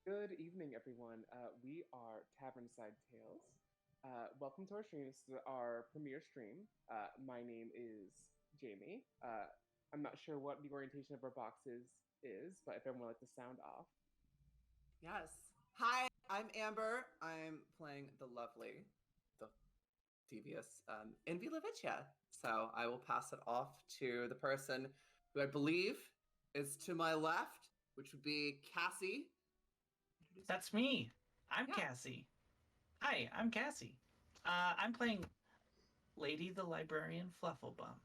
Good evening, everyone. We are Tavernside Tales. Welcome to our stream. This is our premiere stream. My name is Jamie. I'm not sure what the orientation of our boxes is, but if everyone would like to sound off. Yes. Hi, I'm Amber. I'm playing the lovely, the devious Envy Levitia. So I will pass it off to the person who I believe is to my left, which would be Cassie. That's me. I'm Yeah. Cassie. Hi, I'm Cassie. I'm playing Lady the Librarian Flufflebum.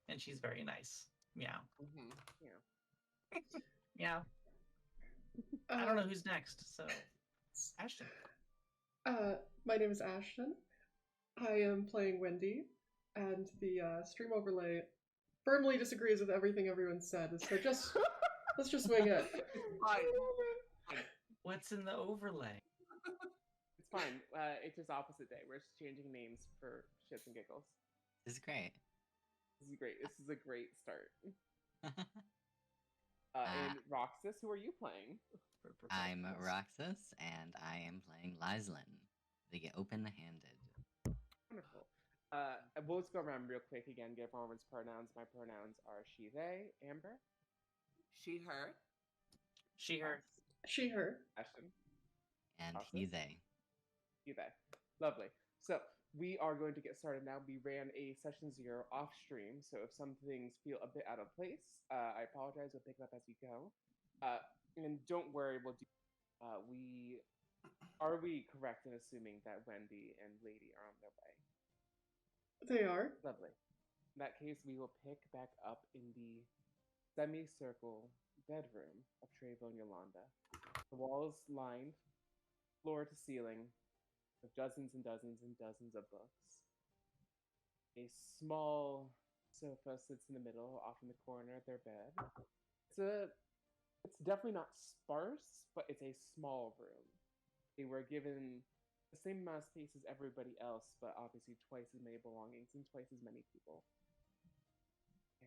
And she's very nice. Meow. Mm-hmm. Yeah. Meow. I don't know who's next, so Ashton. Uh, my name is Ashton. I am playing Wendy, and the stream overlay firmly disagrees with everything everyone said. So let's just wing it. Fine. What's in the overlay? It's fine. It's just opposite day. We're just changing names for shits and giggles. This is great. This is great. This is a great start. And Roxas, who are you playing? I'm Roxas, and I am playing Lyslin, the open-handed. Wonderful. We'll just go around real quick again, get everyone's pronouns. My pronouns are she, they. Amber? She, her. She, her. She, her. Ashton? And Roxas? he, they. You, they. Lovely. So, we are going to get started now. We ran a session 0 off stream, so if some things feel a bit out of place, I apologize. We'll pick it up as we go. And don't worry, we'll do. Are we correct in assuming that Wendy and Lady are on their way? They are. Lovely. In that case, we will pick back up in the semicircle bedroom of Trevo and Yolanda. The walls lined floor to ceiling with dozens and dozens and dozens of books. A small sofa sits in the middle, off in the corner of their bed. It's definitely not sparse, but it's a small room. They were given the same amount of space as everybody else, but obviously twice as many belongings and twice as many people.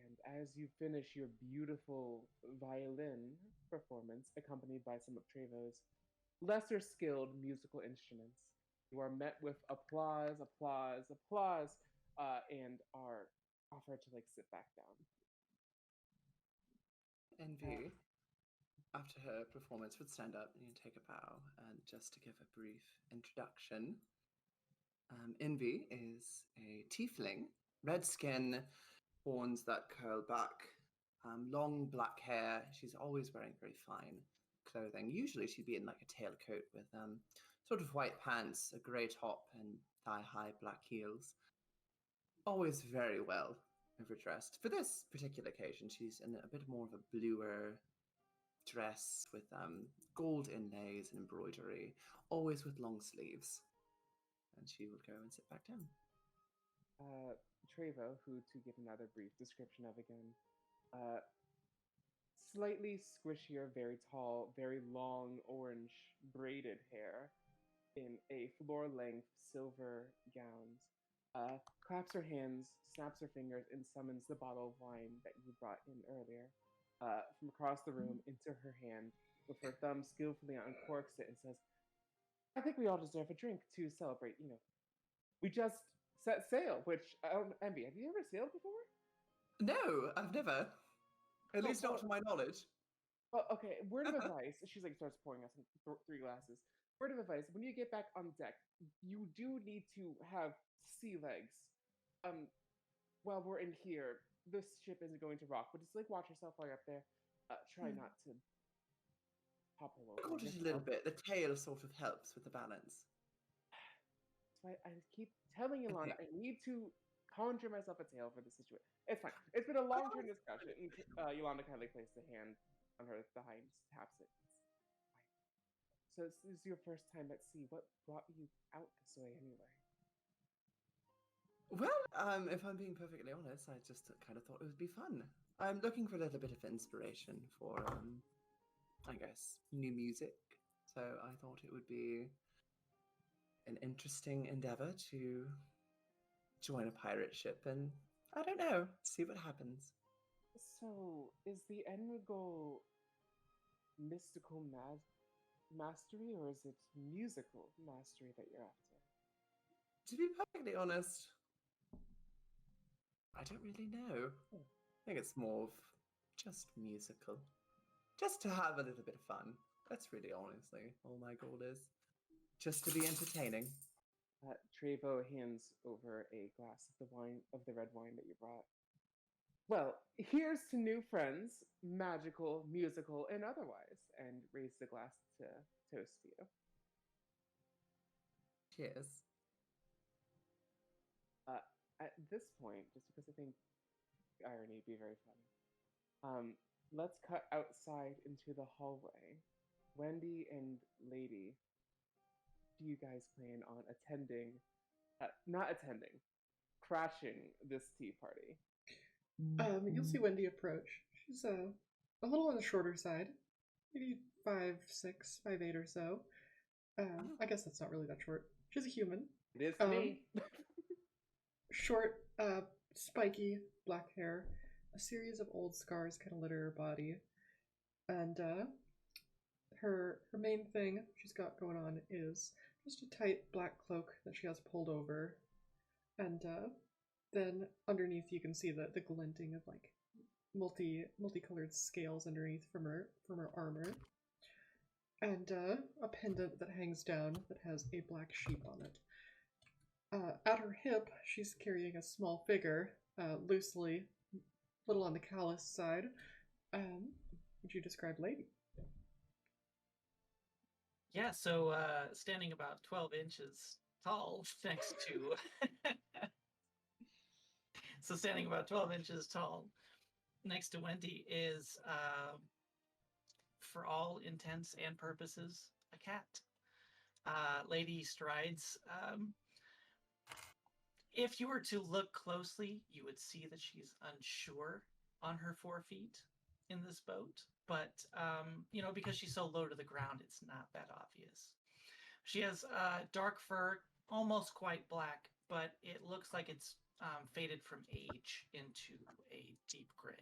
And as you finish your beautiful violin performance, accompanied by some of Trevo's lesser skilled musical instruments, you are met with applause, applause, applause, and are offered to sit back down. Envy, after her performance, would stand up and take a bow. And just to give a brief introduction, Envy is a tiefling, red skin, horns that curl back, long black hair. She's always wearing very fine clothing. Usually she'd be in a tailcoat with sort of white pants, a grey top, and thigh-high black heels. Always very well overdressed. For this particular occasion, she's in a bit more of a bluer dress with gold inlays and embroidery, always with long sleeves. And she would go and sit back down. Trevo, who, to give another brief description of again, slightly squishier, very tall, very long orange braided hair in a floor-length silver gown, claps her hands, snaps her fingers, and summons the bottle of wine that you brought in earlier from across the room into her hand, with her thumb skillfully uncorks it and says, I think we all deserve a drink to celebrate, we just set sail, which, Envy, have you ever sailed before? No, I've never. At least not to my knowledge. Well, okay, word of advice. She's starts pouring us three glasses. Word of advice, when you get back on deck, you do need to have sea legs. While we're in here, this ship isn't going to rock, but just watch yourself while you're up there. Try not to topple over. Caught it a little bit. The tail sort of helps with the balance. That's why I keep telling Yolanda I need to conjure myself a tail for this situation. It's fine. It's been a long-term discussion. And, Yolanda kind of places a hand on her thigh and just taps it. So this is your first time at sea. What brought you out this way anyway? Well, if I'm being perfectly honest, I just kind of thought it would be fun. I'm looking for a little bit of inspiration for, I guess, new music. So I thought it would be an interesting endeavor to join a pirate ship and, I don't know, see what happens. So, is the end goal mystical mastery, or is it musical mastery that you're after? To be perfectly honest, I don't really know. I think it's more of just musical. Just to have a little bit of fun. That's really honestly all my goal is. Just to be entertaining. Trevo hands over a glass of the red wine that you brought. Well, here's to new friends, magical, musical, and otherwise, and raise the glass to toast to you. Cheers. At this point, just because I think irony would be very funny, let's cut outside into the hallway. Wendy and Lady, do you guys plan on not attending, crashing this tea party? You'll see Wendy approach. She's a little on the shorter side, maybe 5'6", 5'8" or so. I guess that's not really that short. She's a human. It is to me. Short, spiky black hair. A series of old scars kind of litter her body, and her main thing she's got going on is just a tight black cloak that she has pulled over, and then underneath you can see the glinting of like multicolored scales underneath from her armor, and a pendant that hangs down that has a black sheep on it. At her hip, she's carrying a small figure, loosely, a little on the callous side. Would you describe Lady? Yeah, so standing about 12 inches tall next to... So standing about 12 inches tall next to Wendy is, for all intents and purposes, a cat. Lady strides. If you were to look closely, you would see that she's unsure on her 4 feet in this boat. But, because she's so low to the ground, it's not that obvious. She has dark fur, almost quite black, but it looks like it's faded from age into a deep gray.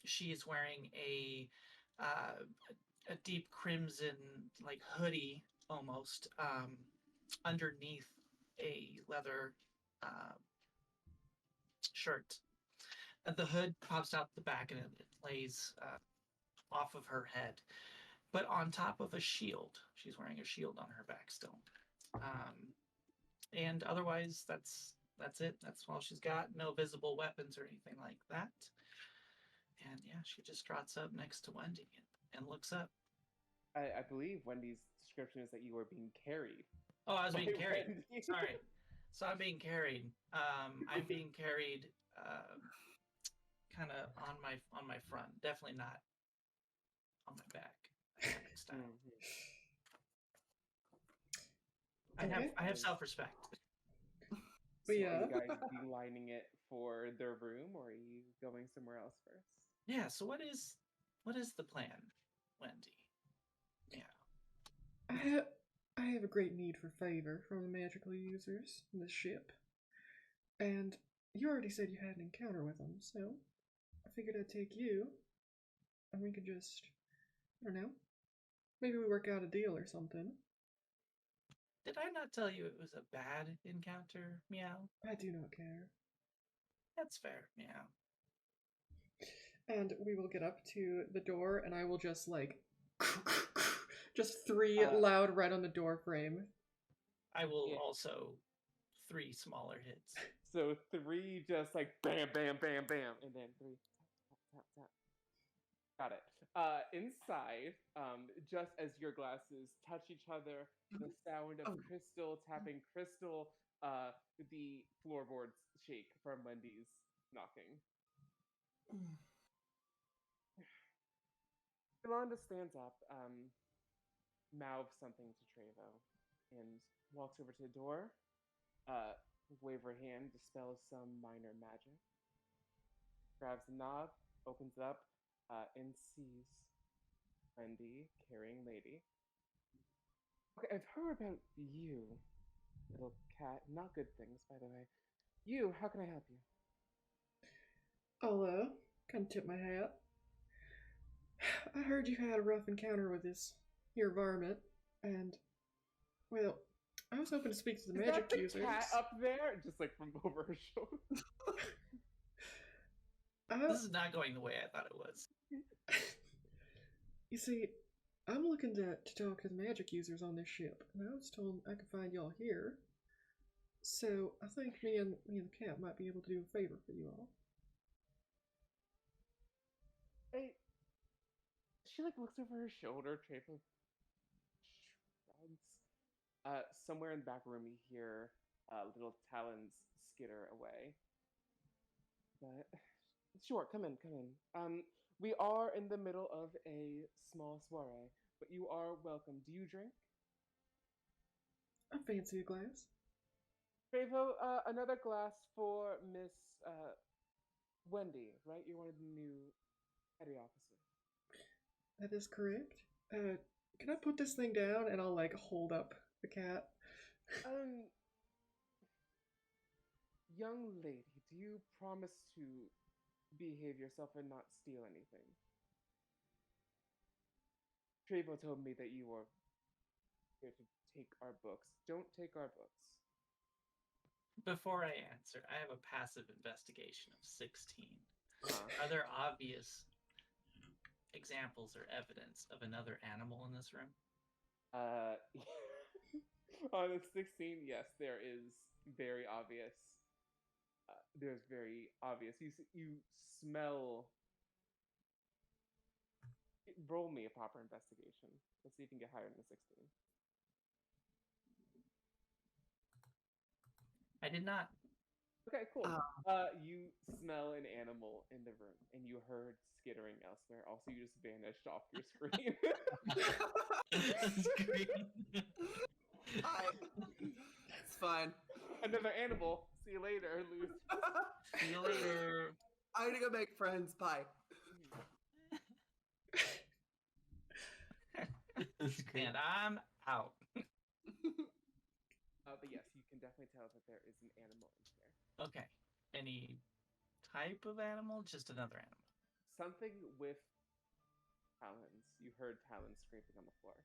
She is wearing a deep crimson, like hoodie almost, underneath a leather shirt. The hood pops out the back and it lays off of her head, but on top of a shield. She's wearing a shield on her back still. And otherwise, that's it. That's all she's got. No visible weapons or anything like that. And yeah, she just trots up next to Wendy and looks up. I believe Wendy's description is that you were being carried. Oh, I was being carried. Wendy. Sorry. So I'm being carried. I'm being carried kind of on my front. Definitely not on my back. Style. Mm-hmm. I have self-respect. So Yeah. are you guys beelining it for their room, or are you going somewhere else first? Yeah, so what is the plan, Wendy? Yeah. I have a great need for favor from the magical users in this ship. And you already said you had an encounter with them, so I figured I'd take you, and we could just, I don't know, maybe we work out a deal or something. Did I not tell you it was a bad encounter, Meow? I do not care. That's fair, Meow. And we will get up to the door, and I will just like, just 3 loud right on the door frame. I will also 3 smaller hits. So 3 just like bam, bam, bam, bam, and then 3 tap, tap, tap. Got it. Inside, just as your glasses touch each other, the sound of crystal tapping crystal, the floorboards shake from Wendy's knocking. Yolanda stands up, mouths something to Trevo, and walks over to the door, wave her hand, dispels some minor magic, grabs the knob, opens it up, and sees Wendy carrying Lady. Okay, I've heard about you, little cat. Not good things, by the way. You, how can I help you? I'll kind of tip my hat. I heard you had a rough encounter with this here varmint, and, well, I was hoping to speak to the Is magic that the users. cat up there? Just like from over her shoulder. This is not going the way I thought it was. You see, I'm looking to talk to the magic users on this ship, and I was told I could find y'all here. So I think me and the cat might be able to do a favor for you all. Hey, she like looks over her shoulder. Trapo shrugs. Somewhere in the back room, you hear little talons skitter away. But sure, come in, come in. We are in the middle of a small soiree, but you are welcome. Do you drink? I fancy a glass. Travo, another glass for Miss Wendy, right? You're one of the new petty officer. That is correct. Can I put this thing down and I'll like hold up the cat? Young lady, do you promise to behave yourself and not steal anything? Travo told me that you were here to take our books. Don't take our books. Before I answer, I have a passive investigation of 16. Are there obvious examples or evidence of another animal in this room? On a 16, yes, there is very obvious. There's very obvious. You smell. Roll me a proper investigation. Let's see if you can get higher than a 16. I did not. Okay, cool. You smell an animal in the room, and you heard skittering elsewhere. Also, you just vanished off your screen. Hi. It's fine. Another animal. See you later, Luce. See you later. I'm gonna go make friends. Bye. And I'm out. But yes, you can definitely tell that there is an animal in here. Okay. Any type of animal? Just another animal. Something with talons. You heard talons scraping on the floor.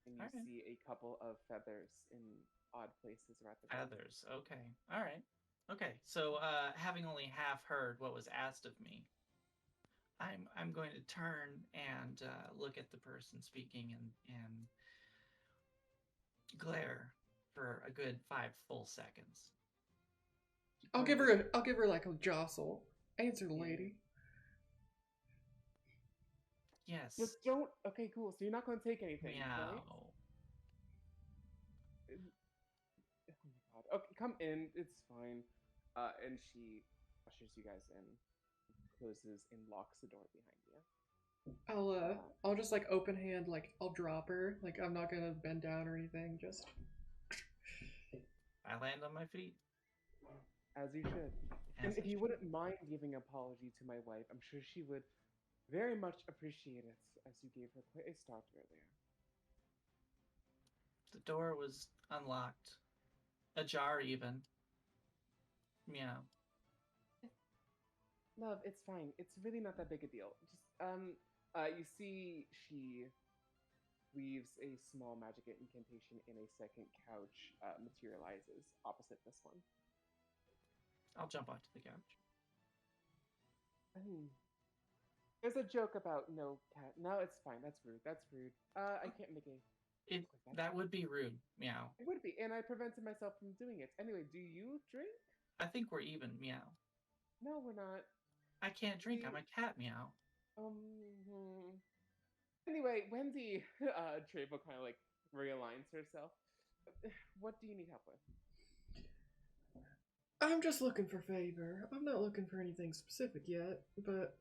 And you Alright. see a couple of feathers in odd places around the room. Feathers. Okay. All right. Okay. So, having only half heard what was asked of me, I'm going to turn and look at the person speaking and glare for a good 5 full seconds. I'll give her like a jostle. Answer the lady. Yes. Just don't. Okay, cool. So you're not going to take anything. Meow. Right? Oh my god. Okay, come in. It's fine. And she ushers you guys in, closes and locks the door behind you. I'll just like open hand, like I'll drop her. Like I'm not gonna bend down or anything. Just. I land on my feet. As you should. And if you wouldn't mind giving an apology to my wife, I'm sure she would very much appreciate it, as you gave her quite a start earlier. The door was unlocked. Ajar even. Meow. Love, it's fine. It's really not that big a deal. Just, you see she weaves a small magic incantation and a second couch materializes opposite this one. I'll jump onto the couch. There's a joke about no cat. No, it's fine. That's rude. That's rude. I can't make a... That would be rude. Meow. It would be, and I prevented myself from doing it. Anyway, do you drink? I think we're even. Meow. No, we're not. I can't drink. I'm a cat. Meow. Anyway, Wendy, Travo kind of like realigns herself. What do you need help with? I'm just looking for favor. I'm not looking for anything specific yet, but...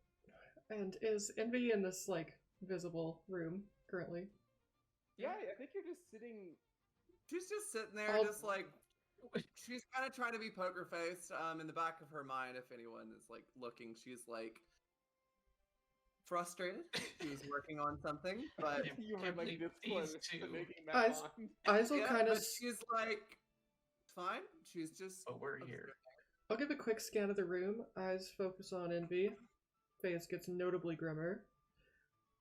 And is Envy in this, like, visible room currently? Yeah, I think you're just sitting... She's just sitting there, just like... She's kind of trying to be poker faced. In the back of her mind, if anyone is like looking, she's like frustrated. She's working on something, but you were like this close to making that eyes will yeah, kind of. She's like fine. She's just. But we're here. I'll give a quick scan of the room. Eyes focus on Envy. face gets notably grimmer.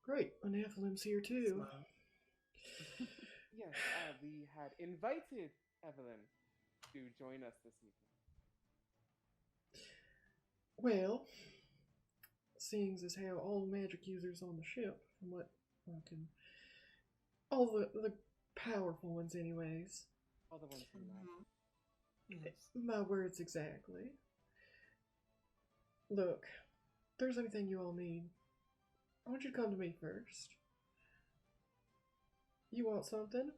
Great, an Nephilim's here too. Smile. Yes, we had invited Evelyn to join us this evening. Well, seeing as how all the magic users on the ship, from what I can, all the powerful ones, anyways. All the ones who like. Yes. My words exactly. Look, if there's anything you all need, I want you to come to me first. You want something?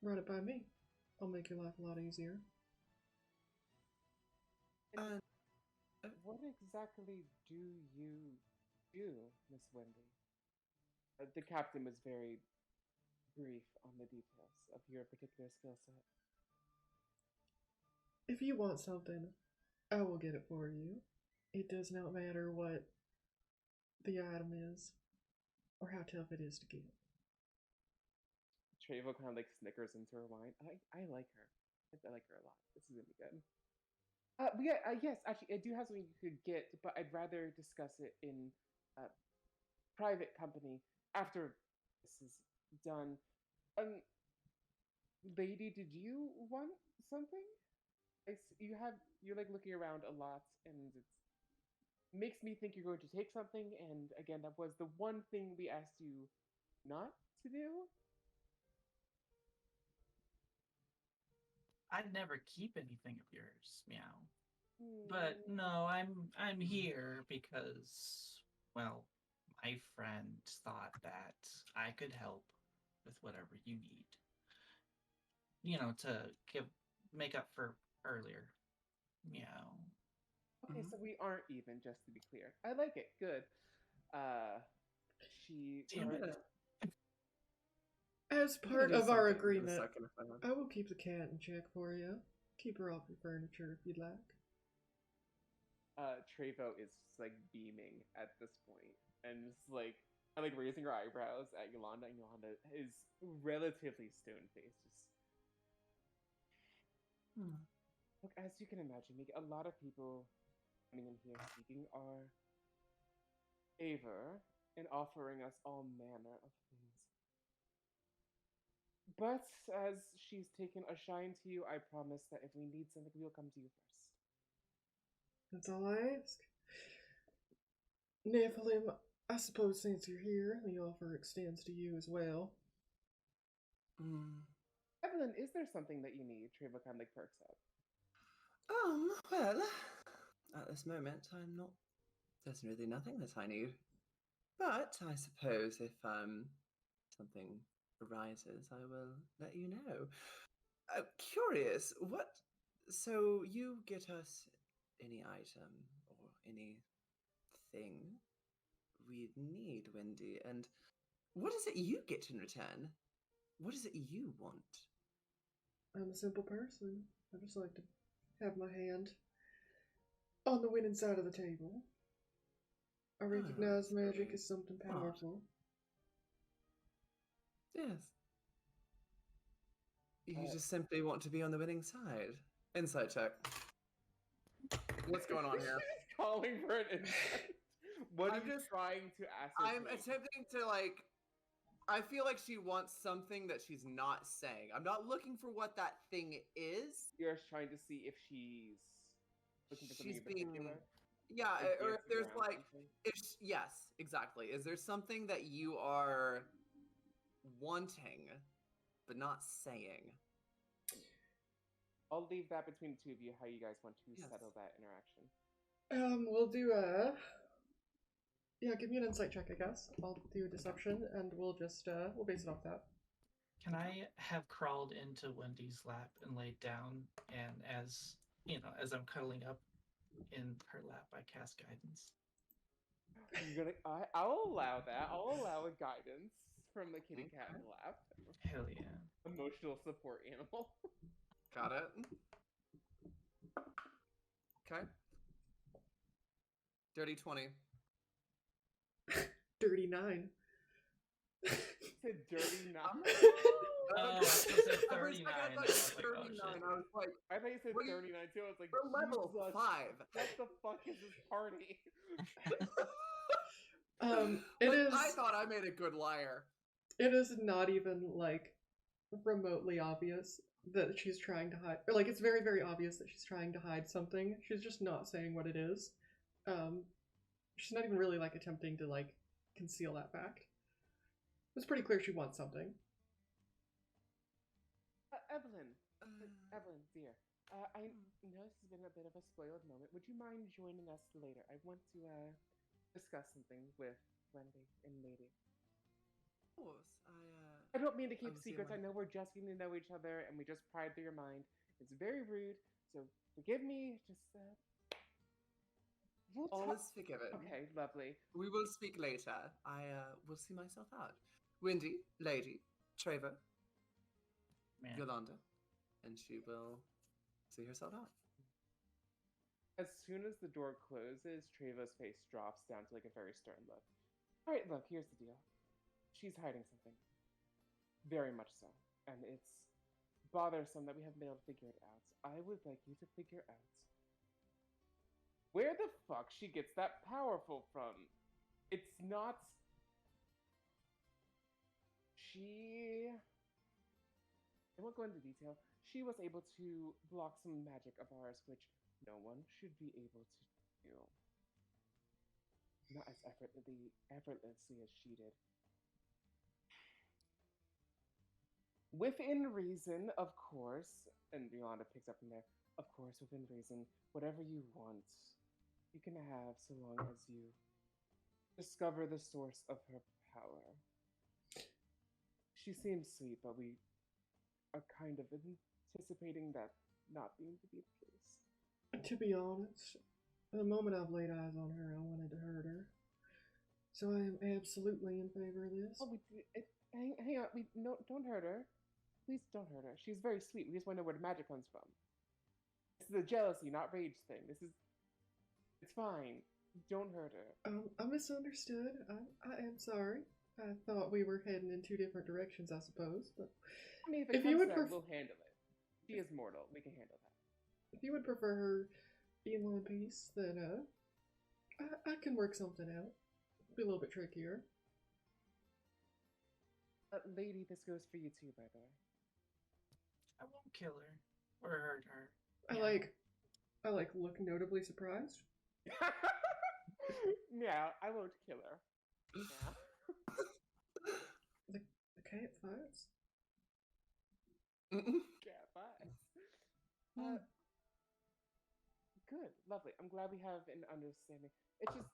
Run it by me. I'll make your life a lot easier. And What exactly do you do, Miss Wendy? The captain was very brief on the details of your particular skill set. If you want something, I will get it for you. It does not matter what the item is or how tough it is to get. Trevo kind of like snickers into her wine. I like her. I like her a lot. This is gonna be good. But yeah, yes, actually, I do have something you could get, but I'd rather discuss it in private company after this is done. Lady, did you want something? You're like looking around a lot, and it makes me think you're going to take something. And again, that was the one thing we asked you not to do. I'd never keep anything of yours, meow. But no, I'm here because, well, my friend thought that I could help with whatever you need. You know, to make up for earlier. Meow. Okay, so we aren't even, just to be clear. I like it. Good. She. Damn it. As I'm gonna part do of our something in a agreement, second if I want. I will keep the cat in check for you. Keep her off your furniture if you'd like. Trevo is just like beaming at this point, and just like raising her eyebrows at Yolanda, and Yolanda is relatively stone faced. Just look, as you can imagine, a lot of people coming in here seeking our favor and offering us all manner of things. But as she's taken a shine to you, I promise that if we need something, we'll come to you first. That's all I ask. Nephilim, I suppose since you're here, the offer extends to you as well. Evelyn, is there something that you need? Trevo kind of like perks up. Well, at this moment, there's really nothing that I need. But I suppose if something arises, I will let you know. Curious, so you get us any item or anything we need, Wendy, and what is it you get in return? What is it you want? I'm a simple person. I just like to have my hand on the winning side of the table. I recognize that's magic very as something smart. powerful. Yes. You Uh, just simply want to be on the winning side. Insight check. What's going on here? She's calling for an insight. What are I'm you just- trying to ask? I'm attempting to I feel like she wants something that she's not saying. I'm not looking for what that thing is. You're just trying to see if she's looking for something She's in particular. Yeah, Like or if dancing there's around something? yes, exactly. Is there something that you are wanting but not saying? I'll leave that between the two of you. How you guys want to Yes. settle that interaction? We'll do yeah, give me an insight check, I guess. I'll do a deception, and we'll just, we'll base it off that. Can I have crawled into Wendy's lap and laid down, and as as I'm cuddling up in her lap, I cast guidance? You're gonna. I'll allow that. I'll allow a guidance from the kitty cat in the lap. Hell yeah. Emotional support animal. Got it. Okay. Dirty 20. Dirty 9. It's a dirty knock. Oh, I said For a second, 39. I I thought was you like, said oh 39. shit. I was like, I thought you said What do you- 39 too. I was like, we're level Jesus, 5. what the fuck is this party? It Like, is. I thought I made a good liar. It is not even like remotely obvious that she's trying to hide, or like it's very, very obvious that she's trying to hide something. She's just not saying what it is. She's not even really like attempting to like conceal that fact. It's pretty clear she wants something. Evelyn, Evelyn, dear. I know this has been a bit of a spoiled moment. Would you mind joining us later? I want to discuss something with Wendy and Lady. Of course, I don't mean to keep will see you secrets. I later. know we're just getting to know each other and we just pried through your mind. It's very rude, so forgive me. Just we'll all talk. is forgiven. Okay, lovely. We will speak later. I will see myself out. Wendy, Lady, Trevor, Man. Yolanda, and she will see herself out. As soon as the door closes, Treva's face drops down to like a very stern look. All right, look, here's the deal. She's hiding something. Very much so. And it's bothersome that we haven't been able to figure it out. I would like you to figure out where the fuck she gets that powerful from. It's not. She. I won't go into detail. She was able to block some magic of ours, which no one should be able to do. Not as effortlessly as she did. Within reason, of course, and Yolanda picks up from there, of course, within reason, whatever you want, you can have so long as you discover the source of her power. She seems sweet, but we are kind of anticipating that not being to be the case. To be honest, the moment I've laid eyes on her, I wanted to hurt her. So I am absolutely in favor of this. Oh, hang on, don't hurt her. Please don't hurt her. She's very sweet. We just want to know where the magic comes from. This is a jealousy, not rage thing. It's fine. Don't hurt her. I misunderstood. I am sorry. I thought we were heading in two different directions, I suppose. But I mean, if If it you comes would to that, pref- we'll handle it. She is mortal. We can handle that. if you would prefer her in one piece, then I can work something out. Be a little bit trickier. Lady, this goes for you too, by the way. I won't kill her or hurt her. I look notably surprised. Yeah, I won't kill her. Yeah. The cat fights. Yeah, fine. Good, lovely. I'm glad we have an understanding.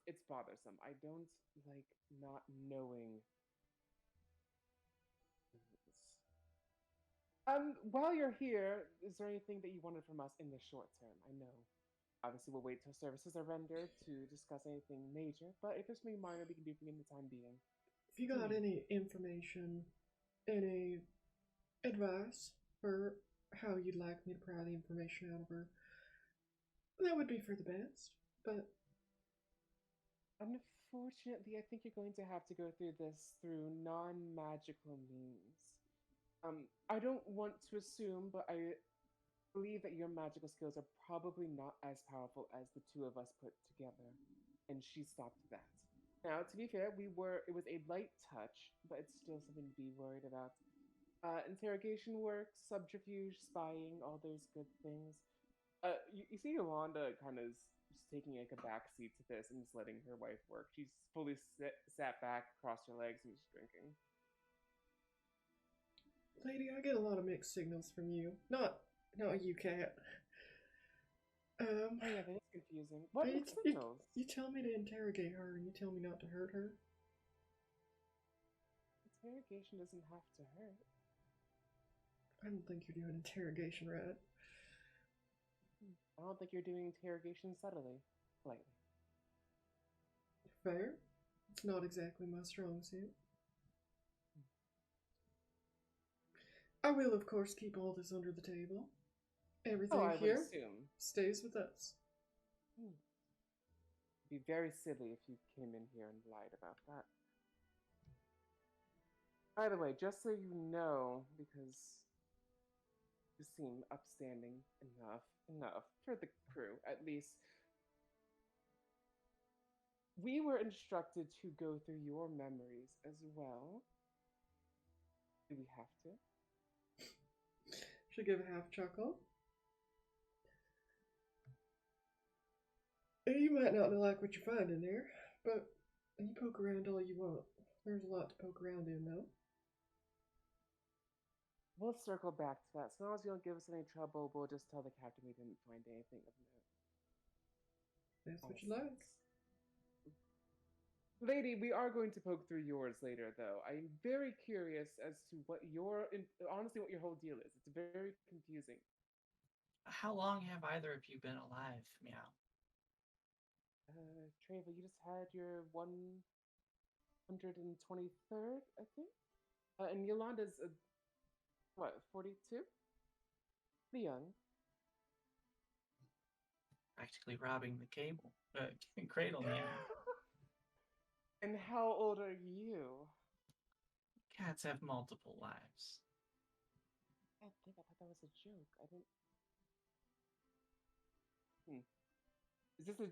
It's bothersome. I don't like not knowing. While you're here, is there anything that you wanted from us in the short term? I know. Obviously, we'll wait till services are rendered to discuss anything major, but if there's something minor we can do for you in the time being. If you got any information, any advice for how you'd like me to pry the information out of her, that would be for the best. But unfortunately, I think you're going to have to go through this through non-magical means. I don't want to assume, but I believe that your magical skills are probably not as powerful as the two of us put together. And she stopped that. Now, to be fair, it was a light touch, but it's still something to be worried about. Interrogation work, subterfuge, spying, all those good things. You see Yolanda kind of just taking like a backseat to this and just letting her wife work. She's fully sat back, crossed her legs, and just drinking. lady, I get a lot of mixed signals from you. Not you, cat. Oh yeah, that is confusing. What mixed signals? You tell me to interrogate her, and you tell me not to hurt her. Interrogation doesn't have to hurt. I don't think you're doing interrogation right. I don't think you're doing interrogation subtly, politely. Fair. It's not exactly my strong suit. I will, of course, keep all this under the table. Everything I would here assume. stays with us. It'd be very silly if you came in here and lied about that. By the way, just so you know, because you seem upstanding enough for the crew, at least. We were instructed to go through your memories as well. Do we have to? She'll give a half chuckle. You might not like what you find in there, but you poke around all you want. There's a lot to poke around in, though. We'll circle back to that. So long as you don't give us any trouble, we'll just tell the captain we didn't find anything of note. That's what you like. Lady, we are going to poke through yours later, though. I'm very curious as to what honestly, what your whole deal is. It's very confusing. How long have either of you been alive, Meow? Treva, you just had your 123rd, I think? And Yolanda's, what, 42? Pretty young. Practically robbing the cradle, Meow. And how old are you? Cats have multiple lives. I thought that was a joke. I didn't. Is this a?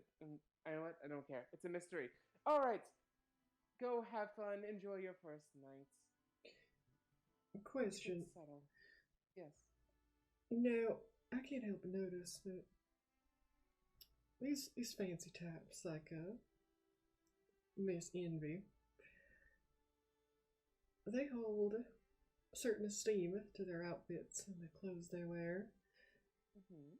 I know what? I don't care. It's a mystery. All right. Go have fun. Enjoy your first night. Question. Settle. Yes. Now, I can't help but notice that these fancy types like Miss Envy, they hold a certain esteem to their outfits and the clothes they wear. Mm-hmm.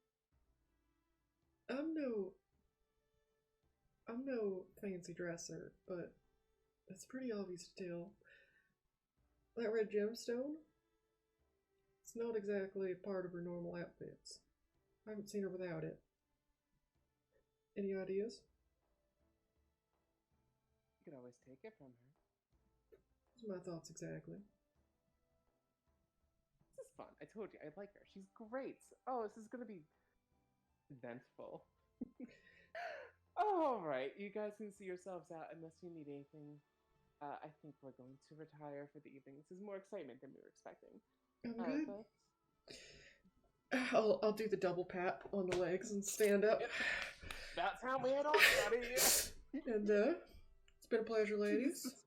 I'm no fancy dresser, but it's pretty obvious to tell. That red gemstone, it's not exactly a part of her normal outfits. I haven't seen her without it. Any ideas? You could always take it from her. Those are my thoughts exactly. This is fun. I told you, I like her. She's great. Oh, this is gonna be eventful. All right, you guys can see yourselves out unless you need anything. I think we're going to retire for the evening. This is more excitement than we were expecting. I'm good. But... I'll do the double pat on the legs and stand up. That's how we head off out of here. And it's been a pleasure, ladies.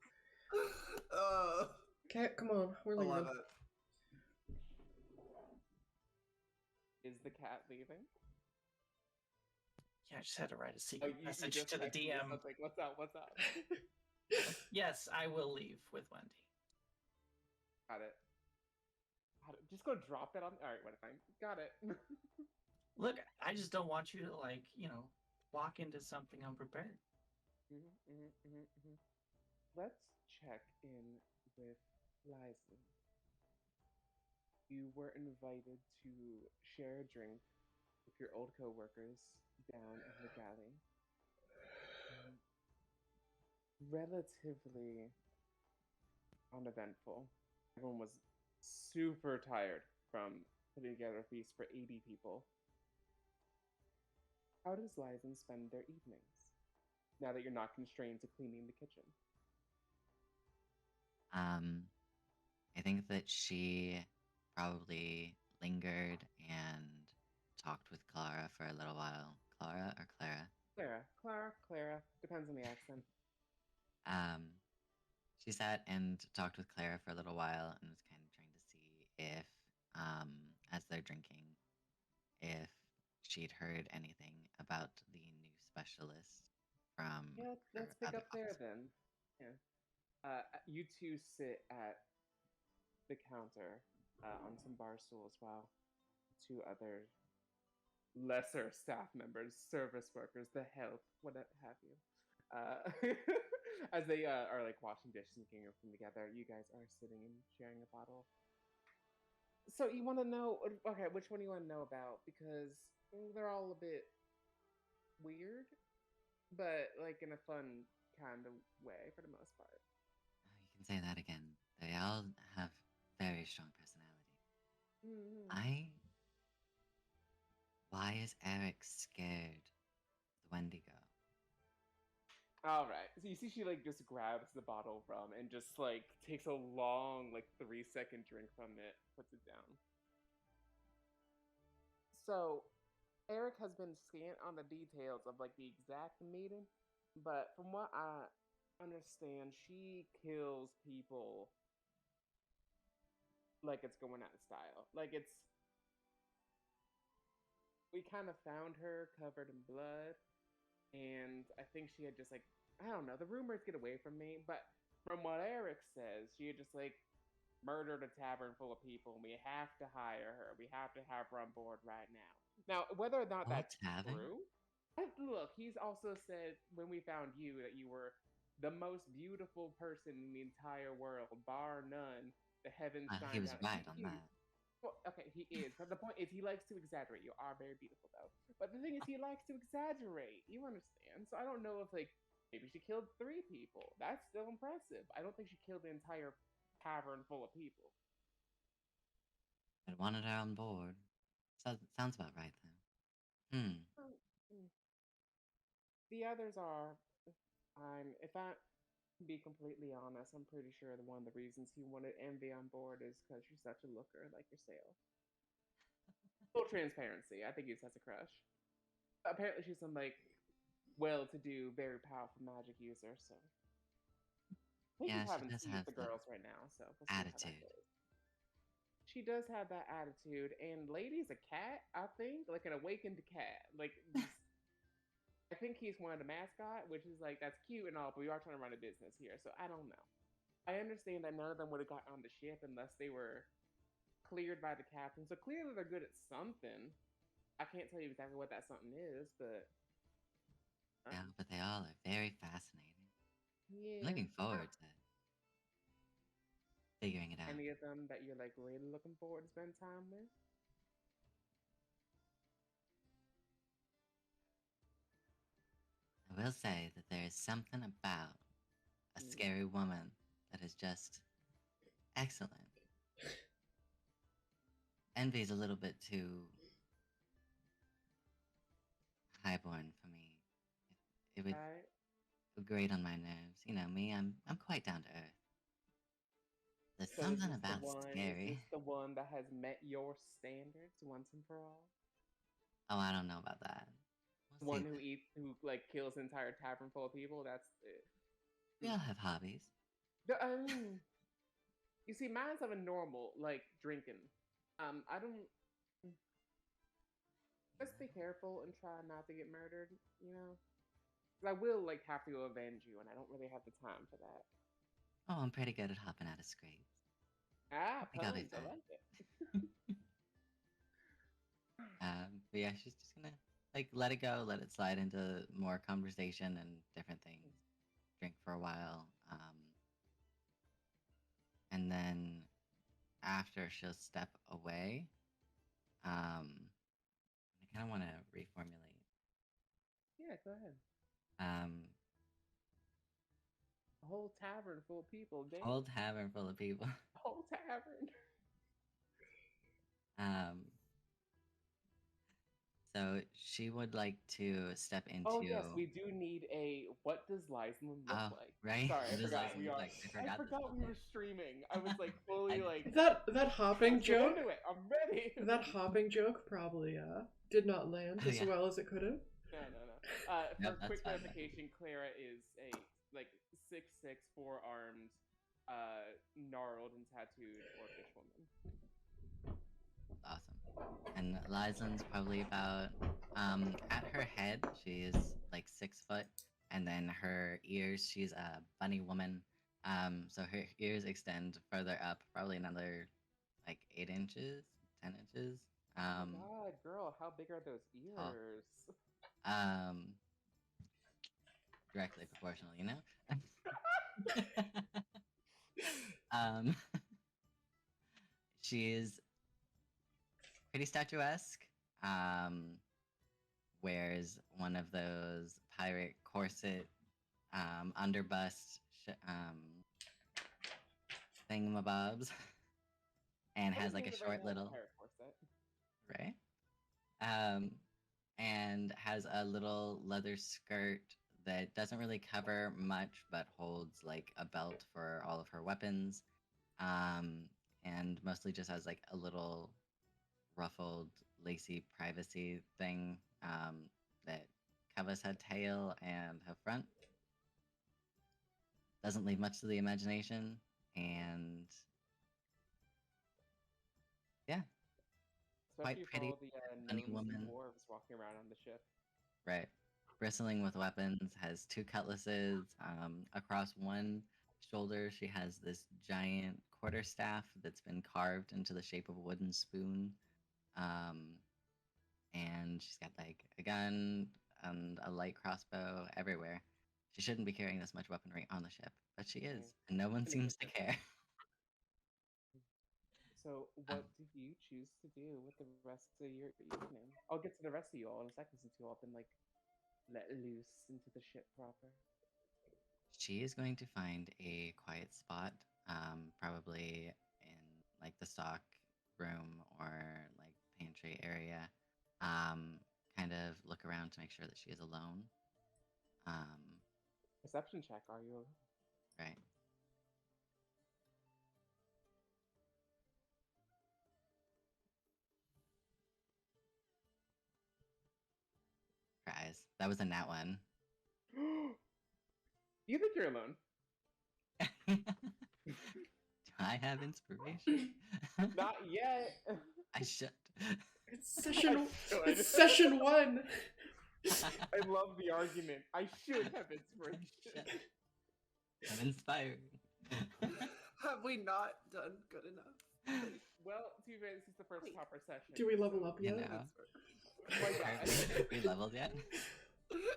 Cat, come on, we're leaving. I love it. Is the cat leaving? Yeah, I just had to write a secret you message just to the texted me DM. something. What's up? What's up? Yes, I will leave with Wendy. Got it. Just go drop that on. All right, what fine. Got it. Look, I just don't want you to walk into something unprepared. Let's check in with Liza. You were invited to share a drink with your old co-workers down in the galley. Relatively uneventful. Everyone was super tired from putting together a feast for 80 people. How does Liza spend their evenings, now that you're not constrained to cleaning the kitchen? I think that she probably lingered and talked with Clara for a little while. Clara or Clara? Clara. Depends on the accent. She sat and talked with Clara for a little while and was kind of trying to see if, as they're drinking, if she'd heard anything about the new specialist from. Yeah, let's pick other up there office. then. Yeah. You two sit at the counter on some bar stools while two other lesser staff members, service workers, the help, what have you, as they are washing dishes and getting everything together. You guys are sitting and sharing a bottle. So you want to know? Okay, which one do you want to know about? Because they're all a bit weird, but in a fun kind of way for the most part. You can say that again. They all have very strong personality. Mm-hmm. Why is Eric scared of the Wendigo? All right. So you see, she like just grabs the bottle of rum and just like takes a long, like 3-second drink from it, puts it down. So Eric has been scant on the details of like the exact meeting, but from what I understand, she kills people like it's going out of style. Like it's we kind of found her covered in blood, and I think she had just like I don't know. The rumors get away from me, but from what Eric says, she had just like murdered a tavern full of people, and we have to hire her. We have to have her on board right now. Now, whether or not Whole that's tavern? true, look, he's also said when we found you that you were the most beautiful person in the entire world, bar none. The heavens He shine was down. right on that. Well, okay, he is. But the point is, he likes to exaggerate. You are very beautiful, though. But the thing is, he likes to exaggerate. You understand? So I don't know if, like, maybe she killed 3 people. That's still impressive. I don't think she killed the entire tavern full of people. I wanted her on board. Sounds about right then. Mm. The others are. If I can be completely honest, I'm pretty sure that one of the reasons he wanted Envy on board is because you're such a looker like yourself. Full transparency. I think he just has a crush. Apparently, she's some like well-to-do, very powerful magic user. So I think Yeah, he's she having does tea with have the that girls right now. So we'll see how that attitude. goes. She does have that attitude, and Lady's a cat. I think like an awakened cat. Like I think he's one of the mascot, which is like that's cute and all, but we are trying to run a business here, so I don't know. I understand that none of them would have gotten on the ship unless they were cleared by the captain. So clearly they're good at something. I can't tell you exactly what that something is, but Yeah, but they all are very fascinating. yeah. I'm looking forward to figuring it out. Any of them that you're like really looking forward to spend time with? I will say that there is something about a Mm. scary woman that is just excellent. Envy's a little bit too highborn for me. It would Right? grate on my nerves. You know me, I'm quite down to earth. There's So is something this the about one? Is scary. this the one that has met your standards once and for all? Oh, I don't know about that. The We'll one see. who like kills an entire tavern full of people? That's it. We all have hobbies. You see, mine's of a normal, like drinking. I don't. Just be careful and try not to get murdered. You know, 'cause I will like have to avenge you, and I don't really have the time for that. Oh, I'm pretty good at hopping out of scrapes. Ah, think I'll be puns. I fine. like it. But yeah, she's just gonna like let it go, let it slide into more conversation and different things. Drink for a while, and then after she'll step away. I kind of want to reformulate. Yeah, go ahead. Um, A whole tavern full of people. Damn. whole tavern full of people. Whole tavern. So she would like to step into. Oh yes, we do need a. What does Lyslin look Oh, like? right? Sorry, I What does forgot. Lyslin We look are. like? I I forgot this forgot we one. were streaming. I was like fully like. That hopping let's get joke, into it. I'm ready. that hopping joke probably did not land Oh, as yeah. well as it could have. No. Nope, For that's quick fine. clarification, Clara is a like 6'6", 4-armed, gnarled and tattooed orcish woman. Awesome. And Lyson's probably about at her head she is like 6 foot, and then her ears, she's a bunny woman. So her ears extend further up, probably another like 8 inches, 10 inches. Oh my god, girl, how big are those Oh. ears? Directly proportional, you know. She is pretty statuesque. Wears one of those pirate corset, underbust, thingamabobs, and has like a short little, right? And has a little leather skirt that doesn't really cover much, but holds like a belt for all of her weapons, and mostly just has like a little ruffled, lacy privacy thing that covers her tail and her front. Doesn't leave much to the imagination, and yeah, quite Especially for pretty, all the funny gnomes and woman. dwarves walking around on the ship. Right. Bristling with weapons, has two cutlasses. Across one shoulder, she has this giant quarterstaff that's been carved into the shape of a wooden spoon. Um, and she's got like a gun and a light crossbow everywhere. She shouldn't be carrying this much weaponry on the ship, but she is, and no one In seems to addition. care. So, what do you choose to do with the rest of your evening? I'll get to the rest of you all in a second since you all been like let loose into the ship proper. She is going to find a quiet spot, probably in like the stock room or like pantry area. Um, kind of look around to make sure that she is alone. Um, Perception check, are you? right. Prize. That was a nat one. You think you're alone? Do I have inspiration? Not yet. I should. It's session. should. It's session 1. I love the argument. I should have inspiration. I'm inspired. Have we not done good enough? Well, to be fair, this is the first Wait. proper session. Do we level so- up You yet? know. Oh my god. Have we leveled yet?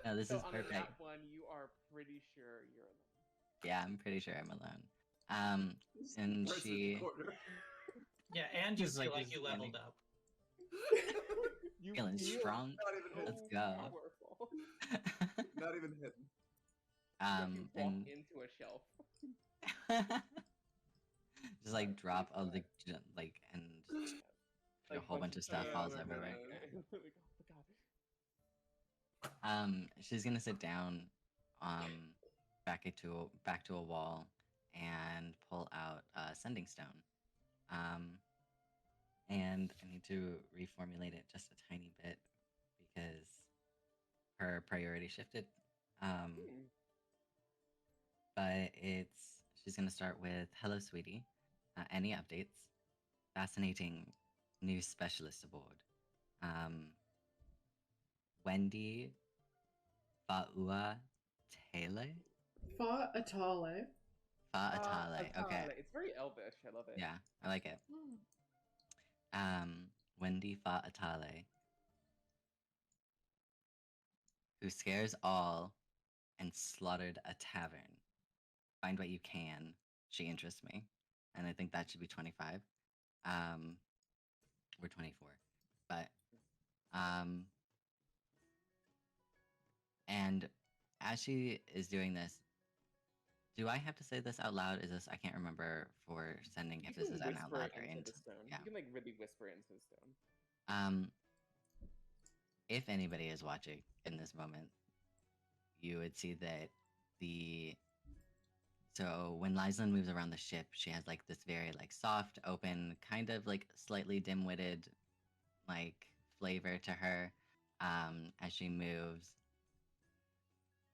No, this So is on perfect. that one, you are pretty sure you're alone. Yeah, I'm pretty sure I'm alone. And Versus she quarter. Yeah, and you Just feel like like this you leveled funny. up. You Feeling feel strong. Not even so hidden. Let's go. powerful. Not even hidden. Like you walk and into a shelf. just like drop a like and a whole bunch of stuff falls of everywhere. Like, oh my god. She's gonna sit down, back to a wall, and pull out a sending stone. And I need to reformulate it just a tiny bit because her priority shifted. Hmm. But she's gonna start with hello, sweetie. Any updates? Fascinating new specialist aboard. Wendy Faua Tele? Fa Atale. Atale. Okay. Atale. It's very elvish. I love it. Yeah, I like it. Wendy Fa Atale, who scares all and slaughtered a tavern. Find what you can. She interests me. And I think that should be 25. We're 24. But, and as she is doing this, do I have to say this out loud? Is this, I can't remember for sending You if this can is an out whisper loud it or into into. the stone. Yeah. You can like really whisper it into the stone. If anybody is watching in this moment, you would see that so when Lyslin moves around the ship, she has like this very like soft, open, kind of like slightly dim-witted like flavor to her as she moves.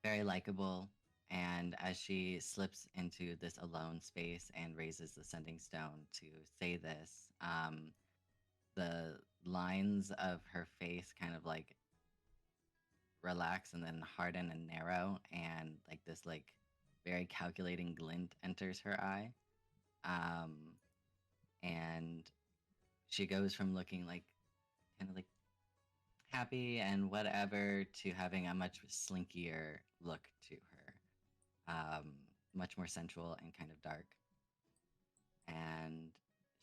Very likable, and as she slips into this alone space and raises the sending stone to say this, the lines of her face kind of like relax and then harden and narrow, and like this like very calculating glint enters her eye. And she goes from looking like kind of like happy and whatever to having a much slinkier look to her, much more sensual and kind of dark. And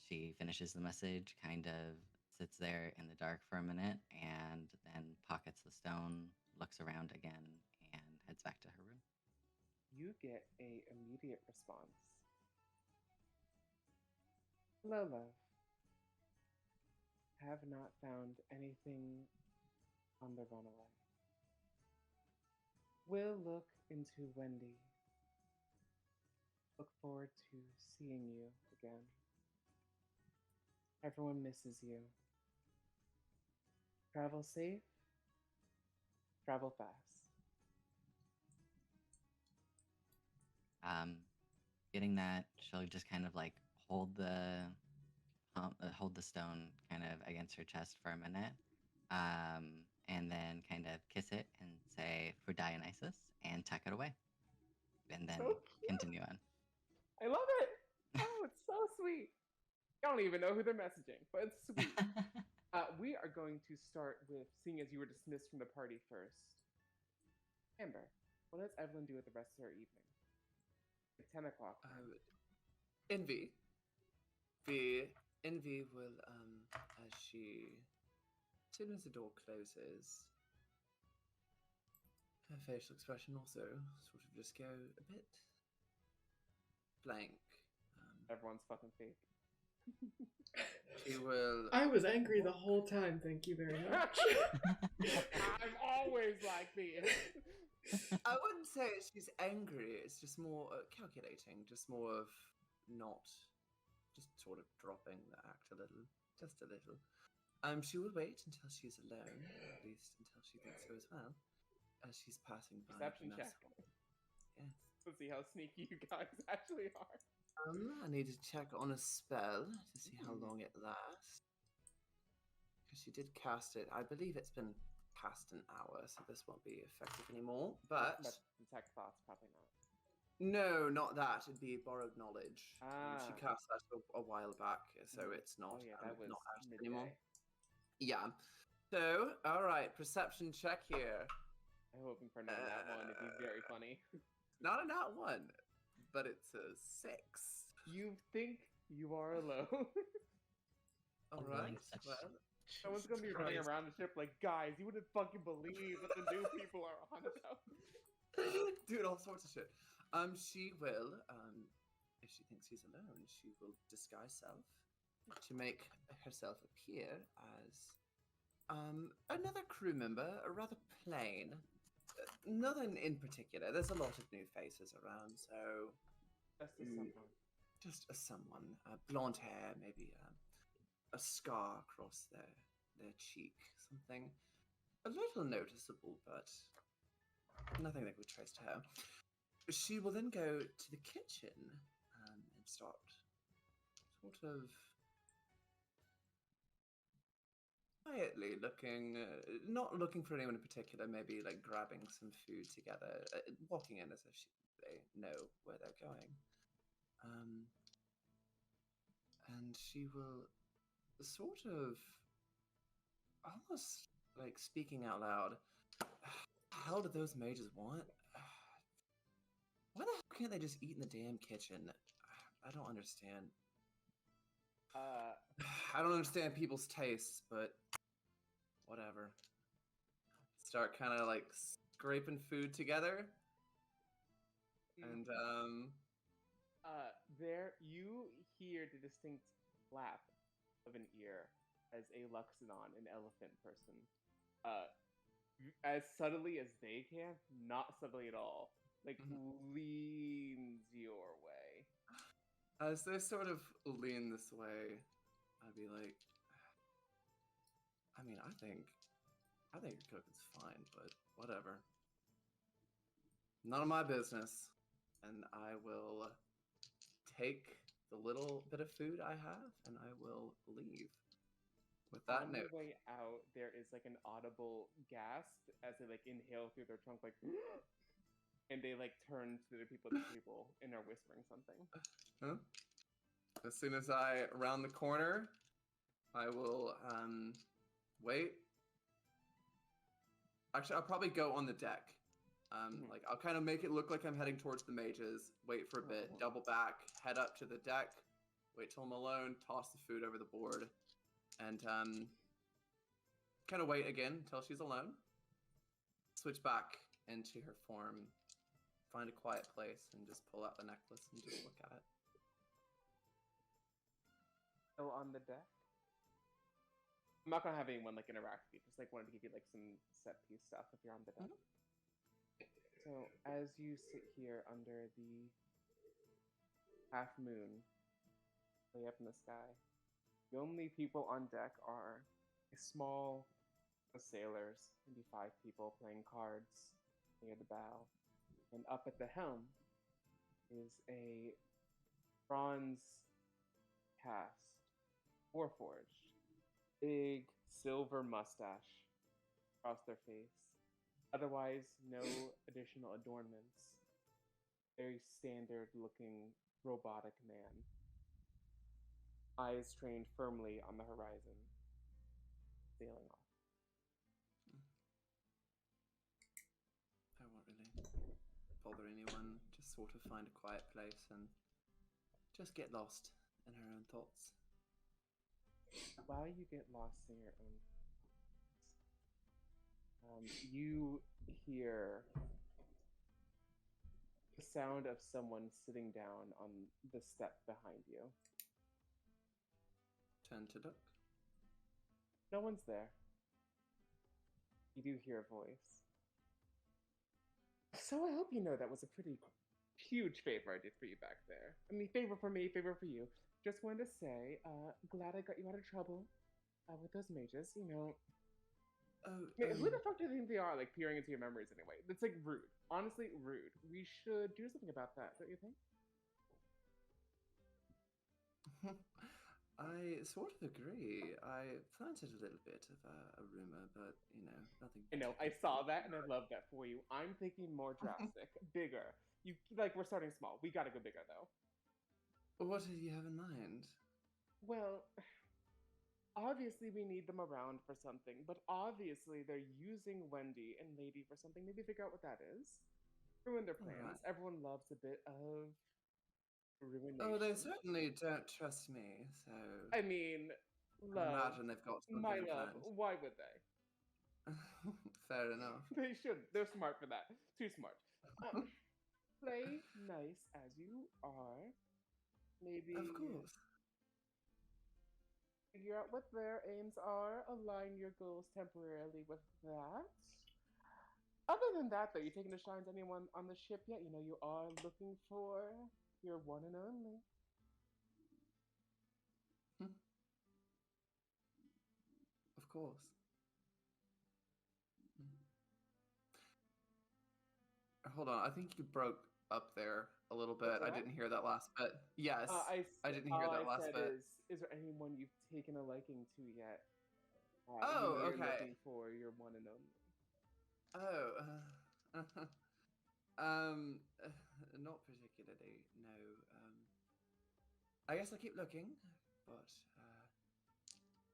she finishes the message, kind of sits there in the dark for a minute, and then pockets the stone, looks around again, and heads back to her room. You get a immediate response. Hello, love. Have not found anything on the runaway. will look into Wendy. Look forward to seeing you again. Everyone misses you. Travel safe, travel fast. Getting that, she'll just kind of like hold the stone kind of against her chest for a minute, and then kind of kiss it and say for Dionysus and tuck it away, and then So cute. continue on. I love it. Oh, it's so sweet. I don't even know who they're messaging, but it's sweet. We are going to start with, seeing as you were dismissed from the party first. Amber, what does Evelyn do with the rest of her evening? It's 10 o'clock. Envy. Envy will, as soon as the door closes, her facial expression also sort of just go a bit blank. Everyone's fucking fake. She will. I was angry the whole time, thank you very much. I'm always like this. I wouldn't say she's angry. It's just more calculating. Just more of not, just sort of dropping the act a little, just a little. She will wait until she's alone, at least until she thinks so as well, as she's passing by. Perception check. Yes. Let's see how sneaky you guys actually are. I need to check on a spell to see how long it lasts. Because she did cast it. I believe it's been past an hour, so this won't be effective anymore. But detect thoughts, probably not. no, not that. It'd be borrowed knowledge. She Ah. cast that a while back, so it's not. Oh yeah, that was not active midday. anymore. Yeah. So, all right, perception check here. I'm hoping for not that one. It'd be very funny. Not a nat one, but it's a 6. You think you are alone? All Rolling right. such- Well, Someone's gonna be running Christ. around the ship like, guys, you wouldn't fucking believe what the new people are on about. doing all sorts of shit. She will, if she thinks he's alone, she will disguise self to make herself appear as another crew member, rather plain. Nothing in particular. There's a lot of new faces around, so Just as someone. just a someone, blonde hair, maybe a scar across their cheek, something a little noticeable, but nothing that would trace to her. She will then go to the kitchen and start sort of quietly looking, not looking for anyone in particular, maybe like grabbing some food together, walking in as if they know where they're going. And she will sort of almost like speaking out loud. How do those mages want? Why the hell can't they just eat in the damn kitchen? I don't understand. I don't understand people's tastes, but whatever. Start kind of like scraping food together, and there you hear the distinct flap of an ear as a Luxodon, an elephant person, as subtly as they can, not subtly at all, like leans your way. as they sort of lean this way, I'd be like, I mean, I think your cooking's fine, but whatever. None of my business. And I will take the little bit of food I have, and I will leave. With that On note, the way out, there is like an audible gasp as they like inhale through their trunk, like, and they like turn to the people at the table and are whispering something. huh? As soon as I round the corner, I will wait. Actually, I'll probably go on the deck. Like I'll kind of make it look like I'm heading towards the mages. Wait for a bit, double back, head up to the deck. Wait till I'm alone. Toss the food over the board, and kind of wait again until she's alone. Switch back into her form. Find a quiet place and just pull out the necklace and just look at it. Still on the deck. I'm not gonna have anyone like interact with you. Just like wanted to give you like some set piece stuff if you're on the deck. So, as you sit here under the half moon, way up in the sky, the only people on deck are a small sailors, maybe 5 people playing cards near the bow. And up at the helm is a bronze cast, warforged, big silver mustache across their face. Otherwise, no additional adornments. Very standard looking robotic man. Eyes trained firmly on the horizon, sailing off. I won't really bother anyone. Just sort of find a quiet place and just get lost in her own thoughts. While you get lost in your own you hear the sound of someone sitting down on the step behind you. Turn to look. No one's there. You do hear a voice. So I hope you know that was a pretty huge favor I did for you back there. I mean, favor for me, favor for you. Just wanted to say, glad I got you out of trouble with those mages. You know, who the fuck do you think they are, like, peering into your memories anyway? That's, like, rude. Honestly, rude. We should do something about that, don't you think? I sort of agree. I planted a little bit of a rumor, but, you know, nothing. I know, I saw that and I love that for you. I'm thinking more drastic, bigger. You, like, we're starting small. We gotta go bigger, though. What did you have in mind? Well, obviously we need them around for something, but obviously they're using Wendy and Lady for something. Maybe figure out what that is. Ruin their plans. Right. Everyone loves a bit of ruination. Oh, they certainly don't trust me, so I mean, I love. imagine they've got something My love. planned. Why would they? Fair enough. They should. They're smart for that. Too smart. Play nice as you are. Maybe. Of course. Figure out what their aims are, align your goals temporarily with that. Other than that, though, you taking a shine to anyone on the ship yet? You know, you are looking for your one and only. Of course. Hold on, I think you broke up there a little bit. What's I that? didn't hear that last bit. Yes, I didn't hear all that I last said bit. is there anyone you've taken a liking to yet? Oh, you know you're okay. looking for your one and only. Oh, not particularly. No. I guess I'll keep looking, but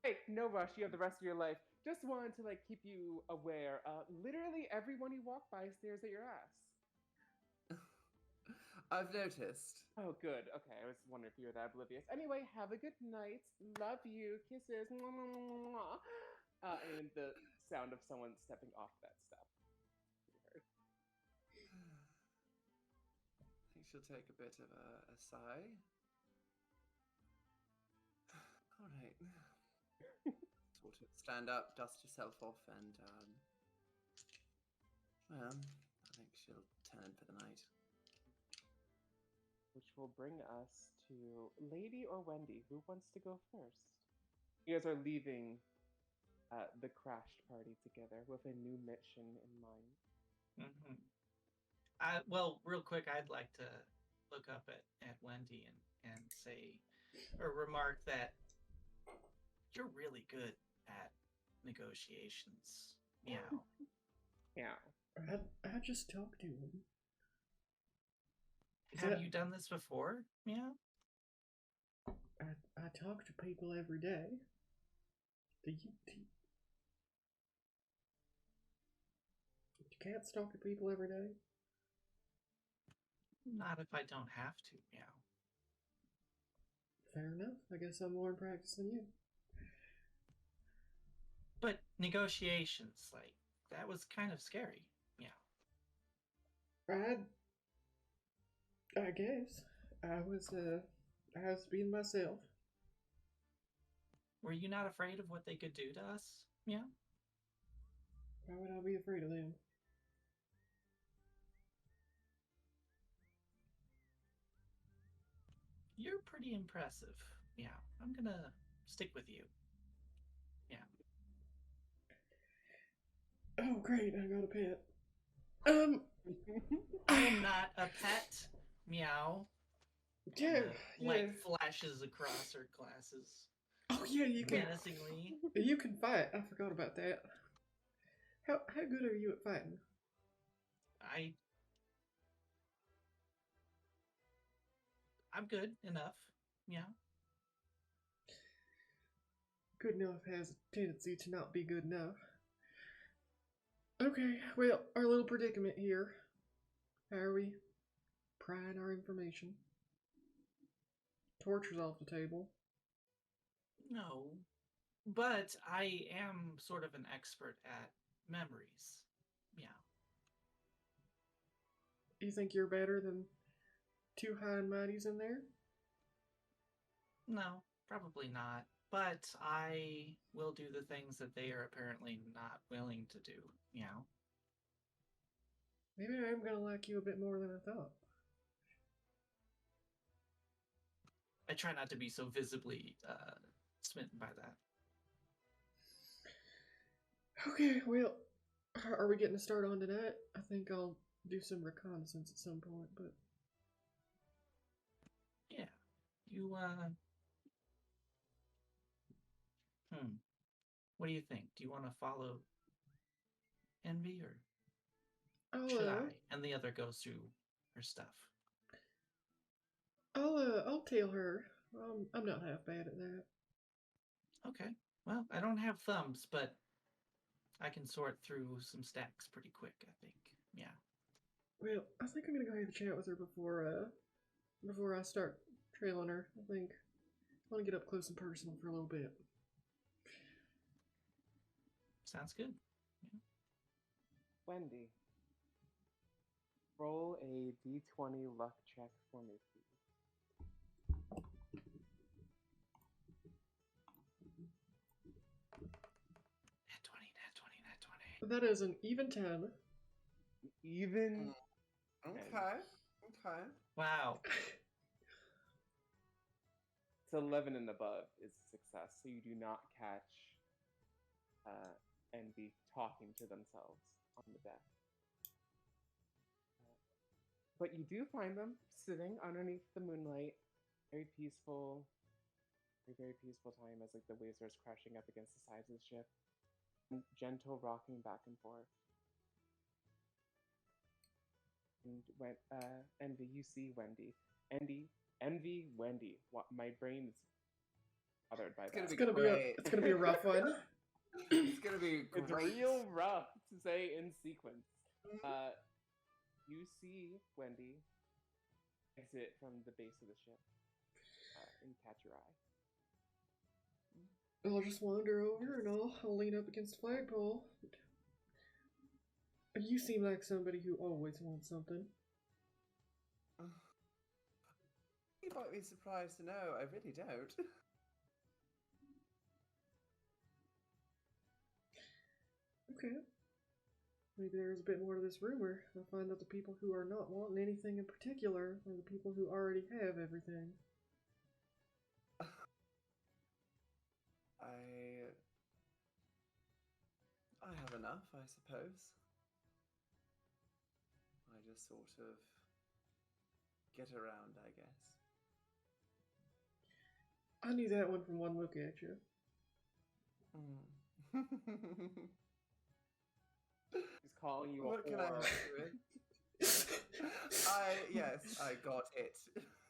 Hey, no rush. You have the rest of your life. Just wanted to like keep you aware. Literally everyone you walk by stares at your ass. I've noticed. Oh, good. Okay, I was wondering if you were that oblivious. Anyway, have a good night. Love you. Kisses. Mwah, mwah, mwah, mwah. And the sound of someone stepping off that step. You heard. I think she'll take a bit of a sigh. All right. Sort of stand up, dust herself off, and well, I think she'll turn in for the night. Which will bring us to Lady or Wendy. Who wants to go first? You guys are leaving the crashed party together with a new mission in mind. Mm-hmm. Well, real quick, I'd like to look up at Wendy and say, or remark that you're really good at negotiations. Meow. Yeah. I just talked to him. Have you done this before? Meow. I talk to people every day. You can't talk to people every day. Not if I don't have to. Meow. Fair enough. I guess I'm more in practice than you. But negotiations, like, that was kind of scary. Meow. I guess I was being myself. Were you not afraid of what they could do to us? Meow. Why would I be afraid of them? you're pretty impressive. Yeah, I'm gonna stick with you. Yeah. Oh, great! I got a pet. I am not a pet. Meow. Yeah, And the yeah. light flashes across her glasses Oh, yeah. You can. menacingly. You can fight. I forgot about that. How good are you at fighting? I'm good enough. Yeah. Good enough has a tendency to not be good enough. Okay, well, our little predicament here. How are we prying our information? Torture's off the table. No. But I am sort of an expert at memories. Yeah. You think you're better than two high and mighties in there? No, probably not. But I will do the things that they are apparently not willing to do. Yeah. Maybe I'm gonna like you a bit more than I thought. I try not to be so visibly smitten by that. Okay, well, are we getting a start on tonight? I think I'll do some reconnaissance at some point, but Yeah. You, What do you think? Do you want to follow Envy or should I? And the other goes through her stuff. I'll tell her. I'm not half bad at that. Okay. Well, I don't have thumbs, but I can sort through some stacks pretty quick, I think. Yeah. Well, I think I'm gonna go have a chat with her before I start trailing her. I think I want to get up close and personal for a little bit. Sounds good. Yeah. Wendy, roll a d20 luck check for me, please. Nat 20, nat 20, nat 20. That is an even 10. Even. Okay. Wow. It's 11 and above is a success, so you do not catch Envy talking to themselves on the deck. But you do find them sitting underneath the moonlight, very peaceful, very peaceful time as like the waves are crashing up against the sides of the ship, and gentle rocking back and forth. And when Envy, you see Wendy. Envy, Wendy. My brain is bothered by that. It's gonna be a rough one. It's gonna be great. It's real rough to say in sequence. You see Wendy exit from the base of the ship and catch your eye. I'll just wander over and I'll lean up against the flagpole. You seem like somebody who always wants something. You might be surprised to know I really don't. Okay. Maybe there's a bit more to this rumor. I find that the people who are not wanting anything in particular are the people who already have everything. I have enough, I suppose. I just sort of get around, I guess. I knew that one from one look at you. He's calling you What a can I help whore. you with? Yes, I got it.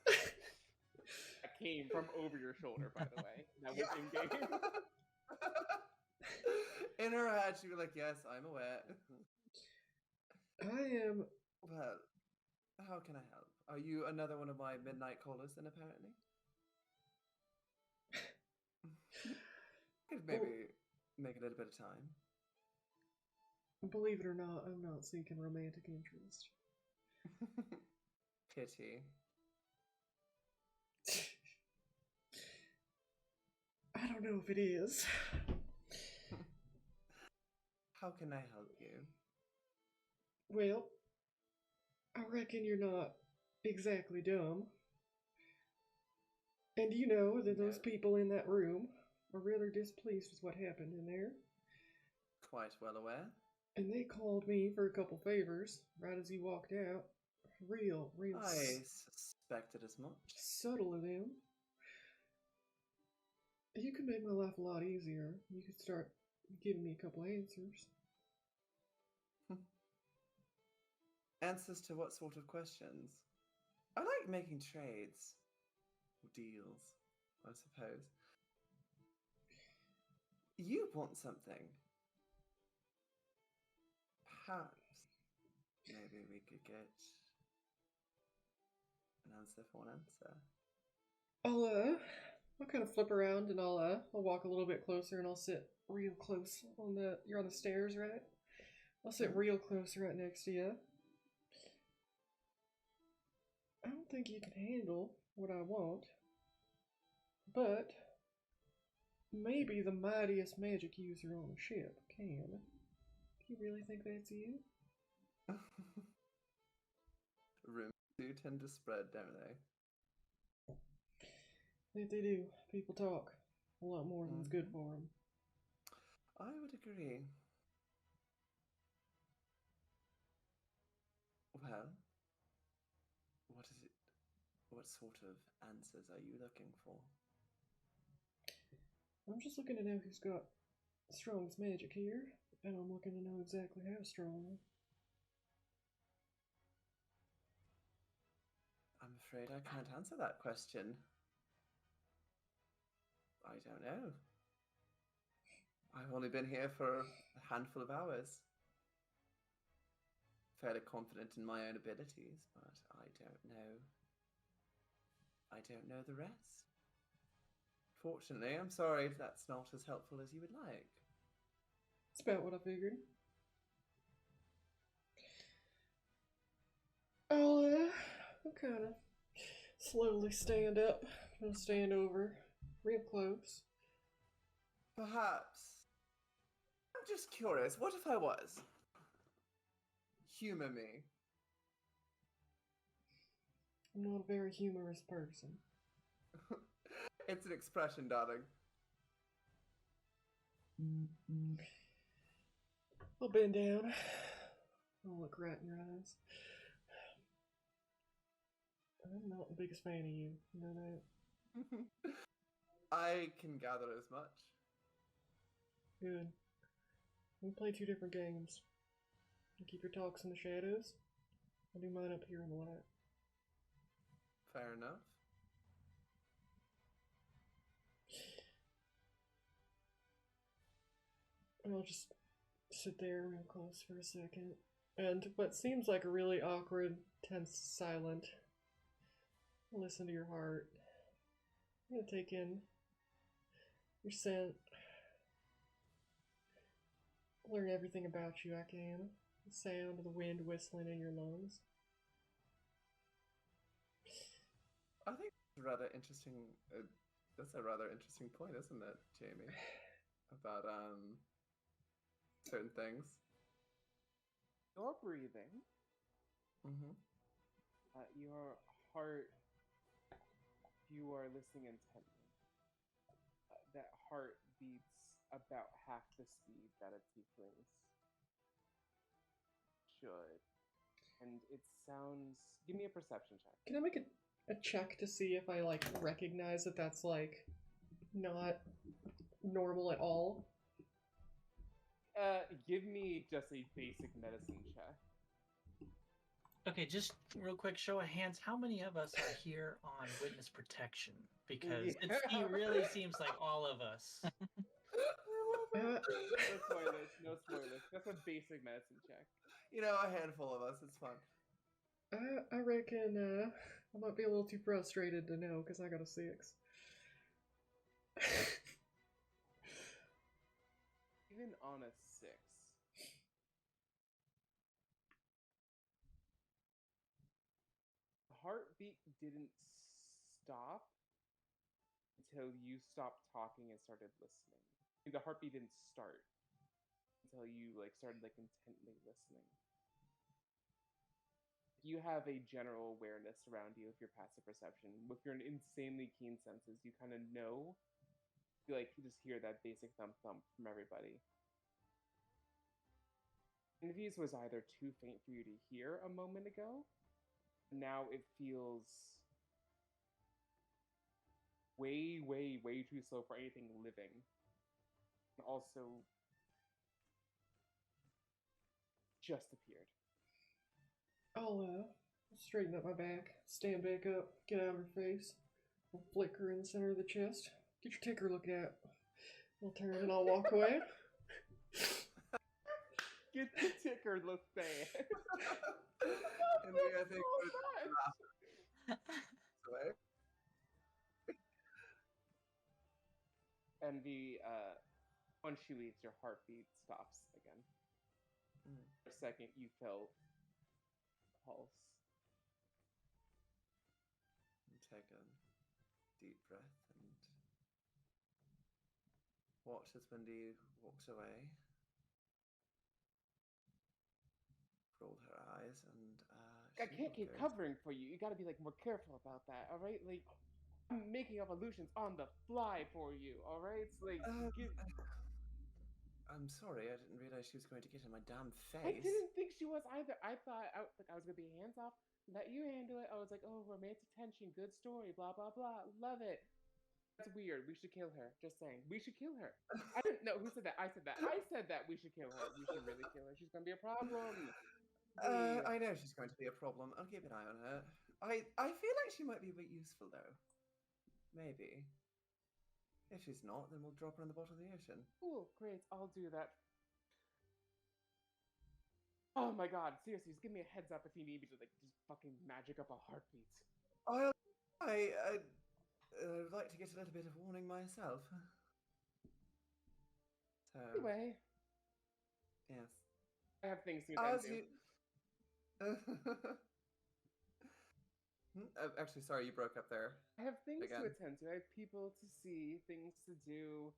That came from over your shoulder, by the way. That was in game. In her head, she'd be like, "Yes, I'm aware." I am. Well, how can I help? Are you another one of my midnight callers, then, apparently? Could maybe make a little bit of time. Believe it or not, I'm not seeking romantic interest. Pity. I don't know if it is. How can I help you? Well, I reckon you're not exactly dumb. And you know that those No. people in that room are rather displeased with what happened in there. Quite well aware. And they called me for a couple favors right as you walked out. Real I suspected as much. subtle of them. You could make my life a lot easier. You could start giving me a couple answers. Answers to what sort of questions? I like making trades. Or deals, I suppose. You want something. Perhaps maybe we could get an answer for an answer. I'll kind of flip around and I'll walk a little bit closer and I'll sit real close on the. You're on the stairs, right? I'll sit real close right next to you. I don't think you can handle what I want, but maybe the mightiest magic user on the ship can. Do you really think that's you? Rumors do tend to spread, don't they? If they do, people talk a lot more than's good for them. I would agree. Well, what is it? What sort of answers are you looking for? I'm just looking to know who's got the strongest magic here, and I'm looking to know exactly how strong. I'm afraid I can't answer that question. I don't know. I've only been here for a handful of hours. Fairly confident in my own abilities, but I don't know. I don't know the rest. Fortunately, I'm sorry if that's not as helpful as you would like. It's about what I figured. I'll kind of slowly stand up. I'll stand over real close. Perhaps. I'm just curious, what if I was? Humor me. I'm not a very humorous person. It's an expression, darling. I'll bend down. I'll look right in your eyes. I'm not the biggest fan of you. You know that? I can gather as much. Good. We play two different games. You keep your talks in the shadows. I'll do mine up here in the light. Fair enough. And I'll just sit there real close for a second. And what seems like a really awkward, tense silent. Listen to your heart. I'm gonna take in your scent. Learn everything about you I can. The sound of the wind whistling in your lungs. I think it's rather interesting. That's a rather interesting point, isn't it, Jamie? About certain things. Your breathing, Mm-hmm. your heart, you are listening intently. That heart beats about half the speed that a tiefling's should. And it sounds... Give me a perception check. Can I make a check to see if I, like, recognize that that's, like, not normal at all? Give me just a basic medicine check. Okay, just real quick, show of hands. How many of us are here on witness protection? Because it really seems like all of us. No spoilers, no spoilers. Just a basic medicine check. You know, a handful of us. It's fun. I reckon I might be a little too frustrated to know because I got a 6. Even on a 6, the heartbeat didn't stop until you stopped talking and started listening. The heartbeat didn't start until you started intently listening. you have a general awareness around you with your passive perception. With your insanely keen senses, you kind of know. You just hear that basic thump thump from everybody. Envy's was either too faint for you to hear a moment ago. Now it feels way, way, way too slow for anything living. And also just appeared. I'll straighten up my back, stand back up, get out of her face. I'll flick her in the center of the chest. Get your ticker looked at. I'll turn and I'll walk away. Get the ticker looked at. Envy, I think, would away. Envy, once she leaves, your heartbeat stops again. For a second, you felt pulse. And take a deep breath and watch as Wendy walks away. Rolled her eyes and I can't keep covering for you. You gotta be more careful about that, alright? I'm making up illusions on the fly for you, alright? It's I'm sorry, I didn't realize she was going to get in my damn face. I didn't think she was either. I thought I was gonna be hands off, let you handle it. I was like, oh, romantic tension, good story, blah blah blah, love it. That's weird. We should kill her. Just saying, we should kill her. I didn't know who said that. I said that. I said that we should kill her. We should really kill her. She's gonna be a problem. I know she's going to be a problem. I'll keep an eye on her. I feel like she might be a bit useful though. Maybe. If she's not, then we'll drop her in the bottom of the ocean. Cool, great. I'll do that. Oh my god, seriously, just give me a heads up if you need me to just fucking magic up a heartbeat. I'd like to get a little bit of warning myself. So Anyway. Yes. I have things to attend to. Actually, sorry, you broke up there. I have things again. to attend to. I have people to see, things to do,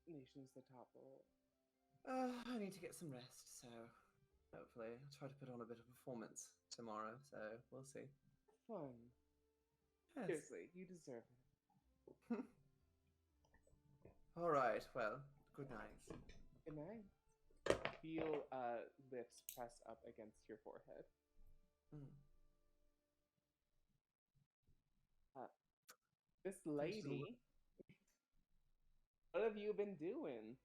nations to topple. I need to get some rest, so hopefully I'll try to put on a bit of performance tomorrow, so we'll see. Fun. Yes. Seriously, you deserve it. Alright, well, good night. Good night. Feel lips press up against your forehead. This lady, what have you been doing?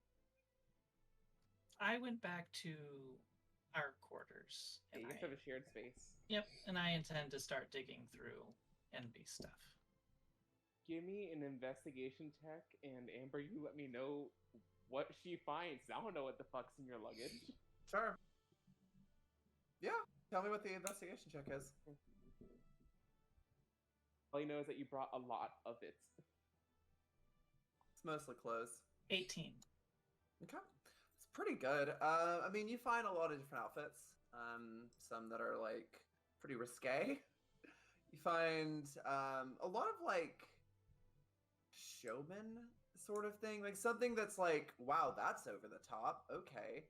I went back to our quarters. Hey, you have a shared space. Yep, and I intend to start digging through Envy stuff. Give me an investigation check, and Amber, you let me know what she finds. I don't know what the fuck's in your luggage. Sure. Yeah, tell me what the investigation check is. All you know is that you brought a lot of it. It's mostly clothes. 18. Okay. It's pretty good. I mean, you find a lot of different outfits. Some that are, pretty risque. You find a lot of, showman sort of thing. Something that's wow, that's over the top. Okay.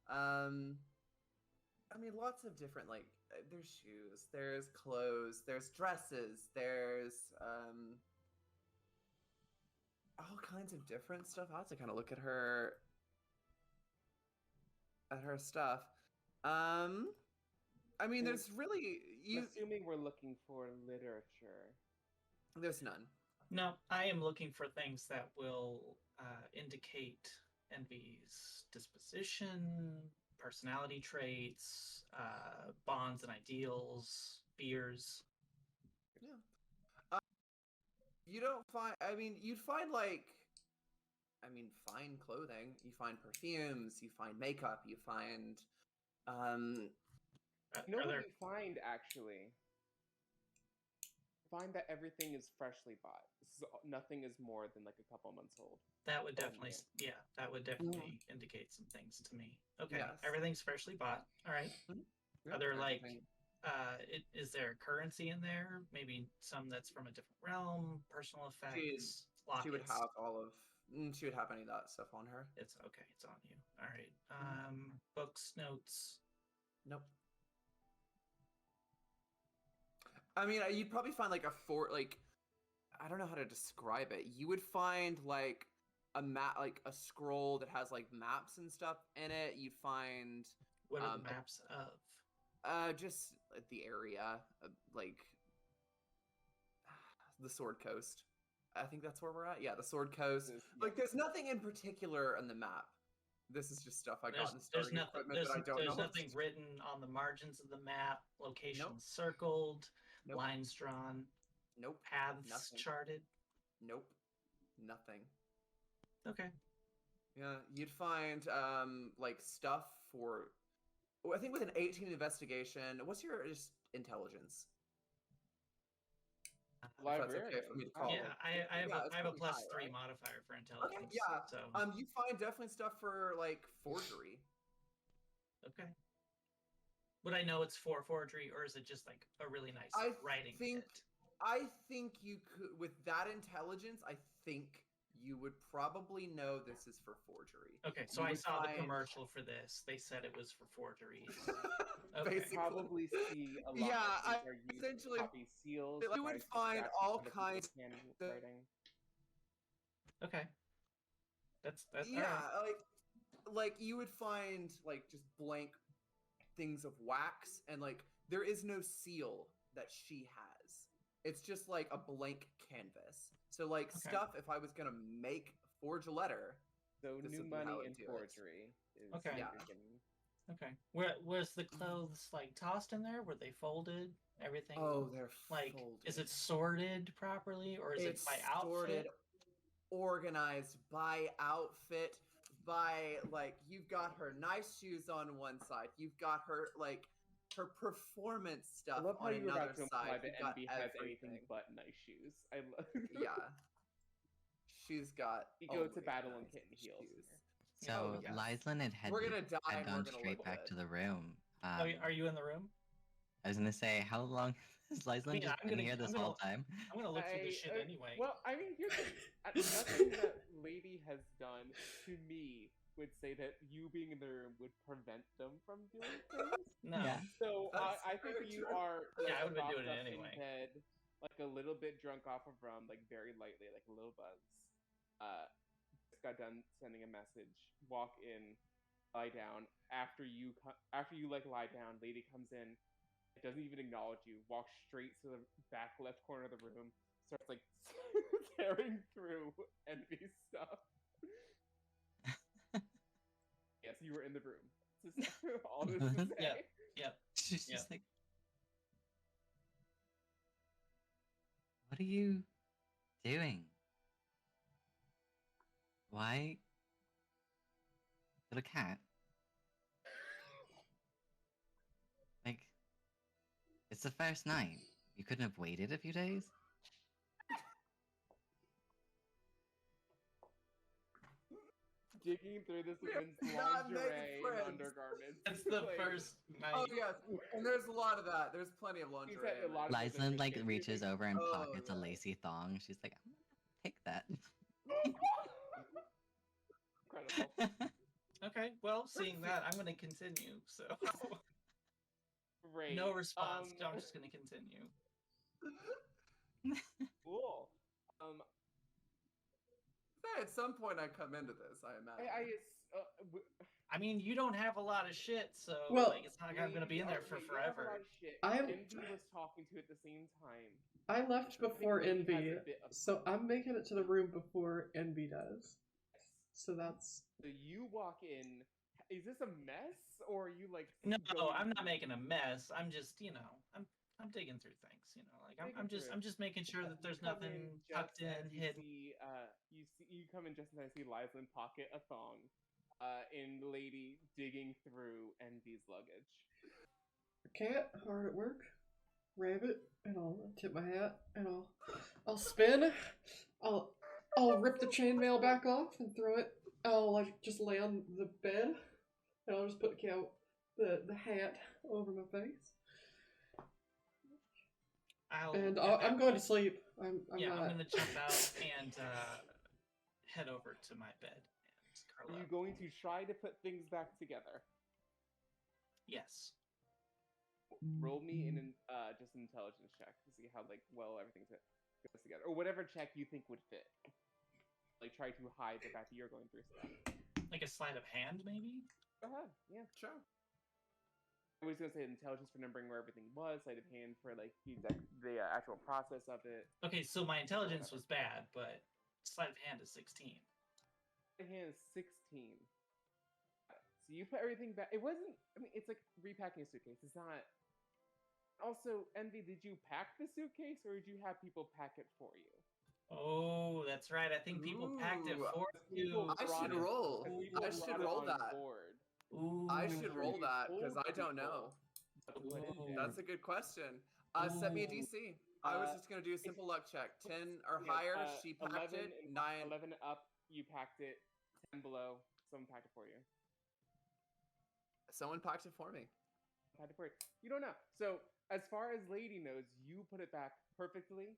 I mean, lots of different, there's shoes, there's clothes, there's dresses, there's, all kinds of different stuff. I have to kind of look at her stuff. I mean, there's really, Assuming we're looking for literature. There's none. No, I am looking for things that will indicate Envy's disposition, personality traits, bonds and ideals, fears. Yeah. You don't find, I mean, you'd find fine clothing. You find perfumes, you find makeup, you find, you know what you find, actually? Find that everything is freshly bought. Nothing is more than a couple months old. That would definitely, that would definitely indicate some things to me. Okay, Yes. Everything's freshly bought. All right. Yeah, Are there everything. is there currency in there? Maybe some that's from a different realm, personal effects, lockets. She would have she would have any of that stuff on her. It's okay. It's on you. All right. Books, notes. Nope. I mean, you'd probably find like a fort, like I don't know how to describe it. You would find like a map, like a scroll that has like maps and stuff in it. You'd find What are Um, the maps of? just the area, like the Sword Coast. I think that's where we're at. Yeah, the Sword Coast. Like, there's nothing in particular on the map. This is just stuff I got in There's starting nothing. equipment that I don't There's know. nothing written on the margins of the map. Locations Nope. circled. Nope. Lines drawn. Nope. Paths Nothing. charted. Nope. Nothing. Okay. Yeah, you'd find like stuff for. I think with an 18 investigation, what's your just intelligence? If that's Librarian. okay for me to call. Yeah, I have it's I have a pretty plus high, 3 right? modifier for intelligence. Okay, yeah. So You find definitely stuff for like forgery. okay. Would I know it's for forgery, or is it just like a really nice I writing think- bit? I think you could, with that intelligence, I think you would probably know this is for forgery. Okay, so you I would saw the find- commercial for this. They said it was for forgery. Okay. Basically. Probably see a lot Yeah, of I things are used essentially- to copy seals. you would tries to find distract all other people's kinds of- handwriting. Okay. That's Yeah, like you would find like just blank things of wax, and like there is no seal that she has. It's just like a blank canvas. So like Okay. stuff, if I was gonna forge a letter, So This new would be how money I'd and do it. forgery is Okay. what Yeah. you're getting. Okay. Where was the clothes like tossed in there? Were they folded? Everything. oh, they're like folded. is it sorted properly, or is It's it by outfit? sorted, organized by outfit, by like you've got her nice shoes on one side, you've got her like her performance I stuff love how on you were another about to imply side. that You've got Envy has everything. anything but nice shoes. I love. Yeah, she's got. You go to always battle in nice kitten heels shoes. So Oh, yes. Lyslin had We're gonna die had and gone we're gonna straight look back good. to the room. Are you in the room? I was gonna say, how long has Lyslin mean, just I'm been gonna- here I'm this gonna- whole time? I'm gonna look through the shit anyway. Well, I mean, here's the, nothing that Lady has done to me would say that you being in the room would prevent them from doing things. No. Yeah. So That's I think very you true. are. Yeah, I would've been propped doing it up in anyway. bed, like a little bit drunk off of rum, like very lightly, like a little buzz. Just got done sending a message. Walk in, lie down. After you like lie down, Lady comes in. Doesn't even acknowledge you. Walks straight to the back left corner of the room. Starts like tearing through Envy's stuff. Yes, you were in the room. All this to say. Yeah. Yep. She's Yeah. just like, what are you doing? Why? Little cat? Like, it's the first night. You couldn't have waited a few days? Digging through this We are woman's not making lingerie and friends. undergarments. That's the Like, first night. Oh yes, and there's a lot of that. There's plenty of He's lingerie. had a in lot there. of- Lyslin like Is it- reaches over and Oh, pockets a yeah. lacy thong. She's like, I'm gonna take that. Incredible. Okay. Well, seeing that, I'm gonna continue. So Great. no response. I'm just gonna continue. Cool. At some point, I come into this. I imagine. I mean, you don't have a lot of shit, so Well- like, it's not like I'm gonna be in there for forever. Envy was talking to at the same time. I left before Lady has Envy, a bit of- so I'm making it to the room before Envy does. So that's So you walk in. Is this a mess, or are you like? No, going I'm not through- making a mess. I'm just, I'm digging through things. Like Digging I'm just, through it. I'm just making sure that there's You come nothing in tucked just in, as hidden. You come in just as I see Lyslin pocket a thong, in Lady digging through Envy's luggage. cat hard at work. Rabbit, and I'll tip my hat, and I'll spin. I'll rip the chainmail back off and throw it. I'll like just lay on the bed, and I'll just put the hat over my face. And I'm going to sleep. I'm Yeah, not. I'm gonna jump out and head over to my bed and curl Are you up. going to try to put things back together? Yes. roll me in an just an intelligence check to see how like well everything goes together, or whatever check you think would fit. Like try to hide the fact that you're going through stuff. Like a sleight of hand, maybe? Go ahead, yeah. Sure. I was gonna say intelligence for remembering where everything was, sleight of hand for like the actual process of it. Okay, so my intelligence was bad, but sleight of hand is 16. Sleight of hand is 16. So you put everything back. It wasn't. I mean, it's like repacking a suitcase. It's not. Also, Envy, did you pack the suitcase or did you have people pack it for you? Oh, that's right. I think people packed it Ooh, for you. I should roll. People I brought should it roll on that. board. Ooh. I should roll You that because told I don't people know. what it Ooh. did. That's a good question. Set me a Ooh. DC. I was just gonna do a simple luck check. 10 or higher, she packed 11 it. and 9. 11 up, you packed it. 10 below, someone packed it for you. Someone packed it for me. Packed it for you. You don't know. So, as far as Lady knows, you put it back perfectly.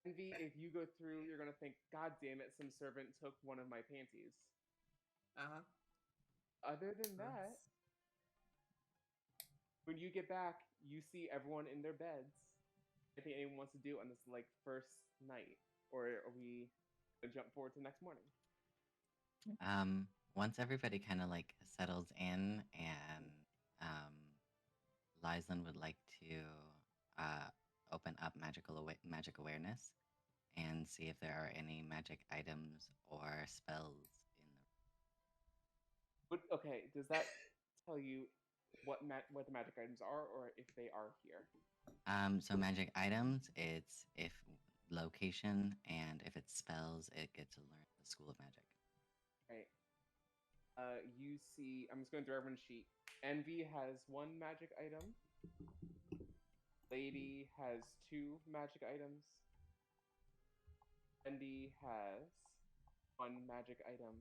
Envy, if you go through, you're gonna think, God damn it, some servant took one of my panties. Uh-huh. Other than that, when you get back, you see everyone in their beds. Anything anyone wants to do on this like first night, or are we gonna jump forward to the next morning? Once everybody kind of like settles in, and Lyslin would like to open up magic awareness and see if there are any magic items or spells in the. But okay, does that tell you what the magic items are, or if they are here? So magic items, it's if location, and if it's spells, it gets to learn the School of Magic. Right. You see, I'm just going through everyone's sheet. Envy has 1 magic item. Lady has 2 magic items. Wendy has 1 magic item.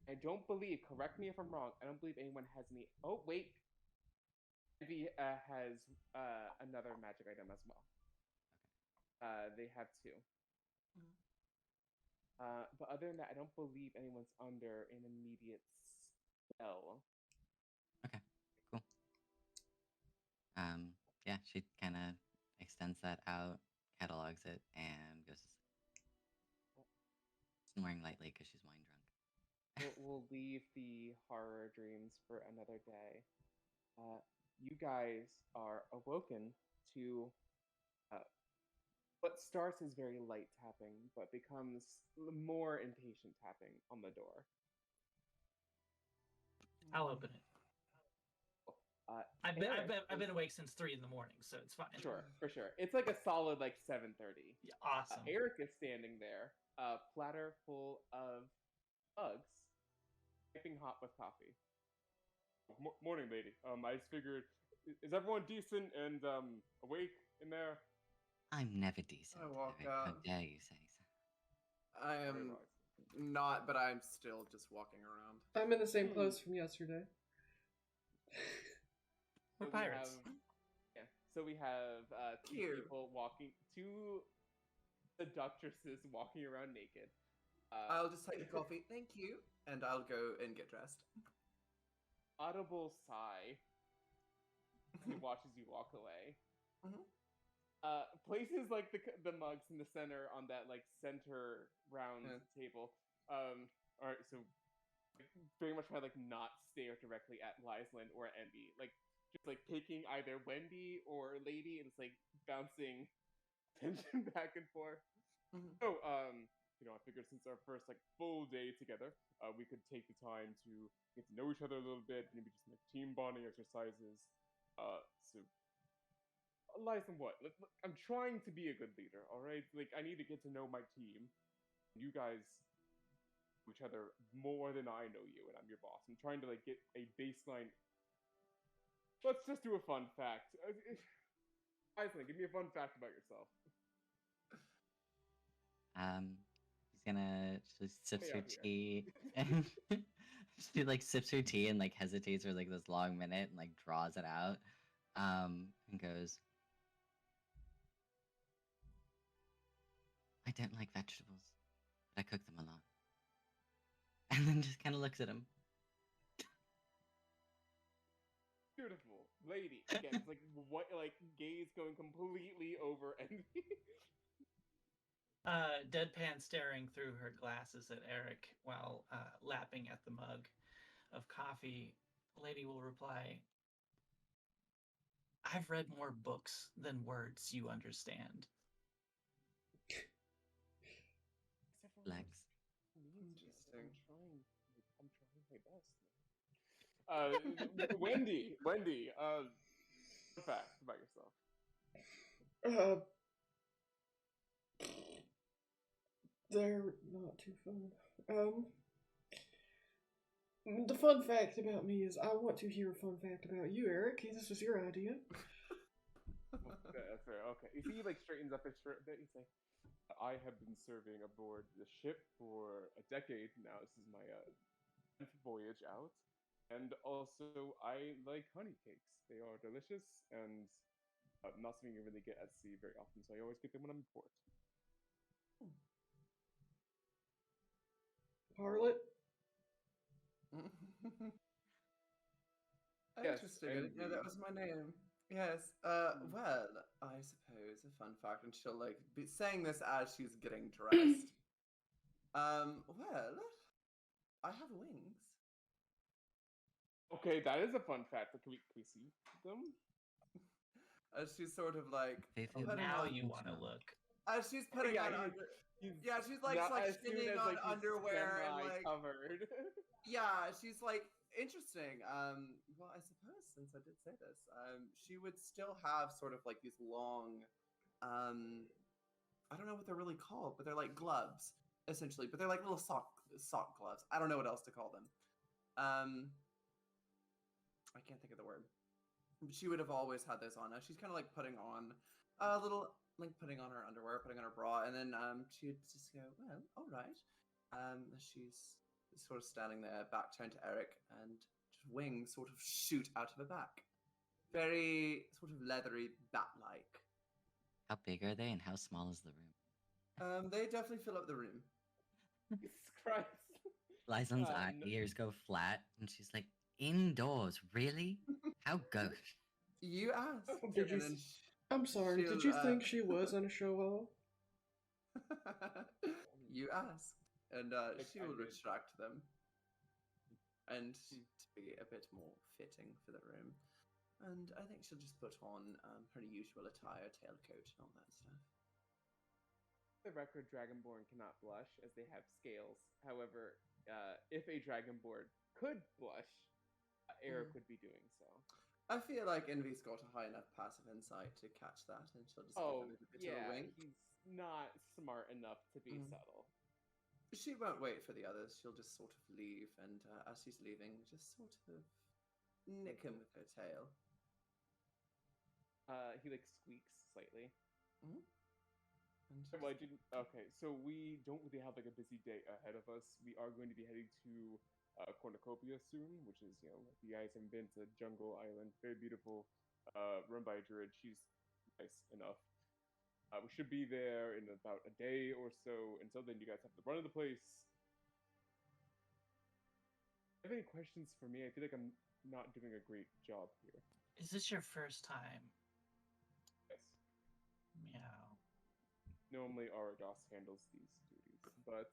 I don't believe, correct me if I'm wrong, I don't believe anyone has any. Oh, wait. Envy has another magic item as well. They have 2. But other than that, I don't believe anyone's under an immediate spell. Okay, cool. Yeah, she kind of extends that out, catalogs it, and goes snoring lightly because she's wine drunk. We'll leave the horror dreams for another day. You guys are awoken to what starts as very light tapping, but becomes more impatient tapping on the door. I'll open it. I've been awake since 3 in the morning, so it's fine. Sure, for sure. It's like a solid like 7:30. Yeah, awesome. Eric is standing there, a platter full of bugs, piping hot with coffee. Morning, lady. I just figured, is everyone decent and awake in there? I'm never decent. I walk How out. dare you say so? I am not, but I'm still just walking around. I'm in the same clothes from yesterday. We're pirates. So we have 2 Cute. people walking, 2 seductresses walking around naked. I'll just take the coffee, thank you, and I'll go and get dressed. Audible sigh. He watches you walk away. Mhm. Places like the mugs in the center on that like center round table. All right, so very much try to like not stare directly at Lyslin or at Envy. Like just like picking either Wendy or Lady, and it's like bouncing tension back and forth. Mhm. So I figured since our first like full day together, we could take the time to get to know each other a little bit, maybe just like team bonding exercises. So Lyslin, what? I'm trying to be a good leader, all right? Like I need to get to know my team. You guys know each other more than I know you, and I'm your boss. I'm trying to like get a baseline. Let's just do a fun fact. Lyslin, give me a fun fact about yourself. She's gonna she sips me her out here. tea and she like sips her tea and like hesitates for like this long minute and like draws it out, and goes, I don't like vegetables, but I cook them a lot. And then just kind of looks at him. Beautiful. lady. Again, it's like what, like gaze going completely over Envy. Deadpan staring through her glasses at Eric while lapping at the mug of coffee. Lady will reply, I've read more books than words you understand. Flex. Interesting. I'm trying my best. Wendy, fun fact about yourself. They're not too fun. The fun fact about me is I want to hear a fun fact about you, Eric. This was your idea. That's fair. Okay. You see, he like straightens up his shirt a bit. He's like, I have been serving aboard the ship for a decade now. This is my 10th voyage out. And also, I like honey cakes. They are delicious and not something you really get at sea very often, so I always get them when I'm in port. Harlot? Yes, Interesting. I didn't know that was my name. Yes. Well, I suppose a fun fact, and she'll like be saying this as she's getting dressed. Well, I have wings. Okay, that is a fun fact. Can we see them? As she's sort of like Faithfully putting Now on, you want to look. as she's putting Yeah, on she's like not as soon skinning as, on like, he's underwear and like semi-covered. yeah, she's like interesting. Well, I suppose since I did say this, she would still have sort of like these long, I don't know what they're really called, but they're like gloves essentially, but they're like little sock gloves. I don't know what else to call them. I can't think of the word. She would have always had those on. Now she's kind of like putting on a little, like putting on her underwear, putting on her bra, and then she'd just go, well, all right. She's sort of standing there, back turned to Eric, and just wings sort of shoot out of her back. Very sort of leathery, bat-like. How big are they and how small is the room? They definitely fill up the room. Jesus Christ. Lyson's No. ears go flat, and she's like, indoors, really? How gauche. You asked. Did you and then I'm sorry, did she'll, you think she was in a show off? You asked, and she I will did. retract them, and to be a bit more fitting for the room. And I think she'll just put on her usual attire, tailcoat, and all that stuff. The record Dragonborn cannot blush as they have scales. However, if a Dragonborn could blush, Eric would be doing so. I feel like Envy's got a high enough passive insight to catch that, and she'll just give him a bit of a wink. He's not smart enough to be Mm. subtle. She won't wait for the others. She'll just sort of leave, and as she's leaving, just sort of nick him with her tail. He like squeaks slightly. And Well, I didn't. Okay, so we don't really have like a busy day ahead of us. We are going to be heading to Cornucopia soon, which is, you know, if you guys haven't been to Jungle Island, very beautiful, run by a druid. She's nice enough. We should be there in about a day or so. Until then, you guys have the run of the place. Do you have any questions for me? I feel like I'm not doing a great job here. Is this your first time? Yes. Meow. Normally, Aragos handles these duties, but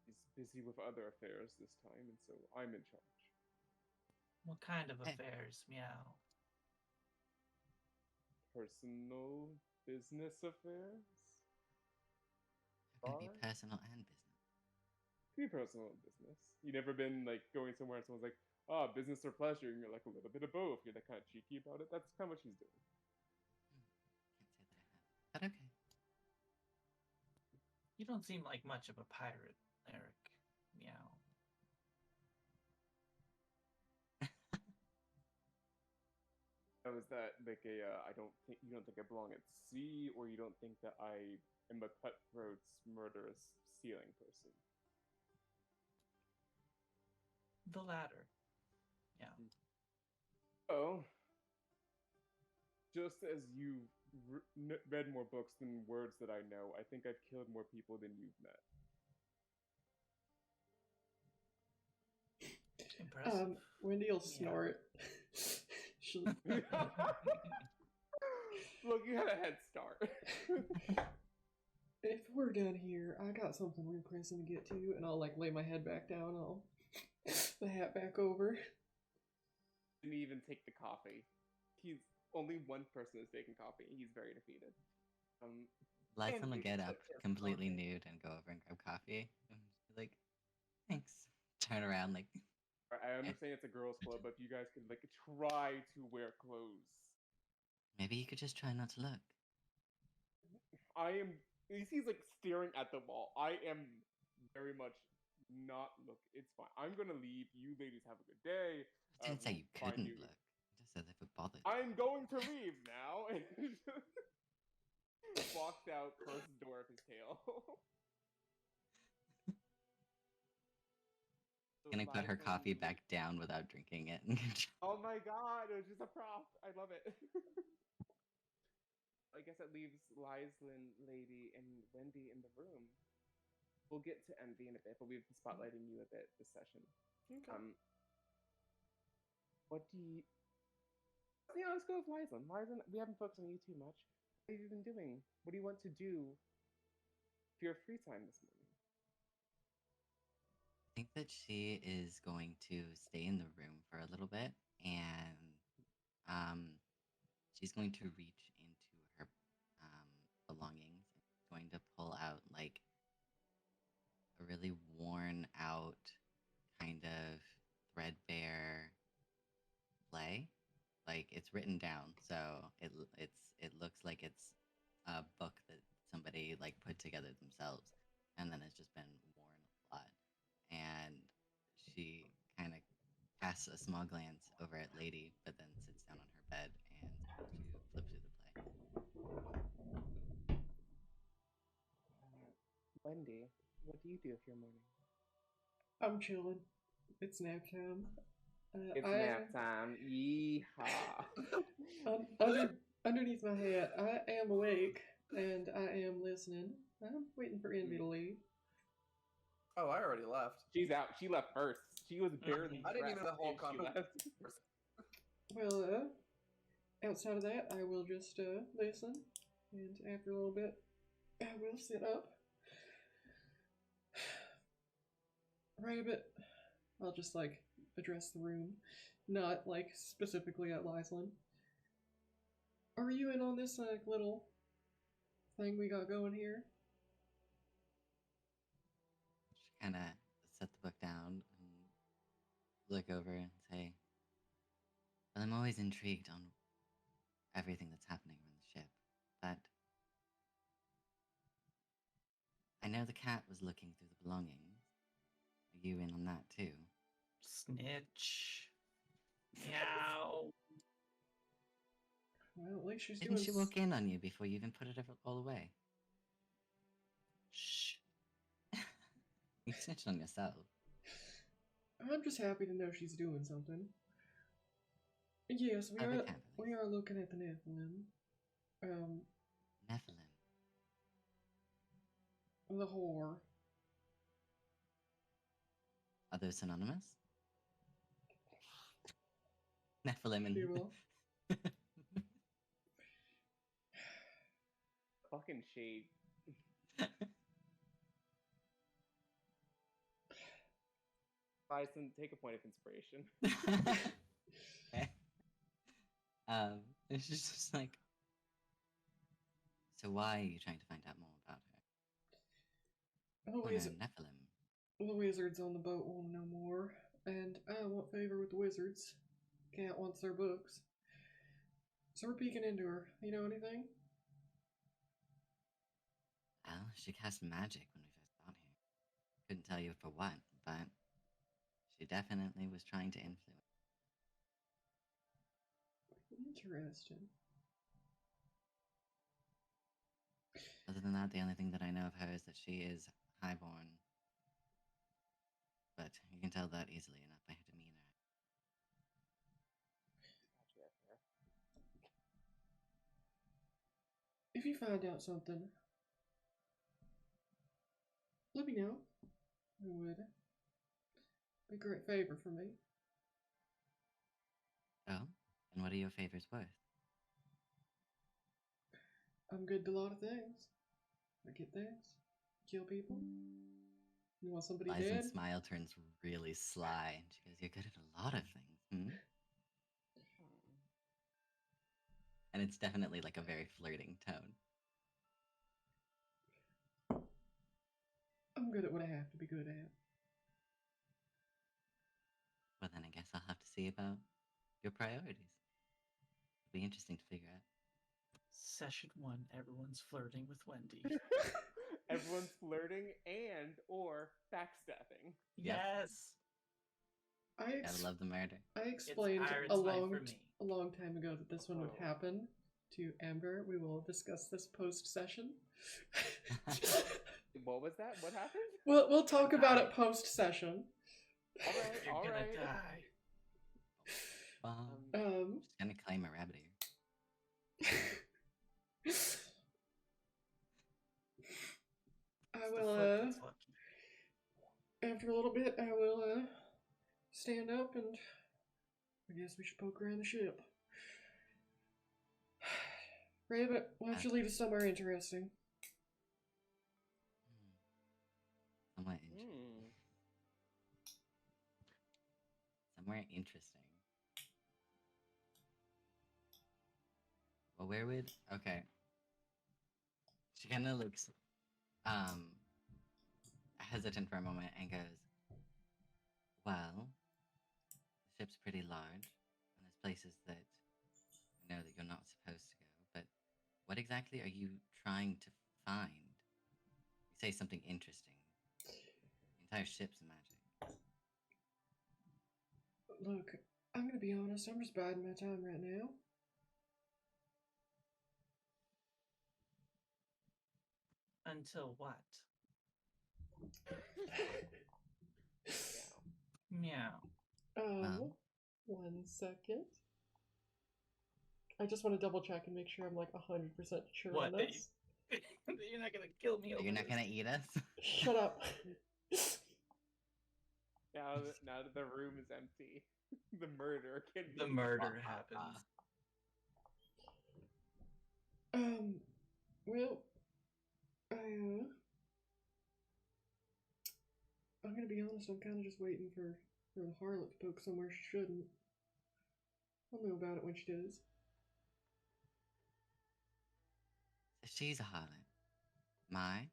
he's busy with other affairs this time, and so I'm in charge. What kind of Hey. affairs? Meow. Personal business affairs? How can it be Bar? personal and business? Could be personal and business. You never been like going somewhere and someone's like, "Ah, business or pleasure," and you're like a little bit of both. You're like kind of cheeky about it. That's kind of what she's doing. Can't say that I have. But okay. You don't seem like much of a pirate, Eric. Meow. Now, is that like a? I don't think you don't think I belong at sea, or you don't think that I am a cutthroat, murderous, stealing person? The latter. Yeah. Oh, just as you've read more books than words that I know, I think I've killed more people than you've met. Impressive. Wendy will Yeah. snort. She'll- Look, you had a head start. If we're done here, I got something real pressing to get to, and I'll like lay my head back down. I'll the hat back over. Didn't even take the coffee. He's only one person is taking coffee. He's very defeated. Lyson will Envy get took up his completely coffee. nude and go over and grab coffee. And just be like, thanks. Turn around like, I understand it's a girls' club, but if you guys could like try to wear clothes. maybe you could just try not to look. I am. He's like staring at the wall. I am very much not look. It's fine. I'm gonna leave. You ladies have a good day. I didn't say you Find couldn't you- look. I just said if it bothered. I'm going to leave now. And walks out, closes the door of his tail. So Gonna put her Lyson- coffee back down without drinking it. Oh my god, it was just a prop. I love it. I guess that leaves Lyslin, Lady, and Wendy in the room. We'll get to Envy in a bit, but we've been spotlighting you a bit this session. Okay. What do you... Yeah, let's go with Lyslin. Lyslin, we haven't focused on you too much. What have you been doing? What do you want to do for your free time this morning? I think that she is going to stay in the room for a little bit, and she's going to reach into her belongings and going to pull out like a really worn out kind of threadbare play. Like it's written down, so it looks like it's a book that somebody like put together themselves, and then it's just been worn a lot. And she kind of casts a small glance over at Lady, but then sits down on her bed and starts to flip through the play. Wendy, what do you do with your morning? I'm chilling. It's nap time. It's nap time. Yeehaw. Underneath my hat, I am awake and I am listening. I'm waiting for Envy to leave. Oh, I already left. She's out. She left first. She was barely I didn't even dressed the whole and she conversation. left. Well, outside of that, I will just listen, and after a little bit, I will sit up. Rabbit, I'll just like address the room, not like specifically at Lyslin. Are you in on this like little thing we got going here? She kind of set the book down and look over and say, "Well, I'm always intrigued on everything that's happening on the ship, but I know the cat was looking through the belongings. Are you in on that too?" Snitch. Meow. Well, at least she's Didn't doing. she walk in on you before you even put it all away? Shh. You snitched on yourself. I'm just happy to know she's doing something. Yes, Every cat, at we least. are looking at the Nephilim. Nephilim. The whore. Are those synonymous? Nephilim If you and will. Fucking shade. Lyson, take a point of inspiration. Okay. It's just like, so why are you trying to find out more about her? The, Oh no, wiz- Nephilim. the wizards on the boat want to know more, and I want favor with the wizards. Cat wants their books. So we're peeking into her. You know anything? Well, she cast magic when we first got here. Couldn't tell you for what, but she definitely was trying to influence. Interesting. Other than that, the only thing that I know of her is that she is highborn. But you can tell that easily enough by her demeanor. If you find out something, let me know. It would be a great favor for me. Oh, And what are your favors worth? I'm good at a lot of things. I get things, kill people. You want somebody dead? Lizen's smile turns really sly, and she goes, "You're good at a lot of things, hmm?" And it's definitely like a very flirting tone. I'm good at what I have to be good at. Well, then I guess I'll have to see about your priorities. It'll be interesting to figure out. Session 1, everyone's flirting with Wendy. Everyone's flirting and or backstabbing. Yep. Yes. Gotta love the murder. I explained Pirate's a Life long, for me. a long time ago that this one would Oh. happen to Amber. We will discuss this post-session. What was that? What happened? We'll talk about it post-session. Alright, You're gonna alright. die. Well, just gonna claim a rabbit ear. I It's the will, foot that's lucky. after a little bit, I will, stand up and I guess we should poke around the ship. Rabbit, why don't you lead us somewhere interesting? Somewhere interesting. Somewhere interesting. Well, where would... Okay. She kind of looks hesitant for a moment and goes, "Well, the ship's pretty large, and there's places that I know that you're not supposed to go, but what exactly are you trying to find? You say something interesting. The entire ship's magic." Look, I'm gonna be honest, I'm just biding my time right now. Until what? Yeah. Meow. Well. 1 second. I just want to double check and make sure I'm like 100% sure What, on that this. You're not gonna kill me. You're over not this. gonna eat us? Shut up. Now that the room is empty, the murder can The be murder happens. Well, I'm gonna be honest, I'm kind of just waiting for the harlot to poke somewhere she shouldn't. I'll know about it when she does. She's a harlot. My?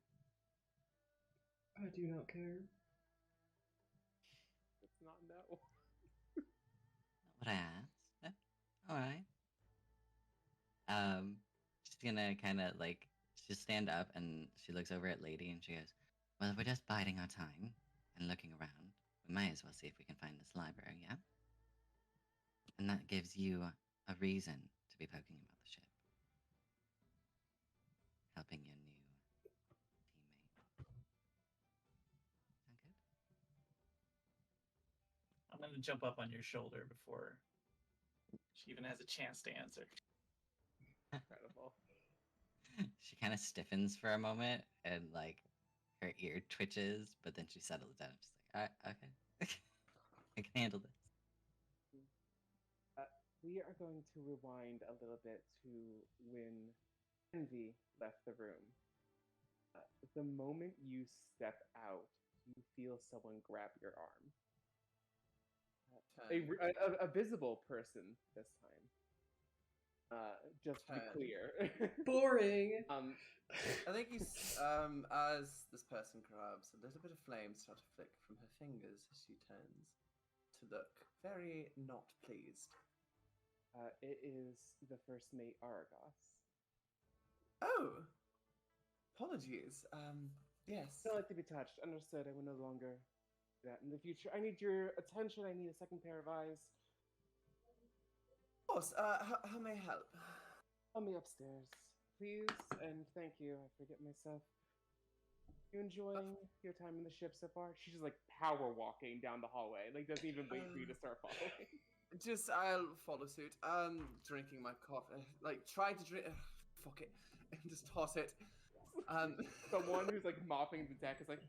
I do not care. It's not no. Not what I asked. Alright. She's gonna kind of like, she'll stand up and she looks over at Lady and she goes, "Well, if we're just biding our time and looking around, we may as well see if we can find this library, yeah? And that gives you a reason to be poking about the ship. Helping your new teammate. Sound good?" I'm gonna jump up on your shoulder before she even has a chance to answer. Incredible. She kind of stiffens for a moment and like her ear twitches, but then she settles down. She's like, "All right, okay, I can handle this." We are going to rewind a little bit to when Envy left the room. The moment you step out, you feel someone grab your arm. A visible person this time. Just to be Turn. clear. Boring. I think as this person grabs, a little bit of flame start to flick from her fingers as she turns to look very not pleased. It is the first mate Aragos. Oh, apologies. Yes. Don't like to be touched. Understood. I will no longer do that in the future. I need your attention. I need a second pair of eyes. Of course. How may I help? Help me upstairs, please, and thank you. I forget myself. You enjoying your time in the ship so far? She's just like power walking down the hallway. Like doesn't even wait for you to start following. Just, I'll follow suit. Drinking my coffee. Like, try to drink. Fuck it. And just toss it. Someone who's like mopping the deck is like.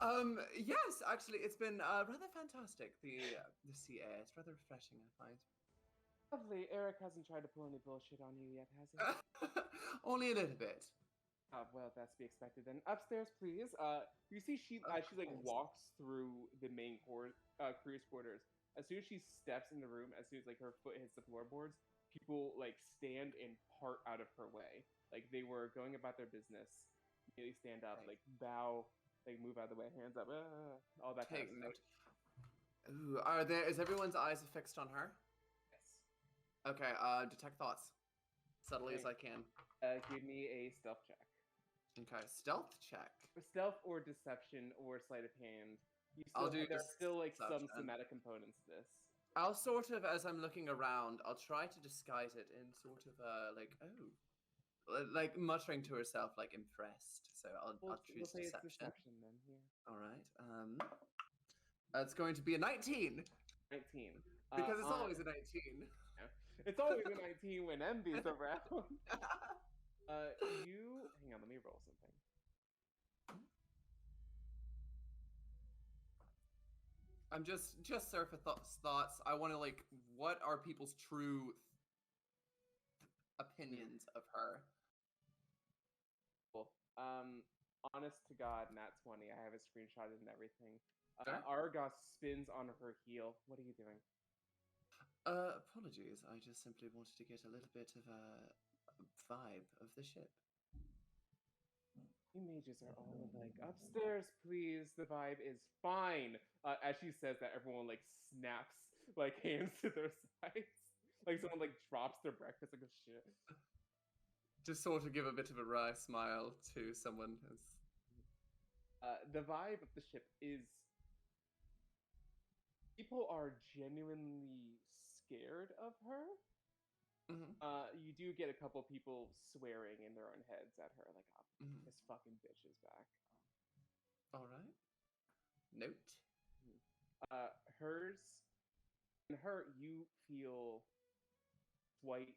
Yes, actually, it's been rather fantastic. The sea air, it's rather refreshing, I find. Lovely. Eric hasn't tried to pull any bullshit on you yet, has he? Only a little bit. Well, that's to be expected then. Upstairs, please. You see, she like course. walks through the main crew's quarters. As soon as she steps in the room, as soon as like her foot hits the floorboards, people like stand and part out of her way. Like they were going about their business. Immediately stand up, Right. like bow, like move out of the way, hands up, all that kind Take of note. stuff. Ooh, is everyone's eyes fixed on her? Yes. Okay, detect thoughts. Subtly as I Okay. can. Give me a stealth check. Okay, stealth check. Stealth or deception or sleight of hand. You I'll still, do there are still like some deception. somatic components to this. I'll sort of, as I'm looking around, I'll try to disguise it in sort of like muttering to herself, like impressed. So I'll We'll choose say it's deception. deception then. Here, All right. That's going to be a 19 19. because it's always a 19. It's always a 19 when Envy's around. Hang on, let me roll something. I'm just surface thoughts. I want to like, what are people's true opinions of her? Cool. Honest to God, Nat 20. I have it screenshotted and everything. Sure. Argos spins on her heel. What are you doing? Apologies. I just simply wanted to get a little bit of a vibe of the ship. You mages are all like, upstairs, please. The vibe is fine. As she says that, everyone like snaps like hands to their sides, like someone like drops their breakfast. Like, oh shit. Just sort of give a bit of a wry smile to someone as. The vibe of the ship is people are genuinely scared of her. Mhm. You do get a couple people swearing in their own heads at her, like, oh, Mhm. this fucking bitch is back. All right. Note. Hers, in her, you feel slight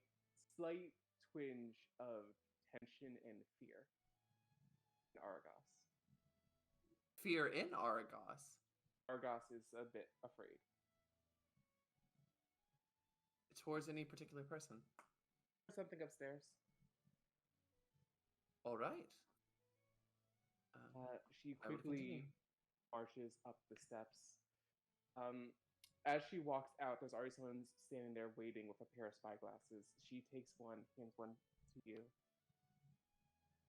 twinge of tension and fear in Argos. Fear in Argos. Argos is a bit afraid. Towards any particular person. Something upstairs. All right. She I will continue. quickly marches up the steps. As she walks out, there's already someone standing there waiting with a pair of spyglasses. She takes one, hands one to you.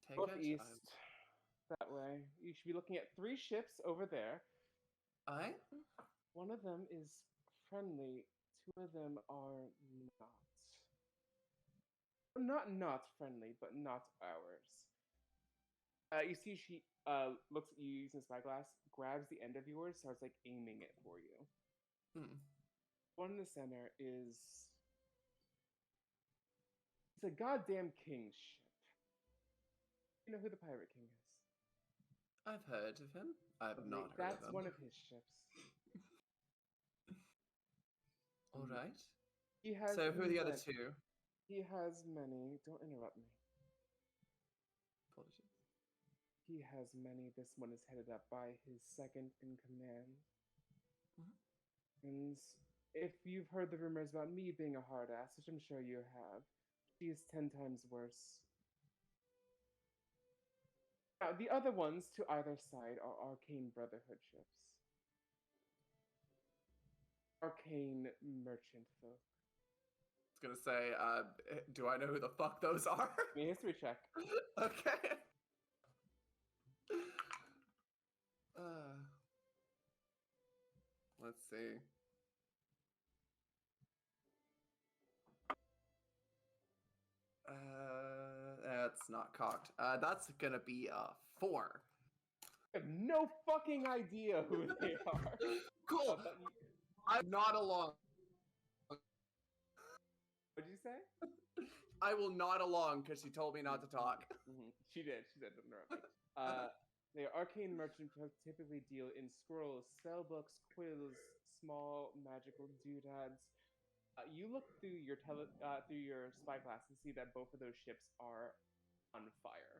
Take Northeast, it. that way. You should be looking at 3 ships over there. I. One of them is friendly. 2 of them are not. Not friendly, but not ours. You see, she looks at you using the spyglass, grabs the end of yours, starts like aiming it for you. One in the center is. It's a goddamn king ship. You know who the Pirate King is? I've heard of him. I've Okay, not heard that's of him. one of his ships. All right. He has. So who are the other many- 2? He has many. Don't interrupt me. Apologies. He has many. This one is headed up by his second in command. And if you've heard the rumors about me being a hard ass, which I'm sure you have, she's 10 times worse. Now, the other ones to either side are Arcane Brotherhood ships. Arcane Merchant folk. I was gonna say, do I know who the fuck those are? Give me a history check. Okay. Let's see. That's not cocked. That's gonna be a 4. I have no fucking idea who they are. Cool. I'm not along. What'd you say? I will nod along because she told me not to talk. She did. She said, "Don't interrupt me." The arcane merchant typically deal in scrolls, spellbooks, quills, small magical doodads. You look through your spyglass and see that both of those ships are on fire.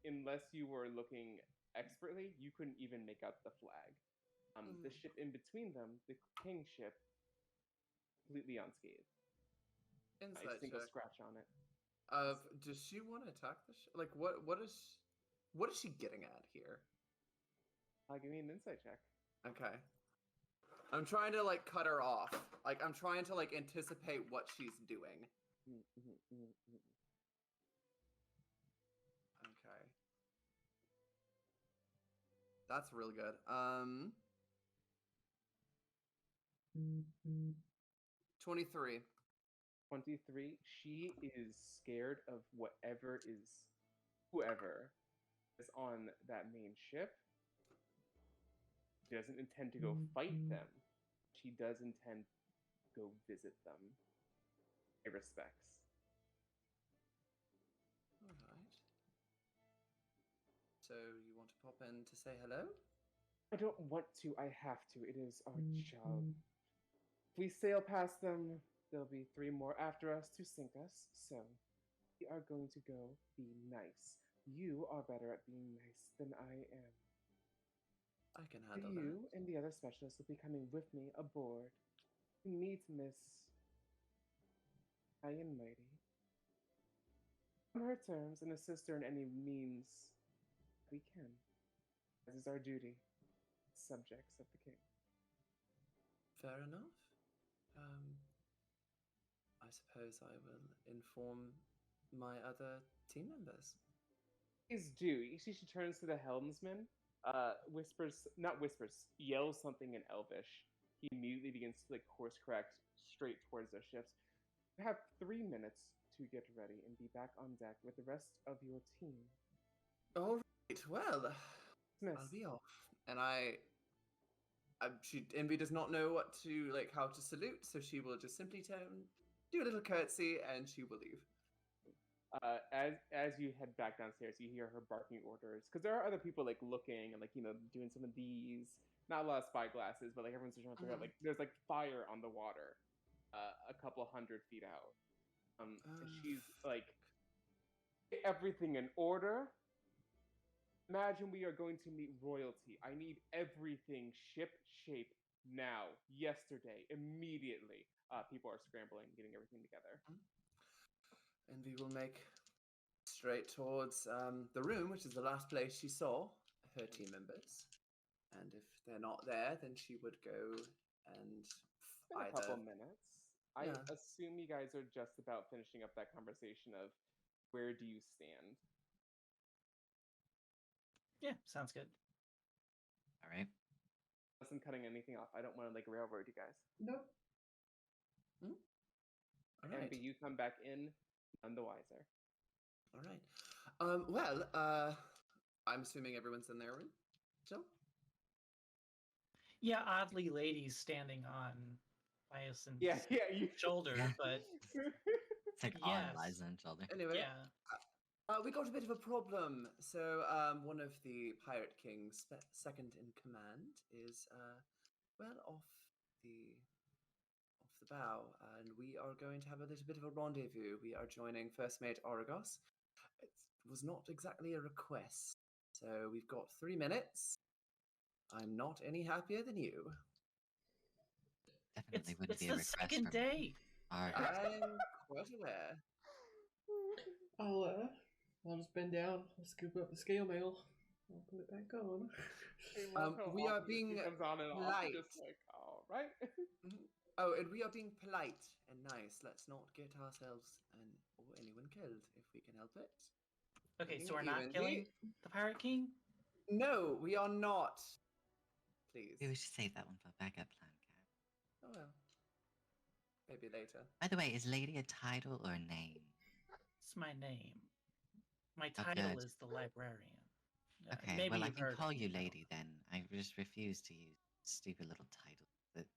unless you were looking expertly, you couldn't even make out the flag. The ship in between them, the king ship, completely unscathed. Not a Insight single check. scratch on it. Does she want to attack the ship? Like, what is she getting at here? Give me an insight check. Okay. I'm trying to like cut her off. Like I'm trying to like anticipate what she's doing. Okay. That's really good. 23. 23. She is scared of whoever is on that main ship. She doesn't intend to go fight them. She does intend to go visit them. In respects. All right. So you want to pop in to say hello? I don't want to. I have to. It is our job. If we sail past them, there'll be 3 more after us to sink us. So we are going to go be nice. You are better at being nice than I am. I can handle You that. and the other specialists will be coming with me aboard to meet Miss High and Mighty. On her terms and assist her in any means we can. As is our duty, subjects of the king. Fair enough. I suppose I will inform my other team members. Please do. You see, she turns to the helmsman, yells something in Elvish. He immediately begins to course correct straight towards their ships. You have 3 minutes to get ready and be back on deck with the rest of your team. All right. Well, Smith. I'll be off. And Envy does not know what to how to salute, so she will just simply do a little curtsy and she will leave. As you head back downstairs, you hear her barking orders because there are other people looking and doing some of these. Not a lot of spyglasses, but everyone's trying to figure out there's fire on the water, a couple 100 feet out. And she's everything in order. Imagine we are going to meet royalty. I need everything ship shape now, yesterday, immediately. People are scrambling, getting everything together. Envy will make straight towards the room, which is the last place she saw her team members. And if they're not there, then she would go and a couple minutes. I assume you guys are just about finishing up that conversation of where do you stand? Yeah, sounds good. All right. I wasn't cutting anything off. I don't want to railroad you guys. Nope. All right. And you come back in, none the wiser. All right. I'm assuming everyone's in their room still? Yeah, oddly, Lady's standing on Hyacinth's shoulder, but it's on Hyacinth's shoulder. Anyway, we got a bit of a problem. So one of the Pirate King's second in command is off the bow, and we are going to have a little bit of a rendezvous. We are joining First Mate Oragos. It was not exactly a request, so we've got 3 minutes. I'm not any happier than you. Definitely wouldn't be a request. It's the second day. I'm quite aware. I'll just bend down, I'll scoop up the scale mail, I'll put it back on. We are being polite. All right. Oh, and we are being polite and nice. Let's not get ourselves or anyone killed if we can help it. Okay, so we're not killing the Pirate King? No, we are not. Please. Maybe we should save that one for a backup plan, Kat. Oh well. Maybe later. By the way, is Lady a title or a name? It's my name. My title is the librarian. Okay, maybe well I can call you know. Lady then. I just refuse to use stupid little titles that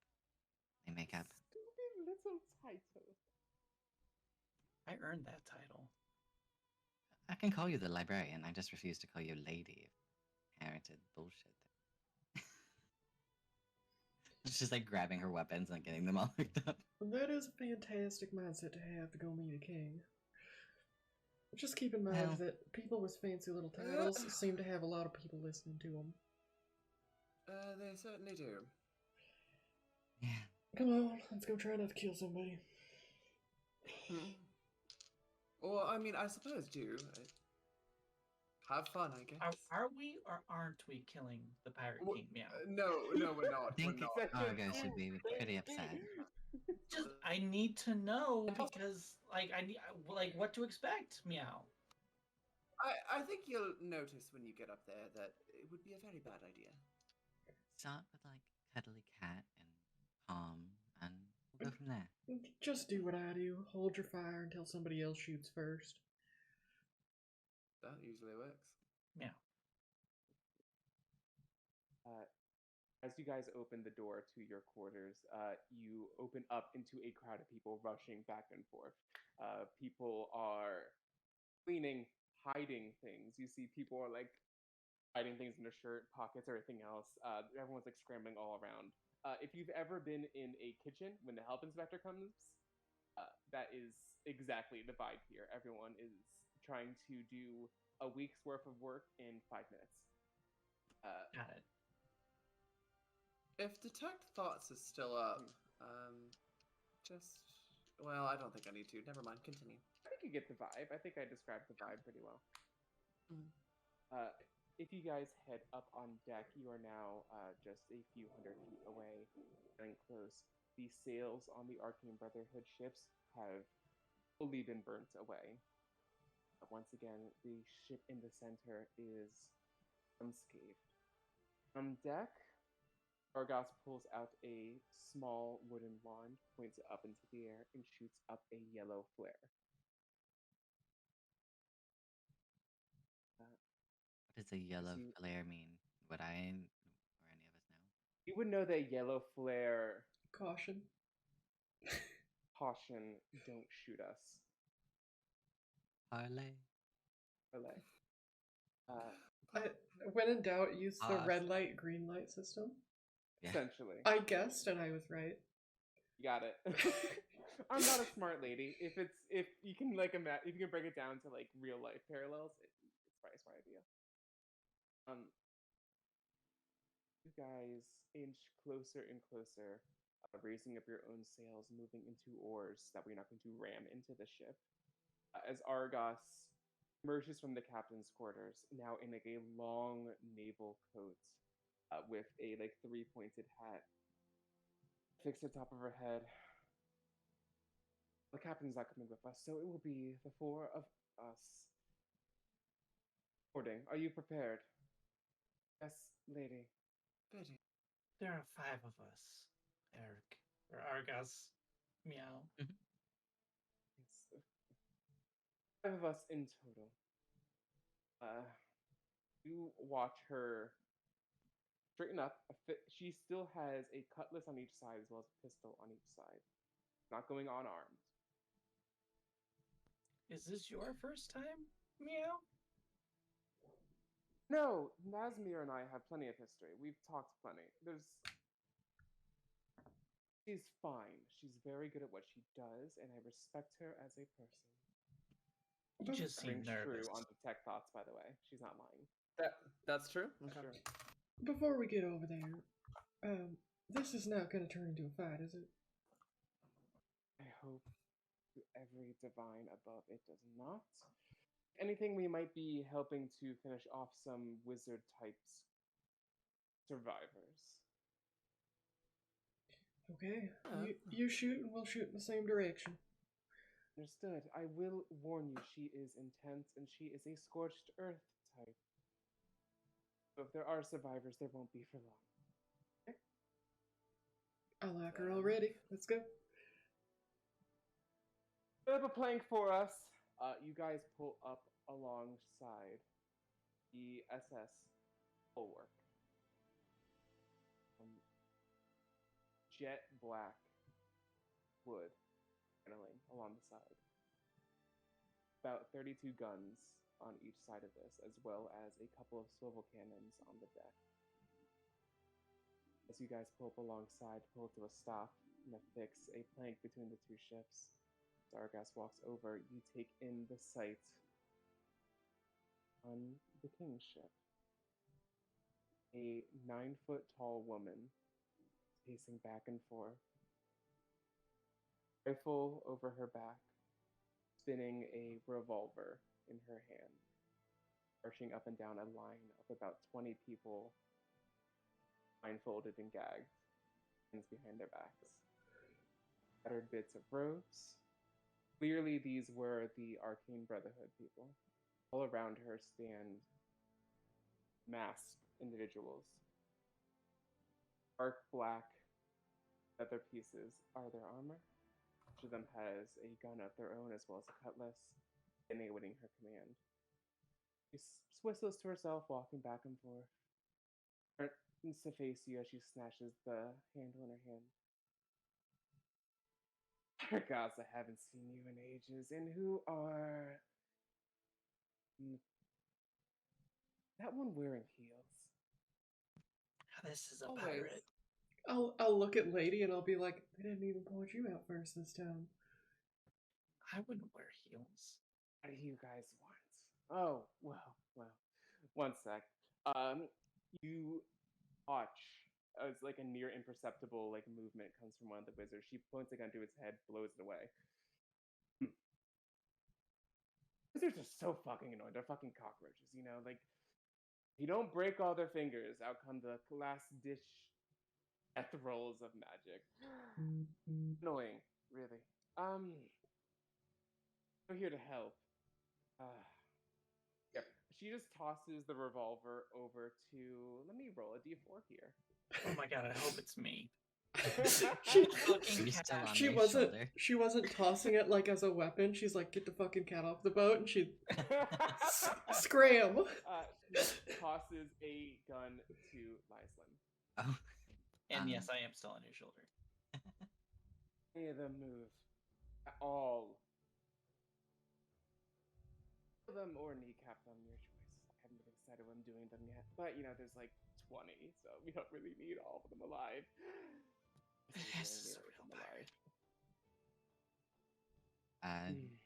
they make up. Stupid little titles. I earned that title. I can call you the librarian. I just refuse to call you Lady. Inherited bullshit. It's just grabbing her weapons and getting them all hooked up. That is a fantastic mindset to have to go meet a king. Just keep in mind Well- that people with fancy little titles seem to have a lot of people listening to them. They certainly do. Yeah. Come on, let's go try not to kill somebody. Or, I mean, I suppose do. Have fun, I guess. Are we or aren't we killing the Pirate Wha- King? Meow. No, we're not. I think We're not. Argus would be pretty upset. Just I need to know because like I need like what to expect. Meow. I think you'll notice when you get up there that it would be a very bad idea. Start with like cuddly cat and Tom, and we'll go from there. Just do what I do. Hold your fire until somebody else shoots first. That usually works. Meow. As you guys open the door to your quarters, you open up into a crowd of people rushing back and forth. People are cleaning, hiding things. You see people are like hiding things in their shirt pockets or anything else. Everyone's like scrambling all around. If you've ever been in a kitchen when the health inspector comes, that is exactly the vibe here. Everyone is trying to do a week's worth of work in 5 minutes. Got it. If detect thoughts is still up, well, I don't think I need to. Never mind. Continue. I think you get the vibe. I think I described the vibe pretty well. Mm. If you guys head up on deck, you are now just a few hundred feet away, getting close. The sails on the Arcane Brotherhood ships have fully been burnt away. Once again, the ship in the center is unscathed. On deck, Argos pulls out a small wooden wand, points it up into the air, and shoots up a yellow flare. What does a yellow you- flare mean? Would I or any of us know? You would know that yellow flare, Caution. caution, don't shoot us. Parlay. Relay. When in doubt, use the Awesome. red light, green light system. Yeah. Essentially. I guessed and I was right. You got it. I'm not a smart lady. If you can like if you can break it down to like real life parallels, it's probably a smart idea. You guys inch closer and closer, raising up your own sails, moving into oars that we're not going to ram into the ship. As Argos emerges from the captain's quarters, now in like a long naval coat, with a like 3-pointed hat fixed at the top of her head. The captain's not coming with us, so it will be the 4 of us. Boarding. Are you prepared? Yes, lady. Betty. There are 5 of us. Eric or Argus. Meow. Yes. 5 of us in total. You watch her straighten up. She still has a cutlass on each side as well as a pistol on each side. Not going unarmed. Is this your first time? Meow. No, Nazmir and I have plenty of history. We've talked plenty. She's fine. She's very good at what she does, and I respect her as a person. You just seem Rings nervous. true on detect thoughts, by the way. She's not lying. That's true. For Okay. sure. Before we get over there, this is not going to turn into a fight, is it? I hope to every divine above it does not. Anything, we might be helping to finish off some wizard types survivors. Okay. You shoot and we'll shoot in the same direction. Understood. I will warn you, she is intense and she is a scorched earth type. So if there are survivors, there won't be for long. I like her already. Let's go. Set up a plank for us. You guys pull up alongside the SS Bulwark. Jet black wood paneling along the side. About 32 guns on each side of this, as well as a couple of swivel cannons on the deck. As you guys pull up alongside, pull to a stop, and affix a plank between the two ships. As Argas walks over, you take in the sight on the king's ship. A 9-foot tall woman pacing back and forth, rifle over her back, spinning a revolver in her hand, marching up and down a line of about 20 people, blindfolded and gagged, hands behind their backs. Scattered bits of robes. Clearly, these were the Arcane Brotherhood people. All around her stand masked individuals. Dark black leather pieces are their armor. Each of them has a gun of their own as well as a cutlass, awaiting her command. She whistles to herself, walking back and forth. Turns to face you as she snatches the handle in her hand. Gods, I haven't seen you in ages. And who are that one wearing heels? This is a Always. pirate. I'll look at Lady and I'll be like, they didn't even point you out first this time. I wouldn't wear heels. What do you guys want? Oh, well. One sec. You watch as like a near imperceptible like movement comes from one of the wizards. She points a gun to his head, blows it away. Wizards are so fucking annoying. They're fucking cockroaches, you know? Like, if you don't break all their fingers, out come the last ditch death rolls of magic. Annoying, really. We're here to help. Yep. She just tosses the revolver over to. Let me roll a d4 here. Oh my god, I hope it's me. She- Fucking She's still cat. on She your wasn't. shoulder. She wasn't tossing it like as a weapon. She's like, get the fucking cat off the boat, and she scram. She tosses a gun to Lyslin. Oh, And yes, I am still on your shoulder. Any of them move at all. Kill them or kneecap them, your choice. I haven't really decided what I'm doing them yet. But, you know, there's like 20, so we don't really need all of them alive. This is a real pirate.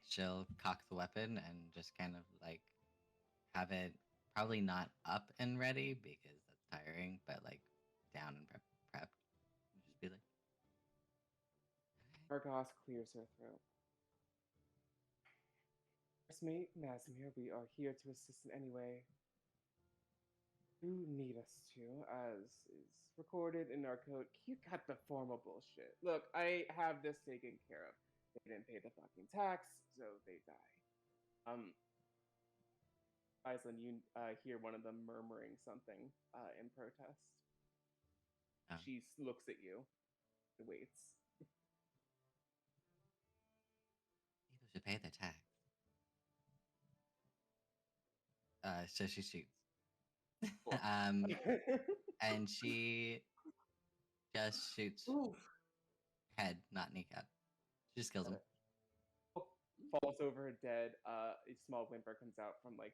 She'll cock the weapon and just kind of like have it probably not up and ready because that's tiring, but like down and prepped. Just be like, Argos clears her throat. First mate, Nazmir, we are here to assist in any way you need us to, as is recorded in our code. You cut the formal bullshit. Look, I have this taken care of. They didn't pay the fucking tax, so they die. Iceland, you hear one of them murmuring something in protest. Oh. She looks at you and waits. people should pay their tax. So she shoots. And she just shoots Oof. head, not kneecap. She just kills him. Falls over dead. A small whimper comes out from like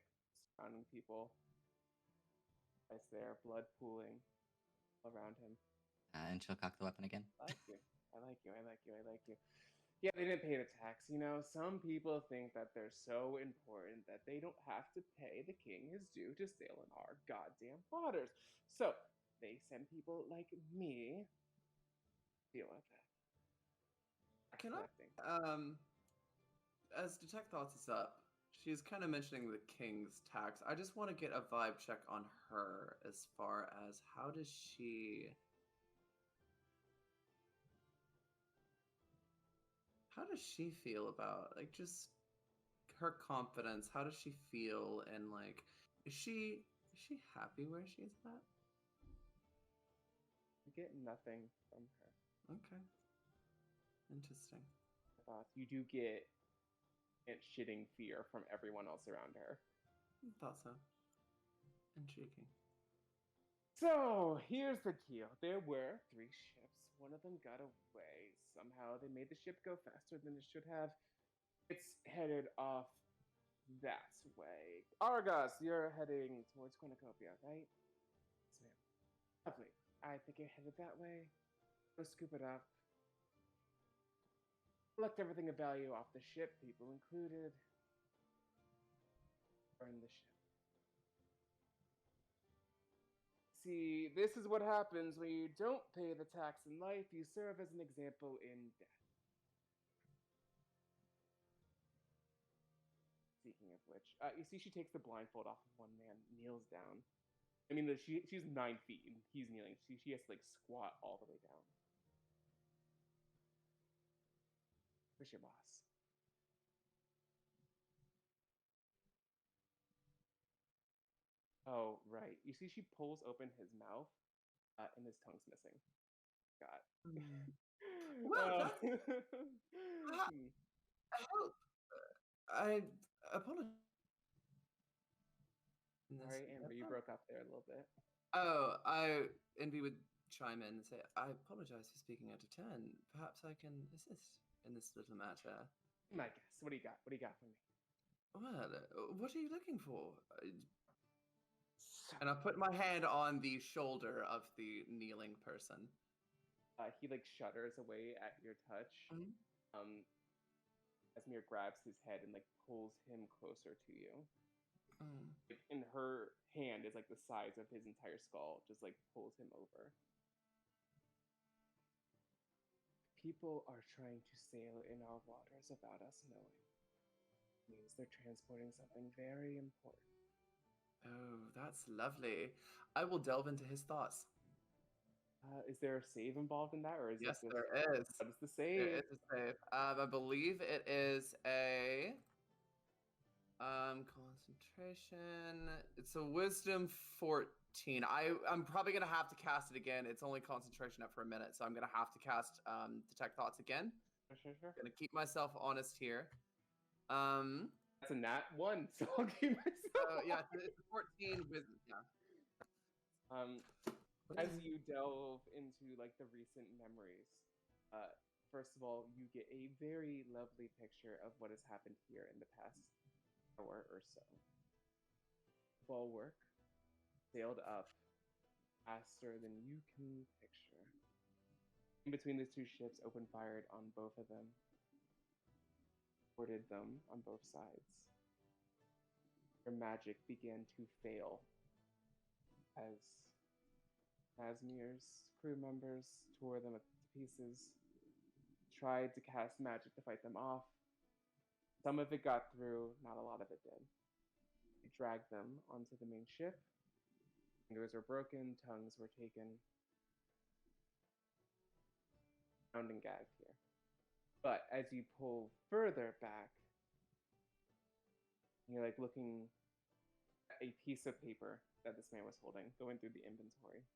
surrounding people. Ice there, blood pooling around him. And she'll cock the weapon again. I like you. I like you. I like you. I like you. Yeah, they didn't pay the tax. You know, some people think that they're so important that they don't have to pay the king his due to sail in our goddamn waters. So they send people like me to deal with that. Can I, Collecting. as Detect Thoughts is up, she's kind of mentioning the king's tax. I just want to get a vibe check on her as far as how does she feel about like just her confidence? How does she feel, and like is she happy where she's at? You get nothing from her. Okay. Interesting. Thoughts. You do get shitting fear from everyone else around her. Thought so. Intriguing. So here's the deal. There were 3 ships. One of them got away. Somehow they made the ship go faster than it should have. It's headed off that way. Argos, you're heading towards Cornucopia, right? Yes, ma'am. Lovely. I think you're headed that way. Go scoop it up. Collect everything of value off the ship, people included. Burn the ship. see, this is what happens when you don't pay the tax in life. You serve as an example in death. Speaking of which, you see, she takes the blindfold off of one man, kneels down. I mean, she's 9 feet and he's kneeling. She has to like squat all the way down. Where's your boss? Oh, right. You see, she pulls open his mouth, and his tongue's missing. God. Well, Uh, I hope. I apologize. Sorry, Amber, you broke up there a little bit. Oh, Envy would chime in and say, I apologize for speaking out of turn. Perhaps I can assist in this little matter. My guess. What do you got? What do you got for me? Well, what are you looking for? And I put my hand on the shoulder of the kneeling person. He like shudders away at your touch. Mhm. Esmir grabs his head and like pulls him closer to you. Mm. Like, and her hand is like the size of his entire skull, just like pulls him over. People are trying to sail in our waters without us knowing. It means they're transporting something very important. Oh, that's lovely. I will delve into his thoughts. Is there a save involved in that, or is Yes, it just there is. what is the There save? is a save. I believe it is a concentration. It's a wisdom 14. I'm probably gonna have to cast it again. It's only concentration up for a minute, so I'm gonna have to cast detect thoughts again. Sure. Gonna keep myself honest here. That's a nat 1, so I'll keep myself. Yeah, it's a 14 wisdom. Yeah. As you delve into like the recent memories, first of all, you get a very lovely picture of what has happened here in the past hour or so. Bulwark sailed up faster than you can picture. In between the two ships, open fired on both of them, boarded them on both sides. Your magic began to fail as Asmir's crew members tore them to pieces, tried to cast magic to fight them off. Some of it got through, not a lot of it did. They dragged them onto the main ship. Fingers were broken, tongues were taken. Bound and gagged here. But as you pull further back, you're like looking at a piece of paper that this man was holding, going through the inventory.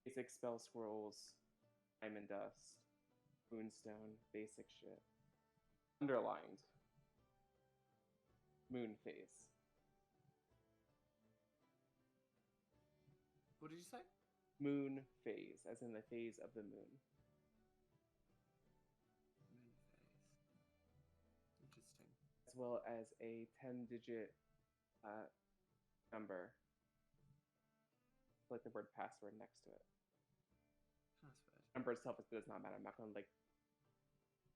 Basic spell scrolls, diamond dust, moonstone, basic shit. Underlined. Moon phase. What did you say? Moon phase, as in the phase of the moon. Moon phase. Interesting. As well as a 10-digit number. Like the word password next to it. Password. Number itself does not matter. I'm not going to like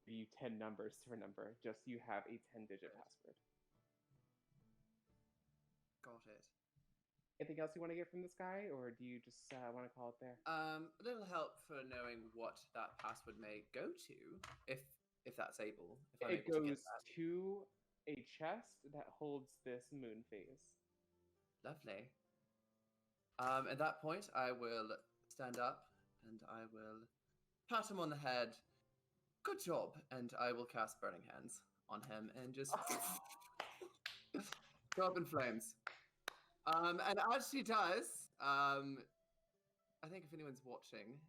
give you 10 numbers to remember. Just you have a 10-digit password. Got it. Anything else you want to get from this guy, or do you just want to call it there? A little help for knowing what that password may go to, if that's able. If I'm It able to get goes that. to a chest that holds this moon phase. Lovely. At that point, I will stand up and I will pat him on the head. Good job, and I will cast Burning Hands on him and just go up in flames. And as she does, I think if anyone's watching,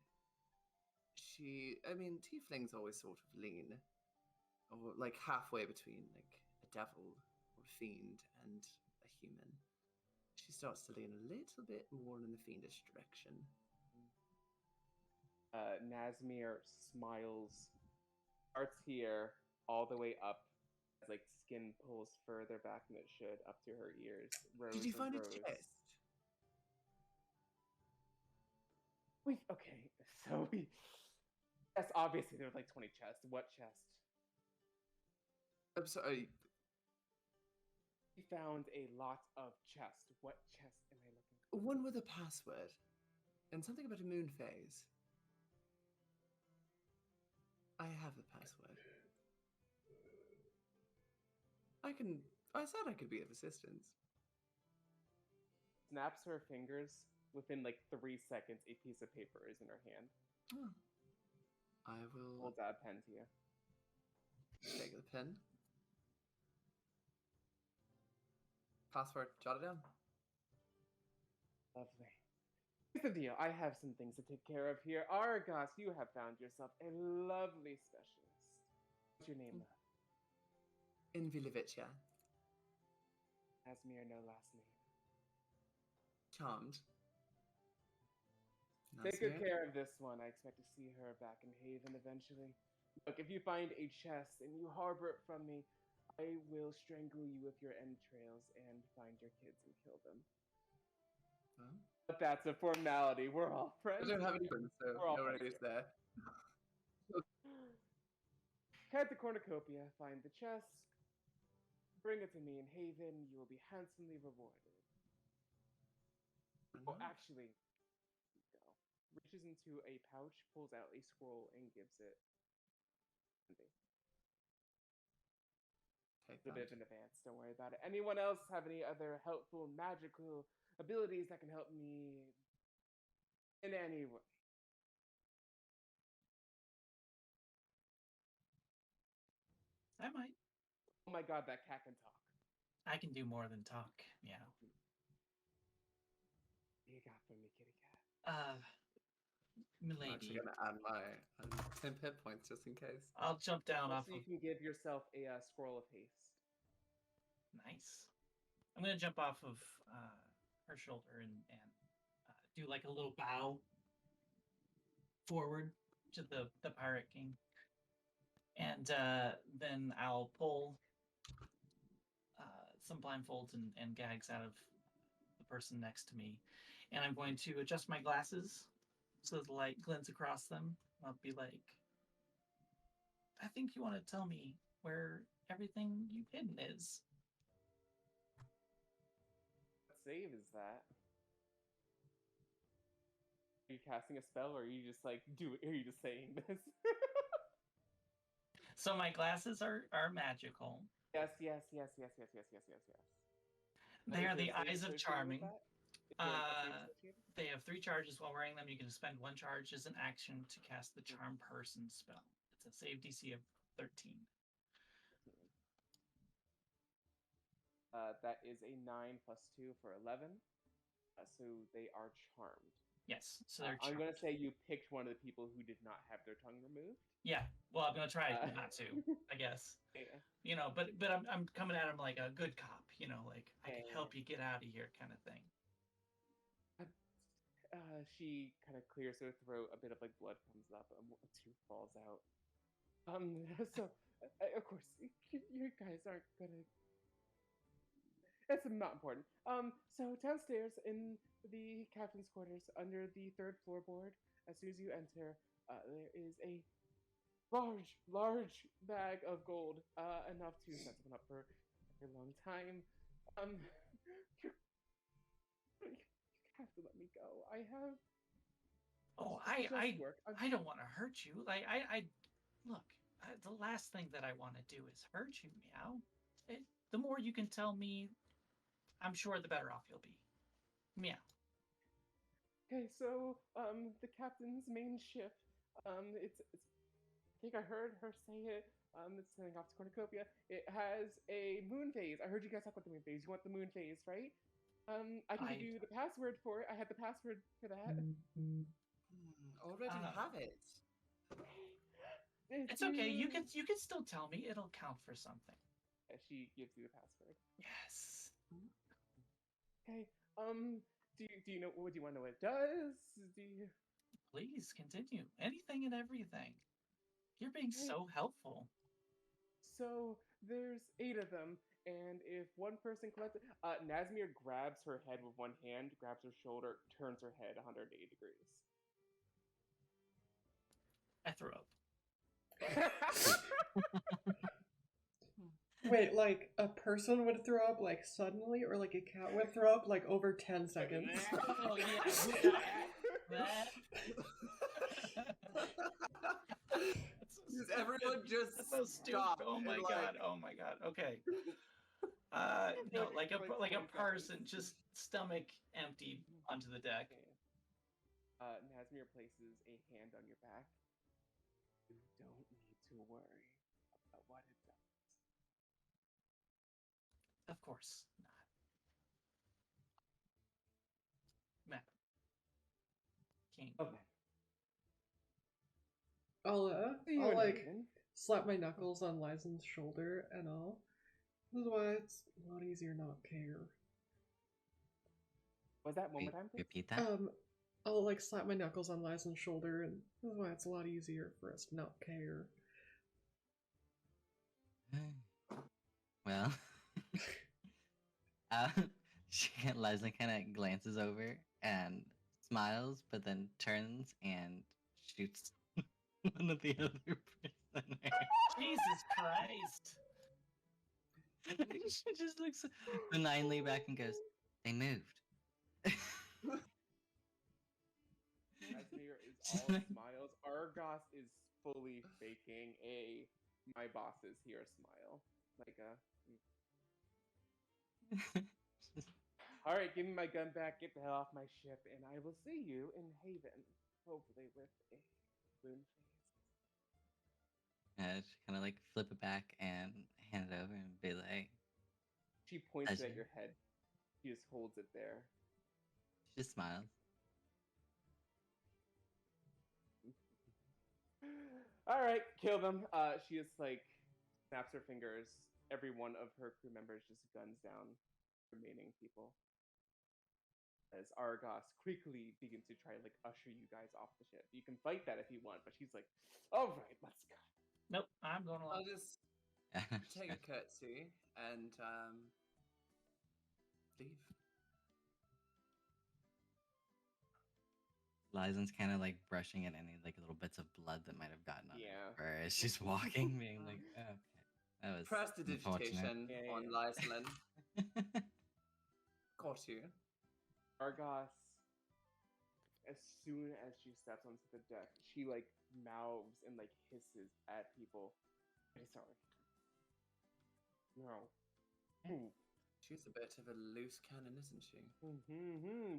tieflings always sort of lean, or like halfway between like a devil or a fiend and a human. She starts to lean a little bit more in the fiendish direction. Nazmir smiles, starts here all the way up, as like skin pulls further back than it should, up to her ears. Did you find a chest? Okay, so we. Yes, obviously there were like 20 chests. What chest? I'm sorry. We found a lot of chests. What chest am I looking for? one with a password and something about a moon phase. I have the password. I said I could be of assistance. Snaps her fingers. Within like 3 seconds, a piece of paper is in her hand. Oh. I will Holds out a pen to you. take the pen. Password, jot it down. Lovely. Here's the deal. I have some things to take care of here. Argos, you have found yourself a lovely specialist. What's your name, love? Invilovitya. Asmir, no last name. Charmed. Take good Nasir? care of this one. I expect to see her back in Haven eventually. Look, if you find a chest and you harbor it from me, I will strangle you with your entrails and find your kids and kill them. Huh? But that's a formality. We're all friends. I don't have any friends, so We're all no friends worries here. there. Head to Cornucopia, find the chest, bring it to me in Haven. You will be handsomely rewarded. Well, actually, go. Reaches into a pouch, pulls out a scroll, and gives it. Take A bit that. in advance. Don't worry about it. Anyone else have any other helpful magical abilities that can help me in any way? I might. Oh my god, that cat can talk. I can do more than talk. Yeah. What you got for me, kitty cat? I'm actually Milady, going to add my 10 hit points just in case. I'll jump down off So of. you can give yourself a scroll of haste. Nice. I'm gonna jump off of her shoulder and do like a little bow forward to the pirate king, and then I'll pull some blindfolds and gags out of the person next to me, and I'm going to adjust my glasses so the light glints across them. I'll be like, I think you want to tell me where everything you've hidden is. What save is that? Are you casting a spell, or are you just like are you just saying this? So my glasses are magical. Yes. They Is are there the a save eyes of associated with charming. that? Is there a save associated? They have 3 charges while wearing them. You can spend 1 charge as an action to cast the Charm Person spell. It's a save DC of 13. That is a 9 plus 2 for 11. So they are charmed. Yes, so they're I'm charmed. gonna say you picked one of the people who did not have their tongue removed. Yeah, well, I'm gonna try not to, I guess. Yeah. You know, but I'm coming at him like a good cop. You know, like I can help you get out of here, kind of thing. She kind of clears her throat. A bit of like blood comes up. A tooth falls out. So of course you guys aren't gonna. It's not important. So downstairs in the captain's quarters, under the 3rd floorboard, as soon as you enter, there is a large bag of gold, enough to set someone up for a long time. You have to let me go. I have. Oh, just work. I don't want to hurt you. Like I look. The last thing that I want to do is hurt you, Meow. The more you can tell me, I'm sure the better off you'll be. Meow. Okay, so the captain's main ship, it's I think I heard her say it. It's sailing off to Cornucopia. It has a moon phase. I heard you guys talk about the moon phase. You want the moon phase, right? I can give you the password for it. I had the password for that. Already have it. It's okay. You can still tell me. It'll count for something. She gives you the password. Yes. Okay. Do you know what? Do you want to know what it does? Do you? Please continue. Anything and everything. You're being so helpful. So there's 8 of them, and if one person collects it, Nazmir grabs her head with one hand, grabs her shoulder, turns her head 180 degrees. I throw up. Wait, like a person would throw up like suddenly, or like a cat would throw up like over 10 seconds? Oh yeah, that. Does everyone just That's so stupid. stop? Oh my and, god. like- Oh my god. Okay. No, like a 20 person seconds. just stomach empty onto the deck. Okay. Nazmir places a hand on your back. You don't need to worry about what it does. Of course not. Madam. King. Okay. See you I'll in like Haven. slap my knuckles on Lysen's shoulder and all. This is why it's a lot easier not care. Was that one more time, please? Repeat that. I'll like slap my knuckles on Lysen's shoulder, and this is why it's a lot easier for us to not care. Well, Liza kind of glances over and smiles, but then turns and shoots one of the other prisoners. Jesus Christ. She just looks benignly back and goes, "They moved." Nazmir is all smiles. Argos is fully faking a my boss is here smile. Like all right, give me my gun back, get the hell off my ship, and I will see you in Haven. Hopefully with a moon face. She kind of like flip it back and hand it over and be like, She points it Pleasure. at your head. She just holds it there. she just smiles. All right, kill them. She just like snaps her fingers. Every one of her crew members just guns down remaining people. As Argos quickly begins to try to like usher you guys off the ship. You can fight that if you want, but she's like, "All right, let's go." Nope, I'm going I'll along. just take a curtsy and leave. Lizen's kind of like brushing at any like little bits of blood that might have gotten on Yeah. her as she's walking, being like, oh, okay, that was Prestidigitation Yeah, on yeah. Lyslin. Got you. Argos, as soon as she steps onto the deck, she like mouths and like hisses at people. Okay, sorry. No. Move. She's a bit of a loose cannon, isn't she?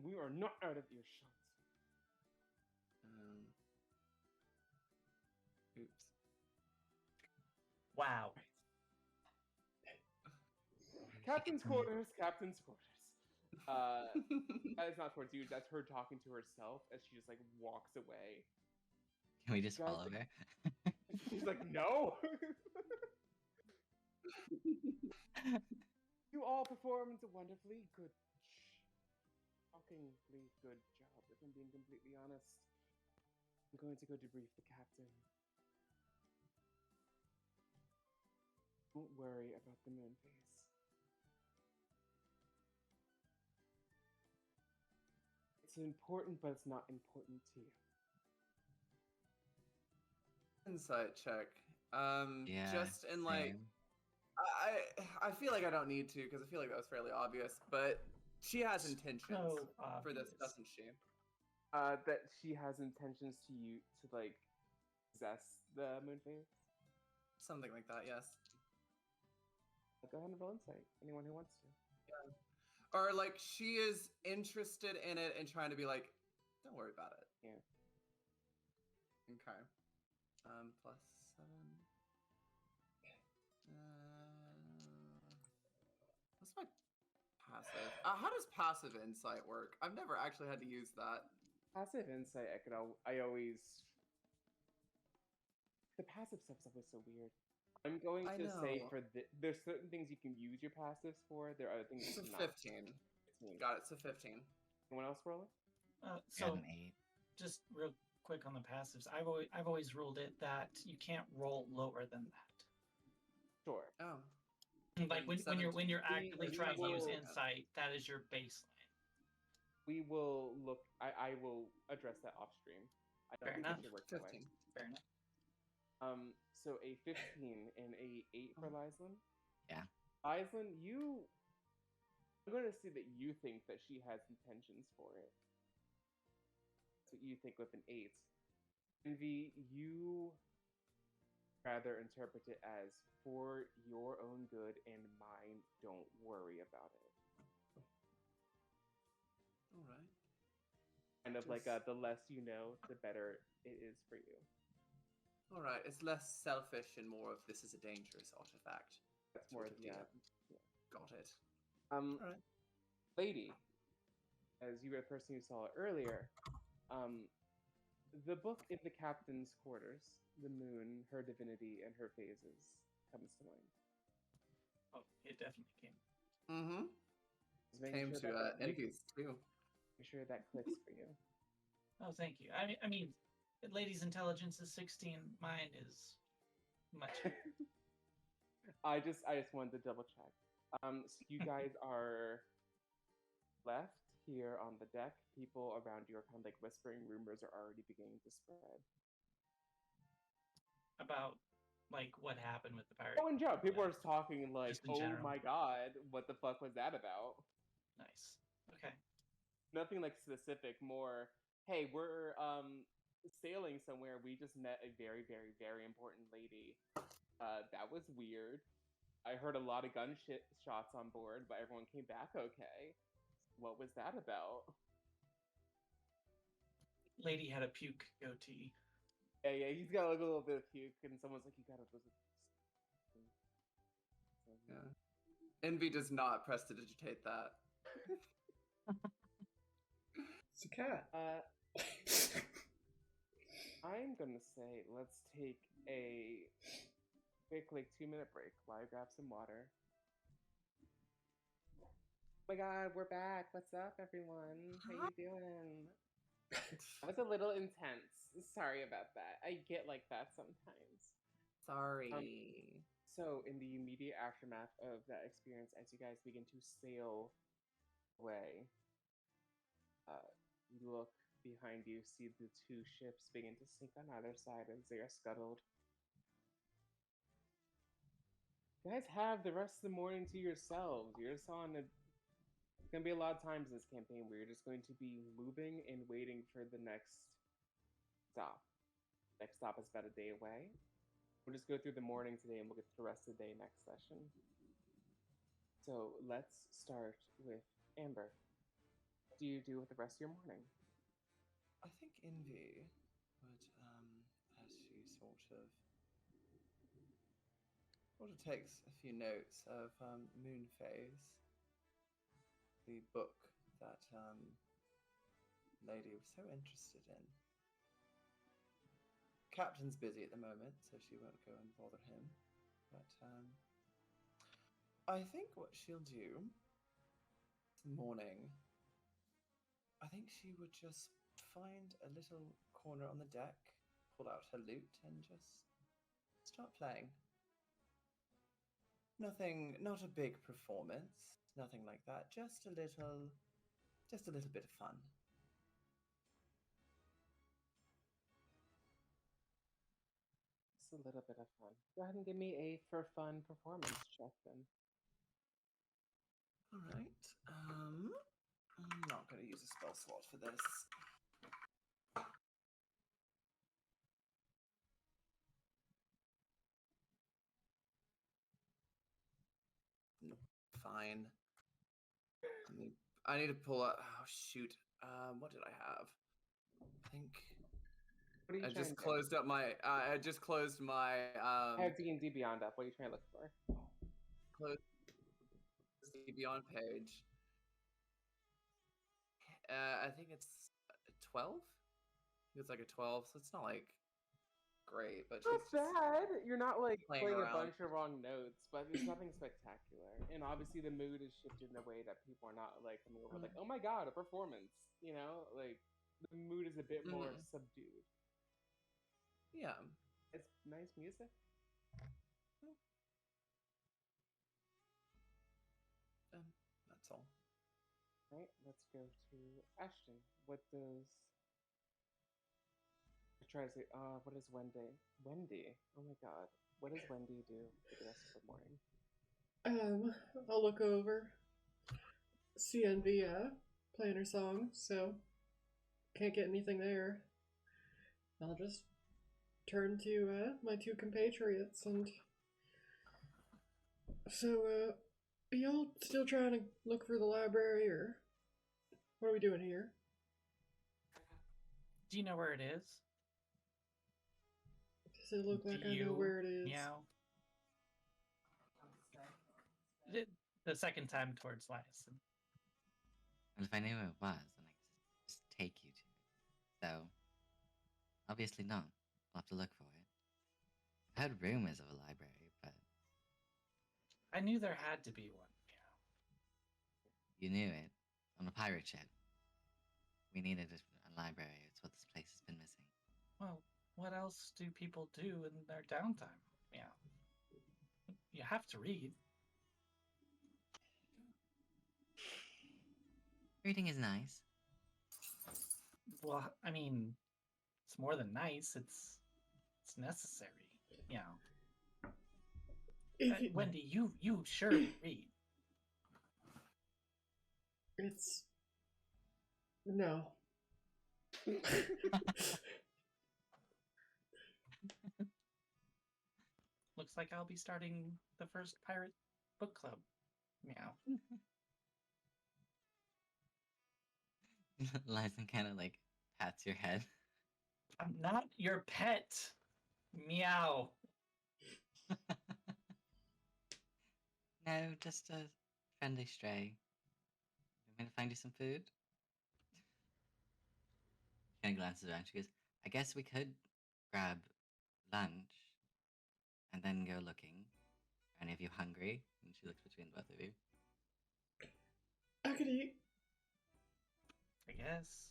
We are not out of earshot. Oops. Wow. Captain's quarters. Captain's quarters. That is not towards you. That's her talking to herself as she just like walks away. Can we just Guys, follow her? She's like, no. You all performed a wonderfully good, shockingly good job. If I'm being completely honest, I'm going to go debrief the captain. Don't worry about the moon phase. It's important, but it's not important to you. Insight check. Yeah, Just in like, same. I feel like I don't need to because I feel like that was fairly obvious, but she has intentions So for this, obvious. doesn't she? That she has intentions to you to like possess the moon phase. Something like that, yes. Go ahead and roll insight. Anyone who wants to. Or like she is interested in it and trying to be like, don't worry about it. Yeah. Okay. Plus 7. What's my passive? How does passive insight work? I've never actually had to use that. Passive insight, I always. The passive stuff's always so weird. I'm going I to say know. for there's certain things you can use your passives for. There are other things So you cannot. 15. 15. Got it. So 15. Anyone else rolling? Got So an 8. just real quick on the passives, I've always ruled it that you can't roll lower than that. Sure. Oh. Like when you're actively we trying to use will- insight, that is your baseline. We will look. I will address that off stream. I don't Fair think enough. it should work that way. 15. Fair enough. So a 15 and a 8 for Lyslin. Yeah. Aislinn, I'm going to see that you think that she has intentions for it. That's what you think with an 8. Envy, you rather interpret it as for your own good and mine, don't worry about it. All right. Kind of like the less you know, the better it is for you. All right. It's less selfish and more of this is a dangerous artifact. That's more, sort of yeah. deal. Got it. All right. Lady, as you were the person who saw it earlier, the book in the captain's quarters, the moon, her divinity, and her phases, comes to mind. Oh, it definitely came. Mm-hmm. Just making Came sure to that Envy's too. make sure that clicks for you. Oh, thank you. I mean, lady's intelligence is 16. Mine is much. I just wanted to double check. So you guys are left here on the deck. People around you are kind of like whispering. Rumors are already beginning to spread. About like what happened with the pirate. Oh, in general, people are talking like, Just in "Oh general. my god, what the fuck was that about?" Nice. Okay. Nothing like specific. More, hey, we're sailing somewhere. We just met a very, very, very important lady. That was weird. I heard a lot of shots on board, but everyone came back okay. What was that about? Lady had a puke goatee. Yeah, he's got like a little bit of puke, and someone's like, "You gotta visit." Yeah. Envy does not prestidigitate that. It's a cat. I'm gonna say let's take a quick, like, 2-minute break while I grab some water. Oh my god, we're back. What's up, everyone? How you doing? That was a little intense. Sorry about that. I get like that sometimes. Sorry. So, in the immediate aftermath of that experience, as you guys begin to sail away, you look behind you, see the 2 ships begin to sink on either side as they are scuttled. You guys have the rest of the morning to yourselves. You're just on a. It's gonna be a lot of times in this campaign where you're just going to be moving and waiting for the next stop. Next stop is about a day away. We'll just go through the morning today and we'll get to the rest of the day next session. So let's start with Amber. What do you do with the rest of your morning? I think Envy would, as she sort of takes a few notes of Moon Phase, the book that lady was so interested in. Captain's busy at the moment, so she won't go and bother him. But I think what she'll do this morning, I think she would just find a little corner on the deck, pull out her lute, and just start playing. Nothing, not a big performance, nothing like that. Just a little bit of fun. Just a little bit of fun. Go ahead and give me a for fun performance check then. All right. I'm not going to use a spell slot for this. Fine. I need to pull up. Oh shoot! What did I have? I think What are you I trying just to closed up my. I just closed my. I have D&D Beyond up. What are you trying to look for? Closed the Beyond page. I think it's 12. It's like a 12, so it's not like great, but Not she's just bad. You're not like playing playing a around. bunch of wrong notes, but there's nothing spectacular. And obviously, the mood is shifted in a way that people are not like coming over like, "Oh my god, a performance!" You know, like the mood is a bit more subdued. Yeah. It's nice music. That's all. Right. Let's go to Ashton. What does I try to say? What is Wendy? Wendy. Oh my god. What does Wendy do for the rest of the morning? I'll look over. CNV playing her song, so can't get anything there. I'll just turn to my two compatriots and so are y'all still trying to look for the library, or what are we doing here? Do you know where it is? Does it look like I know where it is? Meow. The second time towards Lias. Well, if I knew where it was, then I could just take you to it. So, obviously not. I'll have to look for it. I heard rumors of a library, but I knew there had to be one. you knew it. On a pirate ship. We needed a library. It's what this place has been missing. Well, what else do people do in their downtime? Yeah. You have to read. Reading is nice. Well, I mean, it's more than nice. It's necessary. You know. If you, Wendy, you surely read. it's no. Looks like I'll be starting the first pirate book club. Meow. Lyson kind of like pats your head. I'm not your pet. Meow. No, just a friendly stray. Want me to find you some food? She kind of glances around. She goes, I guess we could grab lunch and then go looking. Are any of you hungry? And she looks between both of you. I could eat. I guess.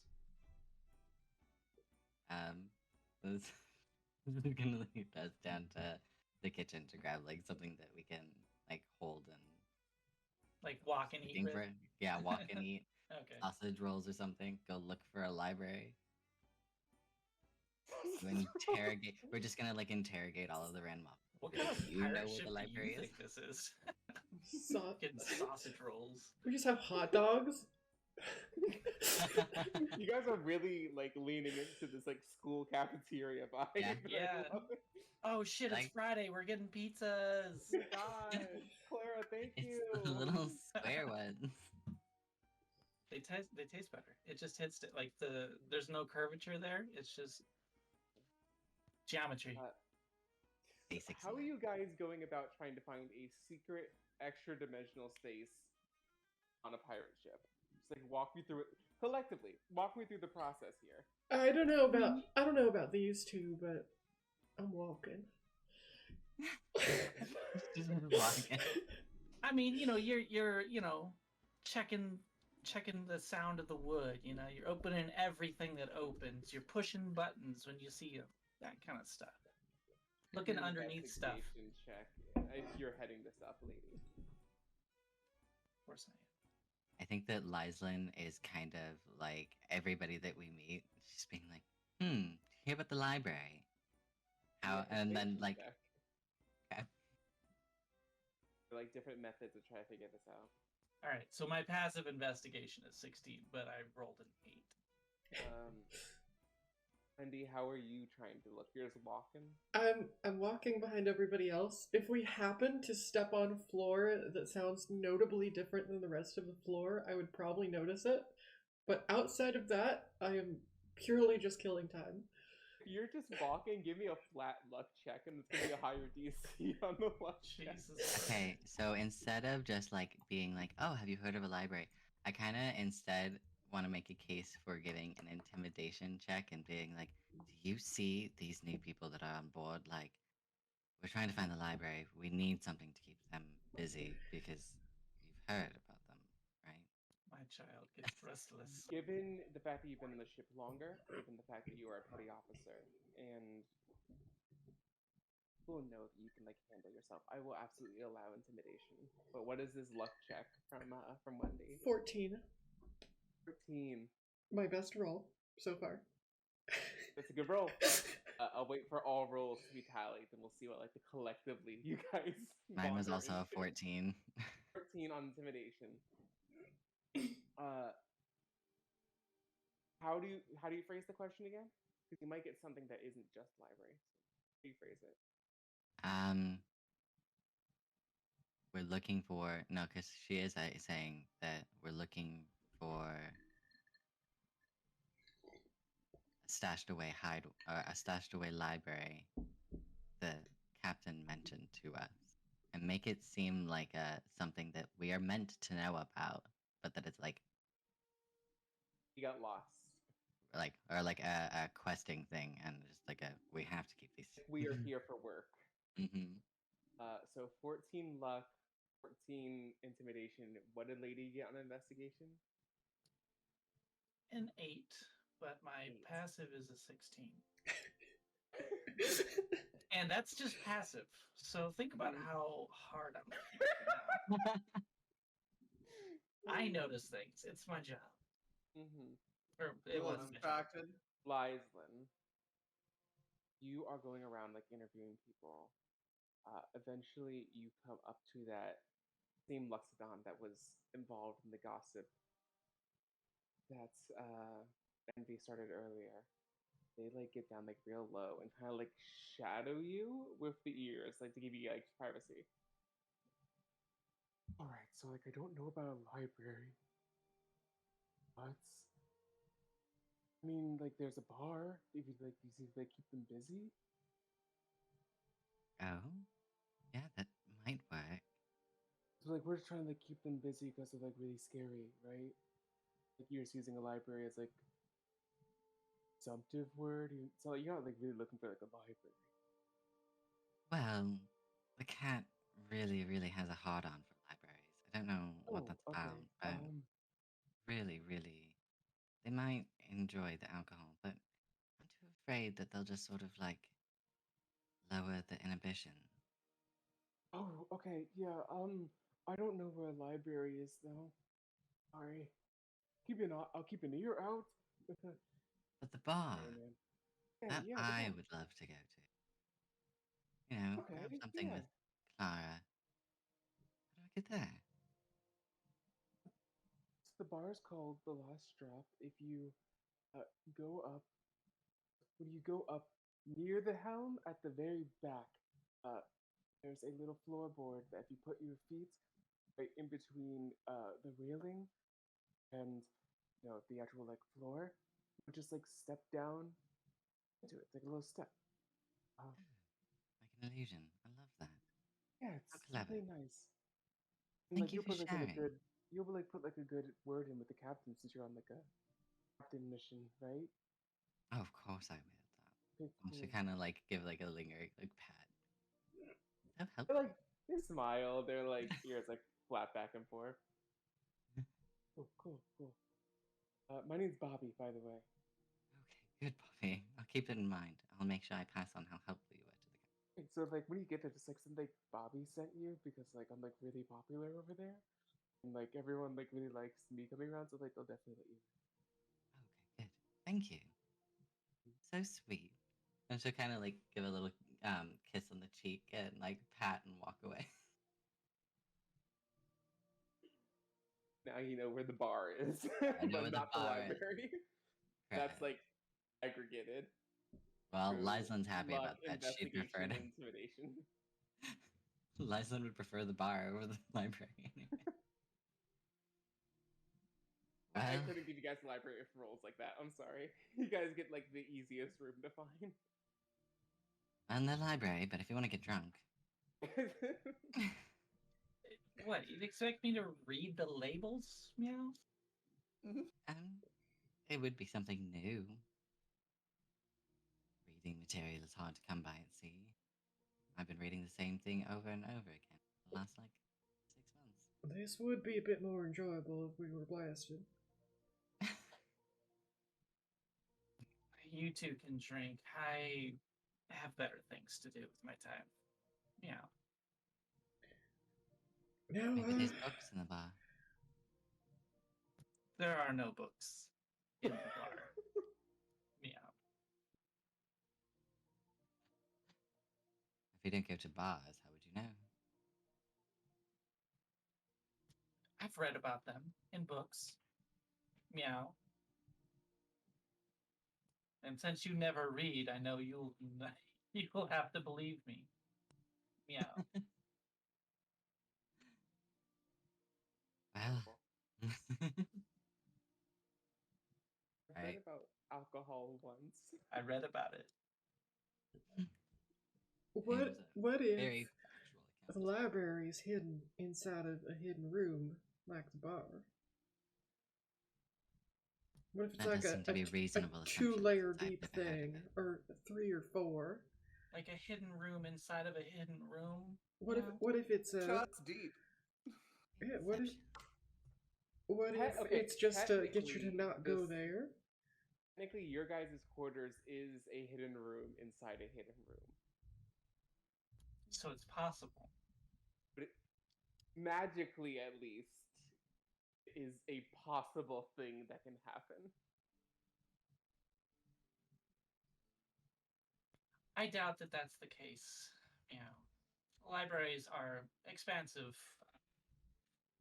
This is gonna lead us down to the kitchen to grab like something that we can like hold and Like walk and eat looking with. for. Yeah, walk and eat Okay. sausage rolls or something. Go look for a library. To interrogate. We're just gonna like interrogate all of the random options. What kind of You know pirate where ship the do library you is? think this is? So, Getting sausage rolls. we just have hot dogs. You guys are really like leaning into this like school cafeteria vibe. Yeah. Yeah. I love it. Oh shit! It's Like- Friday. We're getting pizzas. God, Clara, thank It's you. the little square ones. They taste better. It just hits like there's no curvature there. It's just geometry. Basics. How are you guys going about trying to find a secret extra dimensional space on a pirate ship? Just like walk me through it collectively. Walk me through the process here. I don't know about these two, but I'm walking. Just walking. I mean, you're checking the sound of the wood. You're opening everything that opens. You're pushing buttons when you see them. That kind of stuff. Looking An underneath stuff. investigation check if you're heading this up, lady. Of course I am. I think that Lyslin is kind of like everybody that we meet. She's being like, hear about the library. How and then like Check. okay. Like different methods to try to figure this out. All right. So my passive investigation is 16, but I rolled an 8. Wendy, how are you trying to look? You're just walking? I'm walking behind everybody else. If we happen to step on a floor that sounds notably different than the rest of the floor, I would probably notice it. But outside of that, I am purely just killing time. If you're just walking, give me a flat luck check and it's gonna be a higher DC on the luck check. Jesus. Okay, so instead of just like being like, oh, have you heard of a library? I kind of instead want to make a case for giving an intimidation check and being like, do you see these new people that are on board? Like, we're trying to find the library. We need something to keep them busy because you've heard about them, right? My child gets restless. Given the fact that you've been on the ship longer, given the fact that you are a petty officer, and people know that you can like handle yourself, I will absolutely allow intimidation. But what is this luck check from Wendy? 14. 13. My best roll so far. That's a good roll. I'll wait for all rolls to be tallied, and we'll see what like the collectively you guys. Mine was wander also a into. 14. 14 on intimidation. Uh, how do you phrase the question again? Because you might get something that isn't just library. So how do you phrase it? We're looking for no, because she is saying that we're looking for a stashed away a stashed away library the captain mentioned to us, and make it seem like something that we are meant to know about, but that it's like You got lost. or like a questing thing, and just like we have to keep these. We are here for work. Mm-hmm. So 14 luck, 14 intimidation. What did Lady get on investigation? An 8, but my 8. passive is a 16. And that's just passive. So think about how hard I'm looking right now. I notice things. It's my job. Mm-hmm. Or it Little was my job. distracted. Lyslin, you are going around like interviewing people. Eventually, you come up to that same Luxodon that was involved in the gossip that Envy started earlier. They like get down like real low and kind of like shadow you with the ears, like to give you like privacy. All right, so like I don't know about a library, but I mean like there's a bar. If you like, you see if they keep them busy. Oh, yeah, that might work. So like we're just trying to like keep them busy because they're like really scary, right? Like you're just using a library as like assumptive word. So like, you're not like really looking for like a library. Well, the cat really, really has a hard on for libraries. I don't know what that's about, but really, really, they might enjoy the alcohol, but I'm too afraid that they'll just sort of like lower the inhibition. Oh, okay, yeah. I don't know where a library is though. Sorry. I'll keep an ear out. But the bar, Sorry, man. Yeah, that yeah. I would love to go to. You know, Okay, grab something yeah. with Clara. How do I get there? So the bar is called The Last Drop. If you uh, go up, when you go up near the helm at the very back, uh, there's a little floorboard that if you put your feet right in between the railing and the actual like floor, you just like step down into it. It's like a little step. Like an illusion. I love that. Yeah, How it's clever. really nice. And Thank like you you'll for put like in a sharing. good you'll like put like a good word in with the captain since you're on like a captain mission, right? Oh, of course I will. Okay, And she cool. kind of like give like a lingering like pat. So They're helpful. like they smile, their like ears like flap back and forth. Oh, cool, cool. My name's Bobby, by the way. Okay, good, Bobby. I'll keep it in mind. I'll make sure I pass on how helpful you were to the guy. Okay, so like when you get there, just like something like Bobby sent you because like I'm like really popular over there, and like everyone like really likes me coming around, so like they'll definitely let you. Okay, good. Thank you. So sweet. And she'll kind of like give a little kiss on the cheek and like pat and walk away. Now you know where the bar is, I know but where the not the bar is. library. That's like aggregated. Well, through Lysan's happy luck, about that. She'd investigation, prefer to. and intimidation. Lysan would prefer the bar over the library. I Well, couldn't give you guys library roles like that. I'm sorry. You guys get like the easiest room to find. and the library, but if you want to get drunk. What, you'd expect me to read the labels, Meow? It would be something new. Reading material is hard to come by at sea. I've been reading the same thing over and over again for the last like 6 months. This would be a bit more enjoyable if we were blasted. You two can drink. I have better things to do with my time. Yeah. Now, Maybe there's books in the bar. There are no books in the bar. Yeah. we don't go to bars, how would you know? I've read about them in books. Meow. And since you never read, I know you'll have to believe me. Meow. Well, I read Right. about alcohol once. I read about it. What if very the factual account. library is hidden inside of a hidden room like the bar? What if it's That like does seem to be a reasonable assumption 2-layer since I've deep never heard of thing, it. or 3 or 4? Like a hidden room inside of a hidden room. What if it's a Shots deep. yeah, Inception. what if Okay, it's just to get you to technically, not go this- there? Technically, your guys' quarters is a hidden room inside a hidden room. So it's possible. But magically, at least, is a possible thing that can happen. I doubt that that's the case. Libraries are expansive,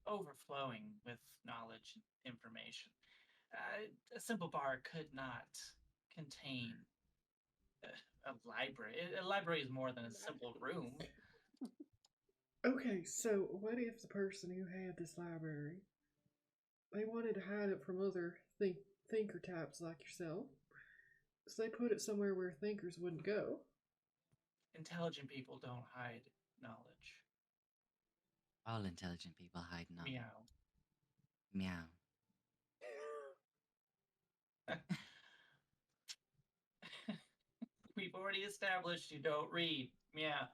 overflowing with knowledge and information. A simple bar could not contain a library. A library is more than a simple room. Okay, so what if the person who had this library, they wanted to hide it from other thinker types like yourself, so they put it somewhere where thinkers wouldn't go? Intelligent people don't hide knowledge. All intelligent people hide knowledge. Meow. Meow. We've already established you don't read. Meow.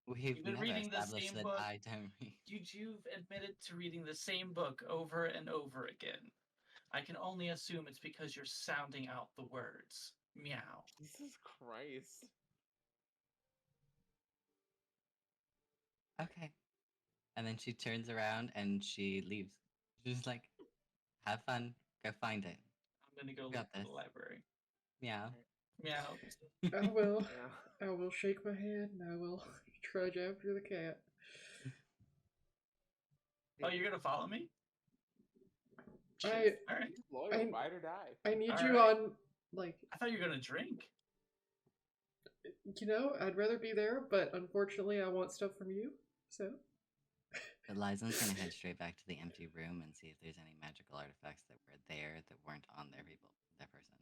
We've You've been never reading the established same that book. I don't read. You've admitted to reading the same book over and over again. I can only assume it's because you're sounding out the words. Meow. Jesus Christ. Okay. And then she turns around and she leaves. She's like, have fun. Go find it. I'm gonna go Got look at this. the library. Meow. Meow. I will shake my head and I will trudge after the cat. Oh, you're gonna follow me? I- All right. He's loyal, I- ride or die. I need All you right. on, like, I thought you were gonna drink. I'd rather be there, but unfortunately I want stuff from you, so. But Lizen's gonna head straight back to the empty room and see if there's any magical artifacts that were there that weren't on their person.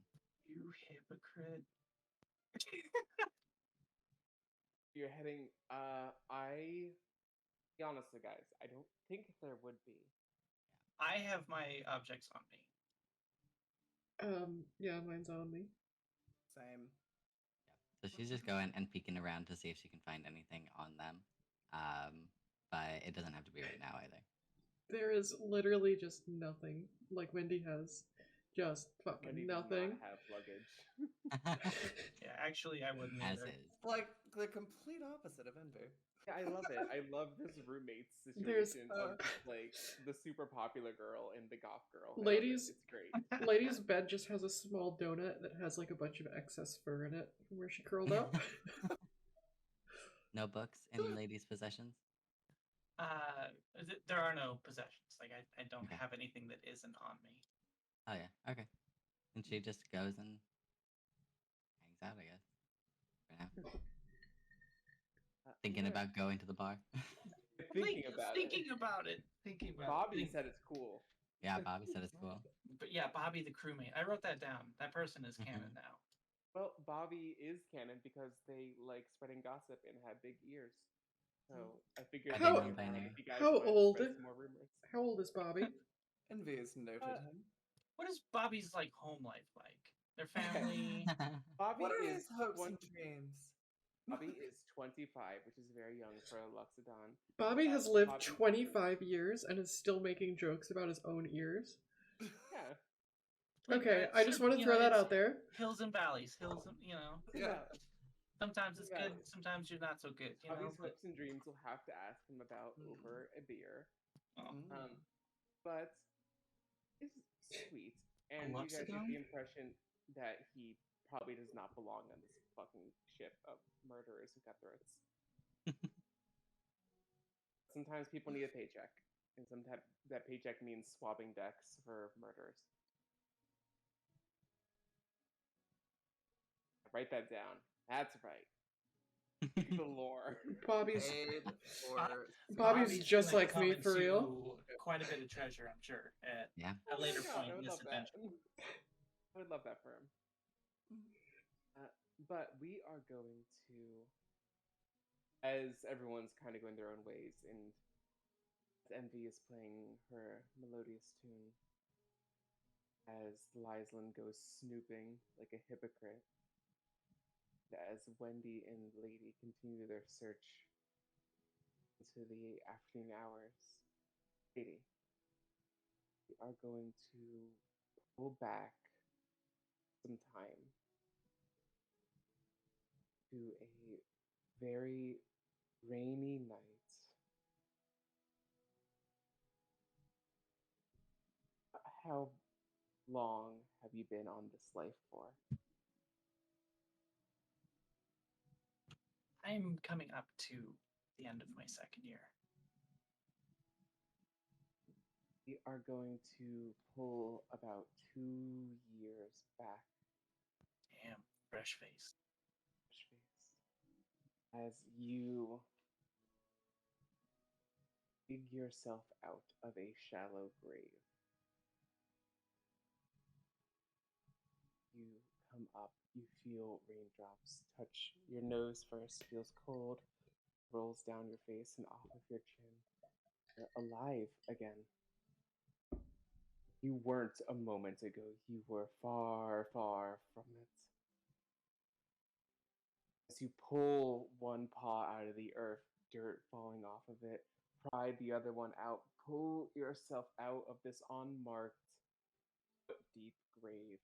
You hypocrite. You're heading. Be honest, with guys, I don't think there would be. I have my objects on me. Yeah, mine's on me. Same. So she's just going and peeking around to see if she can find anything on them. But it doesn't have to be right now either. There is literally just nothing. Like Wendy has just fucking Wendy does nothing. not have luggage. Yeah, actually, I wouldn't As either. is. Like the complete opposite of Envy. Yeah, I love it. I love this roommate There's, situation of just, like the super popular girl and the goth girl. I love it. Ladies- It's great. Lady's bed just has a small donut that has like a bunch of excess fur in it from where she curled up. No books in ladies' possessions? There are no possessions. Like I don't Okay. have anything that isn't on me. Oh yeah, okay. And she just goes and hangs out, I guess. For now. Thinking Yeah, about going to the bar. thinking about Thinking it. about it. Thinking about Bobby it. said it's cool. Yeah, Bobby said it's cool. But yeah, Bobby the crewmate. I wrote that down. That person is Mhm. canon now. Well, Bobby is canon because they like spreading gossip and have big ears. So I figured How- they'd be around if you guys how wanted to old- spread some more rumors. How old is Bobby? Envy has noted him. What is Bobby's like home life like? Their family. Bobby What are is his hopes 20 and dreams? Bobby is 25, which is very young for a Luxodon. Bobby has lived Bobby- 25 years and is still making jokes about his own ears. Yeah. Okay, It's I just want to you throw know, that it's out there. Hills and valleys. Hills and Yeah. sometimes it's Yeah. good, sometimes you're not so good. Bobby's But, hopes and dreams will have to ask him about over a beer. Mm. But it's sweet. And you guys get Luxodon? the impression that he probably does not belong on this fucking ship of murderers and cutthroats. Sometimes people need a paycheck, and sometimes that paycheck means swabbing decks for murders. Write that down. That's right. The lore. Bobby's Paid for Bobby's just gonna like me, come for real. into Quite a bit of treasure, I'm sure, at Yeah. a later Oh my God, point I in would this love that. adventure. I would love that for him. But we are going to, as everyone's kind of going their own ways, and Envy is playing her melodious tune, as Lyslin goes snooping like a hypocrite, as Wendy and Lady continue their search into the afternoon hours. Lady, we are going to pull back some time to a very rainy night. How long have you been on this life for? I'm coming up to the end of my second year. We are going to pull about 2 years back. Damn, fresh face. As you dig yourself out of a shallow grave. You come up, you feel raindrops touch your nose first, feels cold, rolls down your face and off of your chin. You're alive again. You weren't a moment ago, you were far, far from it. As you pull one paw out of the earth, dirt falling off of it, pry the other one out, pull yourself out of this unmarked, deep grave.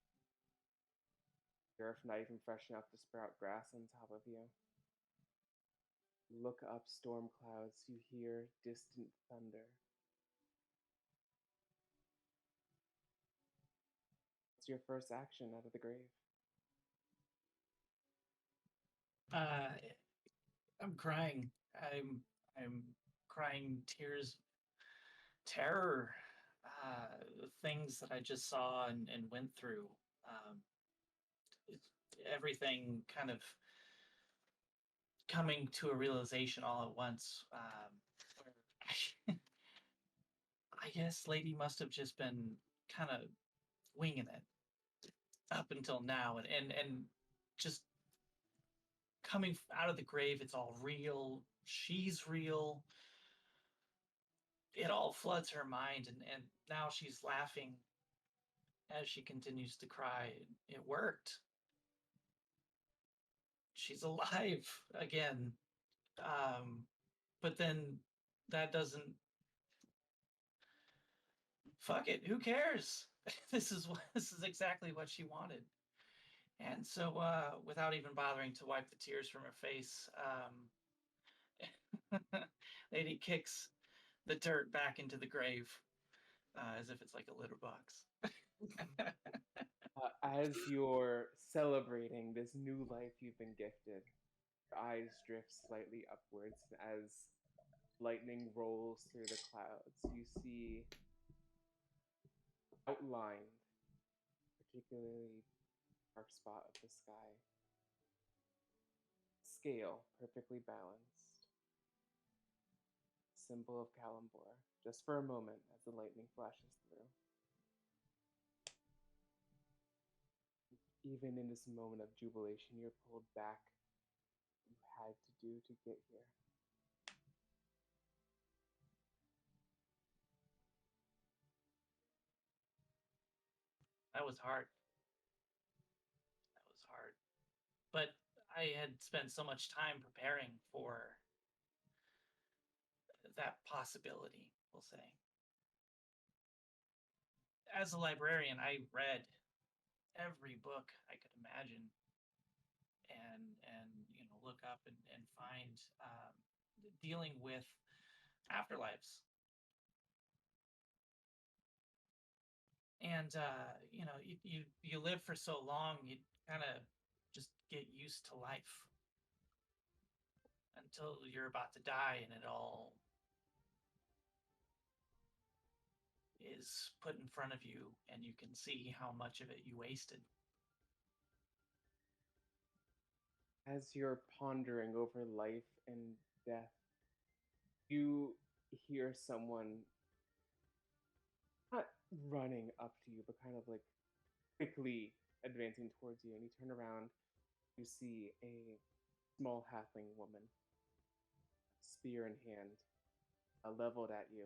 The earth not even fresh enough to sprout grass on top of you. Look up storm clouds, you hear distant thunder. What's your first action out of the grave? I'm crying. I'm crying tears, terror, things that I just saw and went through. Everything kind of coming to a realization all at once. Where I guess Lady must have just been kind of winging it up until now, and just coming out of the grave. It's all real. She's real. It all floods her mind, and now she's laughing as she continues to cry. It worked. She's alive again. But then that doesn't. Fuck it. Who cares? This is exactly what she wanted. And so, without even bothering to wipe the tears from her face, Lady kicks the dirt back into the grave as if it's like a litter box. As you're celebrating this new life you've been gifted, your eyes drift slightly upwards as lightning rolls through the clouds. You see outlined, particularly dark spot of the sky. Scale perfectly balanced. Symbol of Kalambor, just for a moment as the lightning flashes through. Even in this moment of jubilation, you're pulled back. You had to do to get here. That was hard. That was hard. But I had spent so much time preparing for that possibility, we'll say. As a librarian, I read every book I could imagine and look up and find dealing with afterlives. And you live for so long, you kind of just get used to life until you're about to die and it all is put in front of you and you can see how much of it you wasted. As you're pondering over life and death, you hear someone not running up to you, but kind of like quickly advancing towards you. And you turn around, you see a small halfling woman, spear in hand, leveled at you.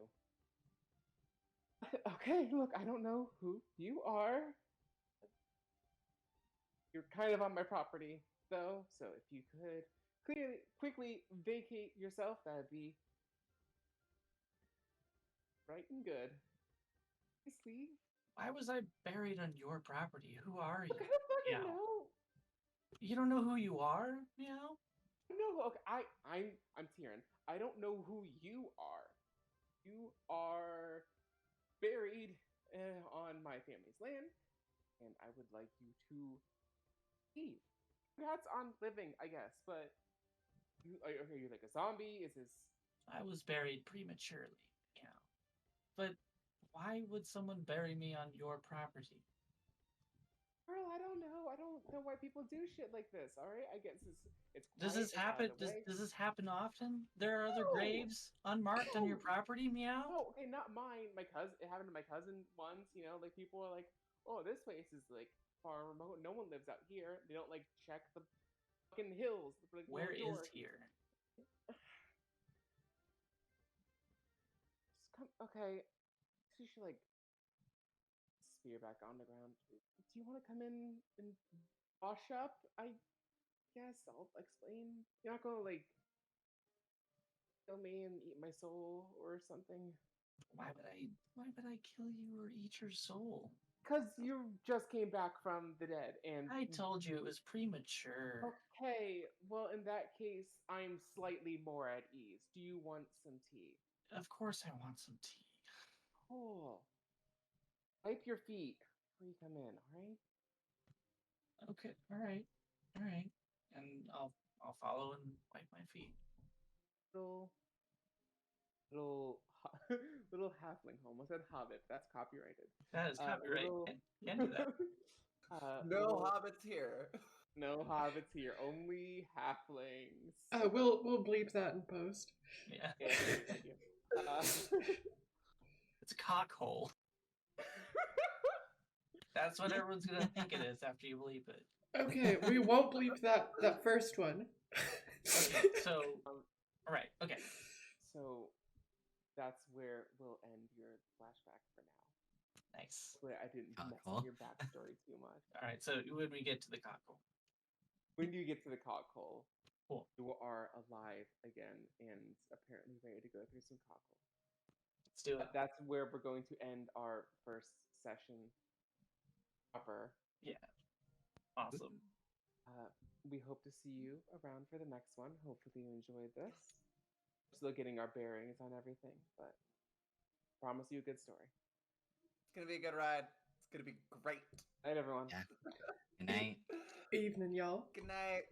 Okay, look, I don't know who you are. You're kind of on my property, though, so if you could quickly vacate yourself, that'd be right and good. Please leave. Why was I buried on your property? Who are you? Look, I don't fucking Yeah. know. You don't know who you are, Meow? No, okay, I'm Tyrion. I don't know who you are. You are buried on my family's land, and I would like you to leave. Congrats on living, I guess, but are you like a zombie? Is this... I was buried prematurely, Meow. But why would someone bury me on your property? Girl, I don't know. I don't know why people do shit like this. All right, I guess it's Does quiet, this it's out happen? of the way. Does this happen often? There are other No. graves unmarked on your No. property, Meow? No, okay, not mine. My cousin. It happened to my cousin once. You know, like people are like, "Oh, this place is like far remote. No one lives out here." They don't like check the fucking hills. Like, Where is door. here? Just come. Okay, so you should like spear back on the ground. Do you want to come in and wash up? I guess I'll explain. You're not gonna like kill me and eat my soul or something. Why would I kill you or eat your soul? Because you just came back from the dead, and I told you it was premature. Okay, well, in that case, I'm slightly more at ease. Do you want some tea? Of course I want some tea. Cool. Wipe your feet before you come in, alright? Okay, alright. Alright. And I'll follow and wipe my feet. Little little halfling home. Almost said hobbit. That's copyrighted. That is copyright. Little... Can't do that. No little- hobbits here. No hobbits here. Only halflings. We'll bleep that in post. Yeah. Yeah, thank you. It's a cock hole. That's what everyone's gonna think it is after you bleep it. Okay, we won't bleep that first one. Okay, so alright, okay. So that's where we'll end your flashback for now. Nice. Where I didn't mess Cool. with your backstory too much. Alright, so when we get to the cock hole. When you get to the cockhole, Cool. you are alive again and apparently ready to go through some cockhole. Let's do it. That's where we're going to end our first session proper. Yeah. Awesome. We hope to see you around for the next one. Hopefully you enjoyed this. We're still getting our bearings on everything, but promise you a good story. It's gonna be a good ride. It's gonna be great. Night, everyone. Yeah. Good night. Evening, y'all. Good night.